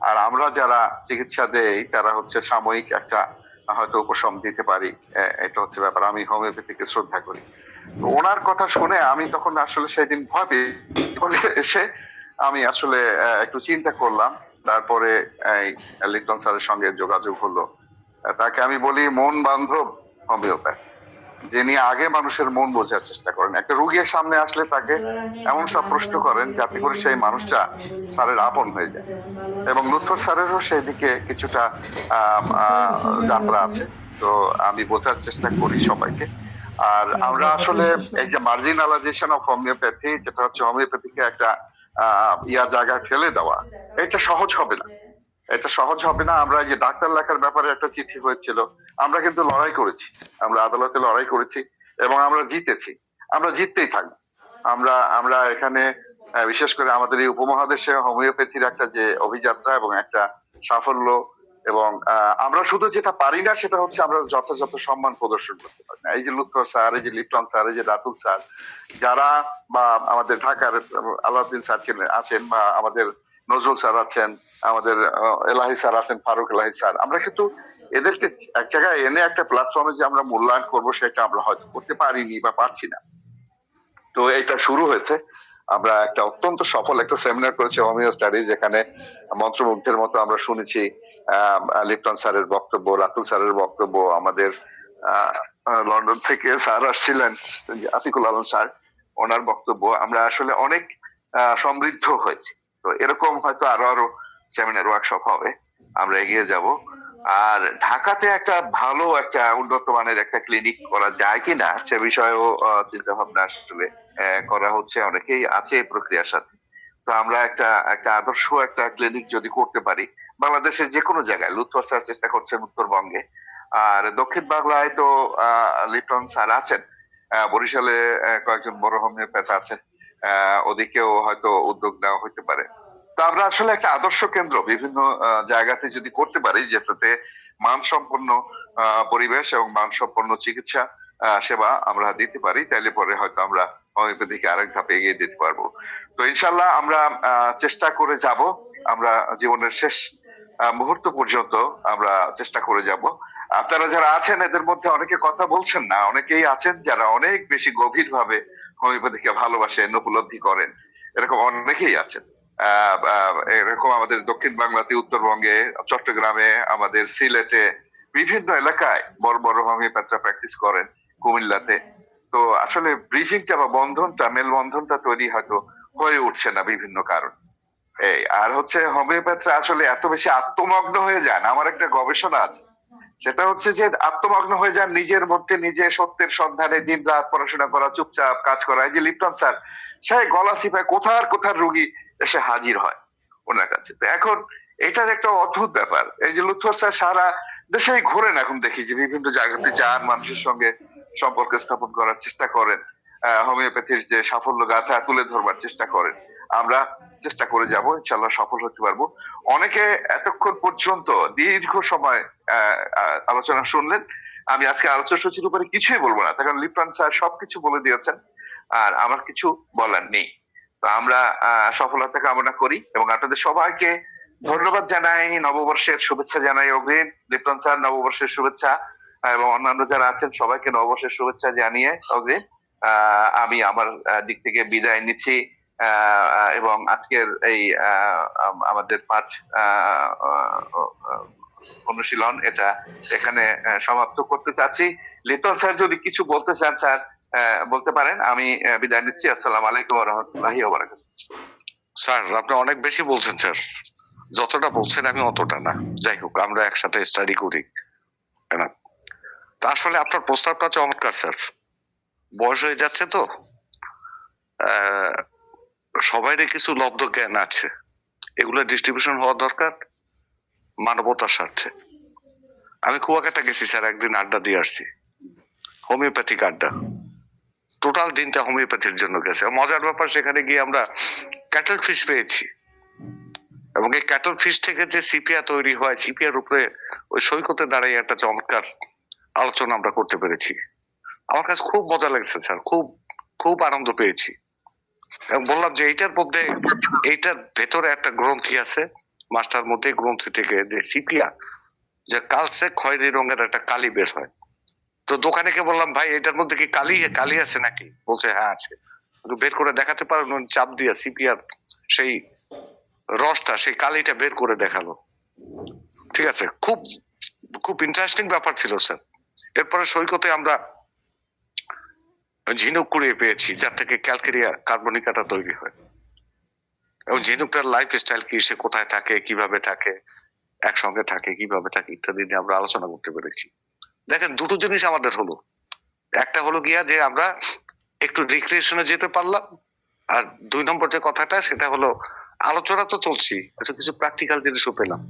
আর আমরা যারা চিকিৎসা দেই তারা হচ্ছে সাময়িক একটা হয়তো উপশম দিতে পারি। এটা হচ্ছে ব্যাপার। আমি হোমিওপ্যাথিকে শ্রদ্ধা করি। তো ওনার কথা শুনে আমি তখন আসলে সেদিন ভয় পেয়ে এসে আমি আসলে একটু চিন্তা করলাম। তারপরে এই লিটন স্যারের সঙ্গে যোগাযোগ হলো। তাকে আমি বলি মন বান্ধব হোমিওপ্যাথ, যিনি আগে মানুষের মন বোঝার চেষ্টা করেন। একটা রুগীর সামনে আসলে তাকে এমন সব প্রশ্ন করেন যাতে করে সেই মানুষটা স্যারের আপন হয়ে যায়। এবং লুৎফর স্যারেরও সেই দিকে কিছুটা যাত্রা আছে। তো আমি বোঝার চেষ্টা করি সবাইকে। আর আমরা আসলে এই যে মার্জিনালাইজেশন অফ হোমিওপ্যাথি, যেটা হচ্ছে হোমিওপ্যাথিকে একটা জায়গায় ফেলে দেওয়া, এটা সহজ হবে না। এটা সহজ হবে না। আমরা এই যে ডাক্তার লেখার ব্যাপারে একটা চিঠি হয়েছিল, আমরা কিন্তু লড়াই করেছি, আমরা আদালতে লড়াই করেছি এবং আমরা জিতেছি। আমরা জিততেই থাকবো। আমরা এখানে বিশেষ করে আমাদের এই উপমহাদেশে হোমিওপ্যাথির একটা যে অভিযাত্রা এবং একটা সাফল্য, এবং আমরা শুধু যেটা পারি না সেটা হচ্ছে আমরা যথাযথ সম্মান প্রদর্শন করতে পারি না। এই যে লুৎফর স্যার, এই যে লিপটন স্যার, এই যে রাতুল স্যার, যারা বা আমাদের ঢাকার আলাউদ্দিন স্যার আছেন, বা আমাদের নজরুল স্যার আছেন, আমাদের এলাহি স্যার আছেন, ফারুক এলাহি স্যার, আমরা কিন্তু এদেরকে এক জায়গায় এনে একটা প্ল্যাটফর্মে যে আমরা মূল্যায়ন করবো সেটা আমরা হয়তো করতে পারিনি বা পারছি না। তো এটা শুরু হয়েছে। আমরা একটা অত্যন্ত সফল একটা সেমিনার করেছি হোমিও স্টাডিজ, যেখানে মন্ত্রমুগ্ধের মতো আমরা শুনেছি লিপটন স্যারের বক্তব্য, রাতুল স্যারের বক্তব্য, আমাদের লন্ডন থেকে স্যার আসছিলেন আতিকুল আলম স্যার, ওনার বক্তব্য। আমরা আসলে অনেক সমৃদ্ধ হয়েছি। তো এরকম হয়তো আরো সেমিনার ওয়ার্কশপ হবে, আমরা এগিয়ে যাব। আর ঢাকাতে একটা ভালো একটা উন্নত মানের একটা ক্লিনিক করা যায় কিনা সে বিষয়েও চিন্তা ভাবনা আসলে করা হচ্ছে। অনেকেই আছে এই প্রক্রিয়ার সাথে। তো আমরা একটা আদর্শ একটা ক্লিনিক যদি করতে পারি বাংলাদেশের যে কোনো জায়গায়, লুৎফর স্যার চেষ্টা করছেন উত্তরবঙ্গে, আর দক্ষিণ বাংলায় তো লিটন স্যার আছেন, বরিশালে কয়েকজন বড় হোমিওপ্যাথ আছেন, ওদিকেও হয়তো উদ্যোগ নেওয়া হতে পারে। তো আমরা আসলে একটা আদর্শ কেন্দ্র বিভিন্ন জায়গাতে যদি করতে পারি, যেটাতে মানসম্পন্ন পরিবেশ এবং মানসম্পন্ন চিকিৎসা সেবা আমরা দিতে পারি, তাইলে পরে হয়তো আমরা হোমিওপ্যাথিকে আরেক ধাপে এগিয়ে দিতে পারবো। তো ইনশাল্লাহ আমরা চেষ্টা করে যাব। আমরা জীবনের শেষ মুহূর্ত পর্যন্ত আমরা চেষ্টা করে যাব। আপনারা যারা আছেন এদের মধ্যে অনেকে কথা বলছেন না, অনেকেই আছেন যারা অনেক বেশি গভীর ভাবে হোমিওপ্যাথিকে ভালোবাসেন, উপলব্ধি করেন, এরকম অনেকেই আছেন। এরকম আমাদের দক্ষিণ বাংলাতে, উত্তরবঙ্গে, চট্টগ্রামে, আমাদের সিলেটে, বিভিন্ন এলাকায় বড় বড় হোমিওপ্যাথরা প্র্যাকটিস করেন, কুমিল্লাতে। তো আসলে ব্রিজিংটা বা বন্ধনটা, মেলবন্ধনটা তৈরি হয়তো হয়ে উঠছে না বিভিন্ন কারণ। এই আর হচ্ছে হোমিওপ্যাথরা আসলে এত বেশি আত্মমগ্ন হয়ে যান। আমার একটা গবেষণা আছে, সেটা হচ্ছে যে আত্মমগ্ন হয়ে যান নিজের মধ্যে, নিজে সত্যের সন্ধানে দিন রাত পড়াশোনা করা, চুপচাপ কাজ করা। এই যে লিপটন স্যার, সে গলা চিপায় কোথার রোগী এসে হাজির হয় ওনার কাছে। তো এখন এটার একটা অদ্ভুত ব্যাপার। এই যে লুৎফর স্যার সারা দেশেই ঘোরেন, এখন দেখি যে বিভিন্ন জায়গাতে যান, মানুষের সঙ্গে সম্পর্ক স্থাপন করার চেষ্টা করেন, হোমিওপ্যাথির যে সাফল্য গাথা তুলে ধরবার চেষ্টা করেন। আমরা চেষ্টা করে যাব, ইনশাল্লাহ সফল হতে পারবো। অনেকে এতক্ষণ পর্যন্ত দীর্ঘ সময় আলোচনা শুনলেন। আমি আজকে আলোচনা সূচির উপরে কিছুই বলবো না, কারণ লিপটন স্যার সবকিছু বলে দিয়েছেন, আর আমার কিছু বলার নেই। তো আমরা সফলতা কামনা করি এবং আপনাদের সবাইকে ধন্যবাদ জানাই, নববর্ষের শুভেচ্ছা জানাই অগ্রিম। লিপটন স্যার নববর্ষের শুভেচ্ছা, এবং অন্যান্য যারা আছেন সবাইকে নববর্ষের শুভেচ্ছা জানিয়ে অগ্রিম আমি আমার দিক থেকে বিদায় নিচ্ছি। এবং আজকের এই আমাদের পাঠ অনুশীলন এটা এখানে সমাপ্ত করতে চাচ্ছি। লিটন স্যার যদি কিছু বলতে চান স্যার বলতে পারেন। আমি বিদায় নিচ্ছি। আসসালামু আলাইকুম ওয়া রাহমাতুল্লাহি ওয়া বারাকাতুহু। স্যার আপনি অনেক বেশি বলছেন স্যার, যতটা বলছেন আমি অতটা না। যাই হোক, আমরা একসাথে স্টাডি করি। তা আসলে আপনার প্রস্তাবটা চমৎকার স্যার। বয়স হয়ে যাচ্ছে তো, সবাইরই কিছু লব্ধ জ্ঞান আছে, এগুলো ডিস্ট্রিবিউশন হওয়া দরকার মানবতার স্বার্থে। আমি কুয়াকাটা গেছি স্যার, একদিন আড্ডা দিয়ে আসছি, হোমিওপ্যাথিক আড্ডা। টোটাল দিনটা হোমিওপ্যাথির জন্য গেছে। মজার ব্যাপার, সেখানে গিয়ে আমরা ক্যাটল ফিশ পেয়েছি, এবং এই ক্যাটল ফিশ থেকে যে সিপিয়া তৈরি হয়, সিপিয়ার উপরে ওই সৈকতে দাঁড়িয়ে একটা চমৎকার আলোচনা আমরা করতে পেরেছি। আমার কাছে খুব মজা লেগেছে স্যার, খুব খুব আনন্দ পেয়েছি। এবং বললাম যে এইটার মধ্যে, এইটার ভেতরে একটা গ্রন্থি আছে, মাস্টার মধ্যে গ্রন্থি থেকে যে সিপিয়া, যে কালসে খয়েরি রঙের একটা কালি বের হয়। তো দোকানেকে বললাম, ভাই এটার মধ্যে কি কালি কালি আছে নাকি? বলছে হ্যাঁ আছে। বের করে দেখাতে পারেন? চাপ দিয়া সিপিয়ার সেই রসটা, সেই কালিটা বের করে দেখালো। ঠিক আছে, খুব খুব ইন্টারেস্টিং ব্যাপার ছিল স্যার। এরপরে সৈকতে আমরা ঝিনুক কুড়িয়ে পেয়েছি, যার থেকে ক্যালকেরিয়া কার্বনিকাটা তৈরি হয়। এবং ঝিনুকটার লাইফ স্টাইল কি, সে কোথায় থাকে, কিভাবে থাকে, একসঙ্গে থাকে, কিভাবে থাকে, ইত্যাদি নিয়ে আমরা আলোচনা করতে পেরেছি। দেখেন, দুটো জিনিস আমাদের হলো। একটা হলো গিয়া যে আমরা একটু রিক্রিয়েশনে যেতে পারলাম, আর 2 নম্বর যে কথাটা, সেটা হলো আলোচনা তো চলছি, কিছু প্র্যাকটিক্যাল জিনিসও পেলাম।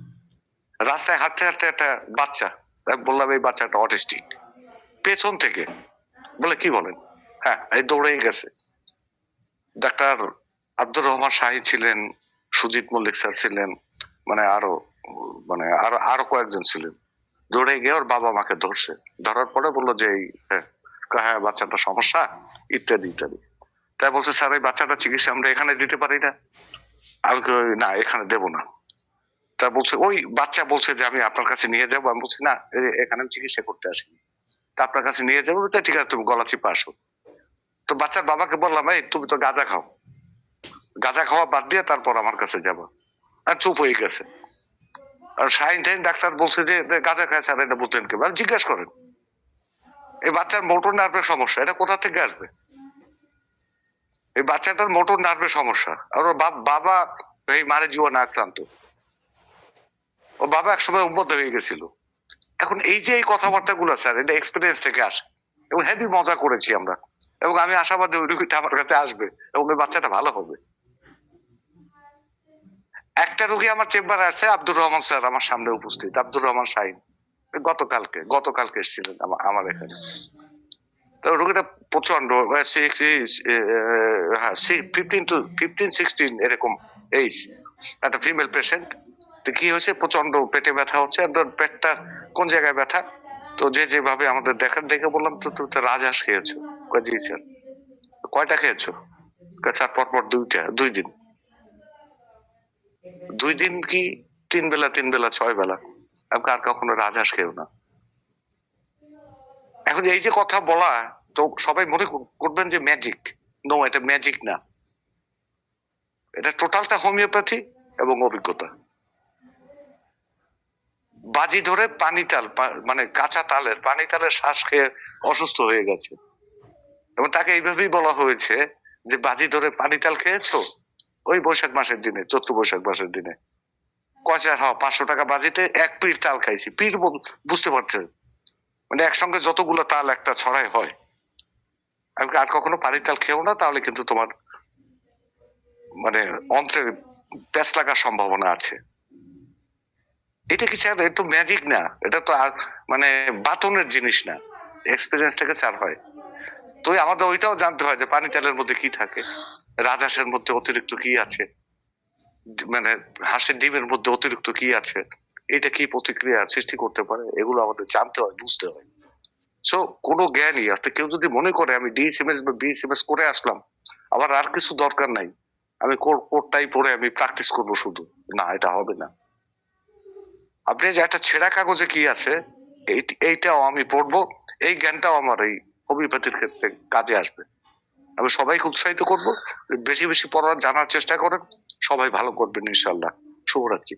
রাস্তায় হাঁটতে হাঁটতে একটা বাচ্চা, বললাম এই বাচ্চাটা অটিস্টিক, পেছন থেকে বলে কি বলেন, হ্যাঁ এই দৌড়েই গেছে। ডাক্তার আব্দুর রহমান শাহী ছিলেন, সুজিত মল্লিক স্যার ছিলেন, আরো কয়েকজন ছিলেন। দৌড়ে গিয়ে ওর বাবা মাকে ধরছে, ধরার পরে বললো যে হ্যাঁ বাচ্চাটা সমস্যা, ইত্যাদি ইত্যাদি। তাই বলছে, স্যার এই বাচ্চাটা চিকিৎসা আমরা এখানে দিতে পারি না। আমি না, এখানে দেবো না। তা বলছে, ওই বাচ্চা বলছে যে আমি আপনার কাছে নিয়ে যাবো। আমি বলছি না, এখানে আমি চিকিৎসা করতে আসিনি, তা আপনার কাছে নিয়ে যাবো। ঠিক আছে, তুমি গলা চিপা আসো। তো বাচ্চার বাবাকে বললাম, এই তুমি তো গাঁজা খাও, গাঁজা খাওয়া বাদ দিয়ে তারপর আমার কাছে যাবো। আর চুপ হয়ে গেছে। আর শাহিন টাইন ডাক্তার বলছে যে গাঁজা খায় স্যার, এটা বুঝলেন কি? জিজ্ঞেস করেন, এই বাচ্চার মোটর নার্ভের সমস্যা, এটা কোথা থেকে আসবে? এই বাচ্চাটার মোটর নার্ভের সমস্যা। আর ওর বাবা এই মারে জীবনে আক্রান্ত। ও বাবা একসময় উন্মত্ত হয়ে গেছিল। এখন এই যে এই কথাবার্তা গুলো স্যার, এটা এক্সপিরিয়েন্স থেকে আসে, এবং হেভি মজা করেছি আমরা। এবং আমি আশাবাদী ওই রুগীটা আমার কাছে আসবে এবং ওই বাচ্চাটা ভালো হবে। একটা রুগী আমার চেম্বারে আসছে, আব্দুর রহমান স্যার আমার সামনে উপস্থিত, আব্দুর রহমান শাহিন, গতকালকে এসেছিলেন আমার এখানে। তো রুগীটা প্রচন্ড 15-16 এরকম এইজ, একটা ফিমেল পেশেন্ট। তো কি হয়েছে, প্রচন্ড পেটে ব্যথা হচ্ছে। পেটটা কোন জায়গায় ব্যথা? তো যেভাবে আমাদের দেখে বললাম, তো তুমি তো রাজহাঁস খেয়েছো? জি স্যার। কয়টা খেয়েছো? স্যার পরপর 2 দিন। 2 দিন কি 3 বেলা 6 বেলা? আমাকে আর কখনো রাজহাঁস খেও না। এখন এই যে কথা বলা, তো সবাই মনে করবেন যে ম্যাজিক। নো, এটা ম্যাজিক না, এটা টোটালটা হোমিওপ্যাথি এবং অভিজ্ঞতা। বাজি ধরে মানে কাঁচা তালের শ্বাস খেয়ে অসুস্থ হয়ে গেছে, এবং তাকে এইভাবেই বলা হয়েছে যে বাজি ধরে পানি তাল খেয়েছো ওই বৈশাখ মাসের দিনে, চৈত্র বৈশাখ মাসের দিনে। কয়টা? 500 টাকা বাজিতে 1 পিঠ তাল খাইছি। পিঠ বুঝতে পারছেন, মানে একসঙ্গে যতগুলো তাল একটা ছড়াই হয়। আমি আর কখনো পানির তাল খেও না, তাহলে কিন্তু তোমার মানে অন্ত্রে প্যাঁচ লাগার সম্ভাবনা আছে। এটা কি স্যার? এটা তো ম্যাজিক না, এটা তো আর মানে বাতনের জিনিস না, এক্সপিরিয়েন্স থেকে স্যার হয়। তো আমাদের ওইটাও জানতে হয় যে পানি তেলের মধ্যে কি থাকে, রাজহাঁসের মধ্যে অতিরিক্ত কি আছে, মানে হাঁসের ডিমের মধ্যে অতিরিক্ত কি আছে, এটা কি প্রতিক্রিয়া সৃষ্টি করতে পারে, এগুলো আমাদের জানতে হয়, বুঝতে হয়। সো কোনো জ্ঞানই, অর্থাৎ কেউ যদি মনে করে আমি ডিএসএমএস বা বিএসএমএস করে আসলাম, আমার আর কিছু দরকার নাই, আমি কোর্টটাই পড়ে আমি প্র্যাকটিস করবো শুধু, না, এটা হবে না। আপনি যে একটা ছেঁড়া কাগজে কি আছে, এইটাও আমি পড়বো, এই জ্ঞানটাও আমার এই হোমিওপ্যাথির ক্ষেত্রে কাজে আসবে। আমি সবাইকে উৎসাহিত করবো, বেশি বেশি পড়ার, জানার চেষ্টা করেন, সবাই ভালো করবেন ইনশাল্লাহ। শুভরাত্রি।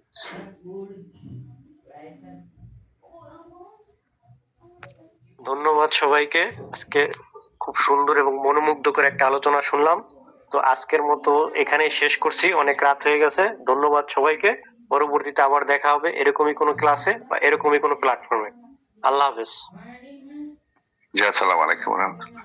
ধন্যবাদ সবাইকে। আজকে খুব সুন্দর এবং মনোমুগ্ধকর একটা আলোচনা শুনলাম। তো আজকের মতো এখানেই শেষ করছি, অনেক রাত হয়ে গেছে। ধন্যবাদ সবাইকে। পরবর্তীতে আবার দেখা হবে এরকমই কোনো ক্লাসে বা এরকমই কোনো প্ল্যাটফর্মে। আল্লাহ হাফেজ। জি আসসালামু আলাইকুম রহমতুল্লাহ।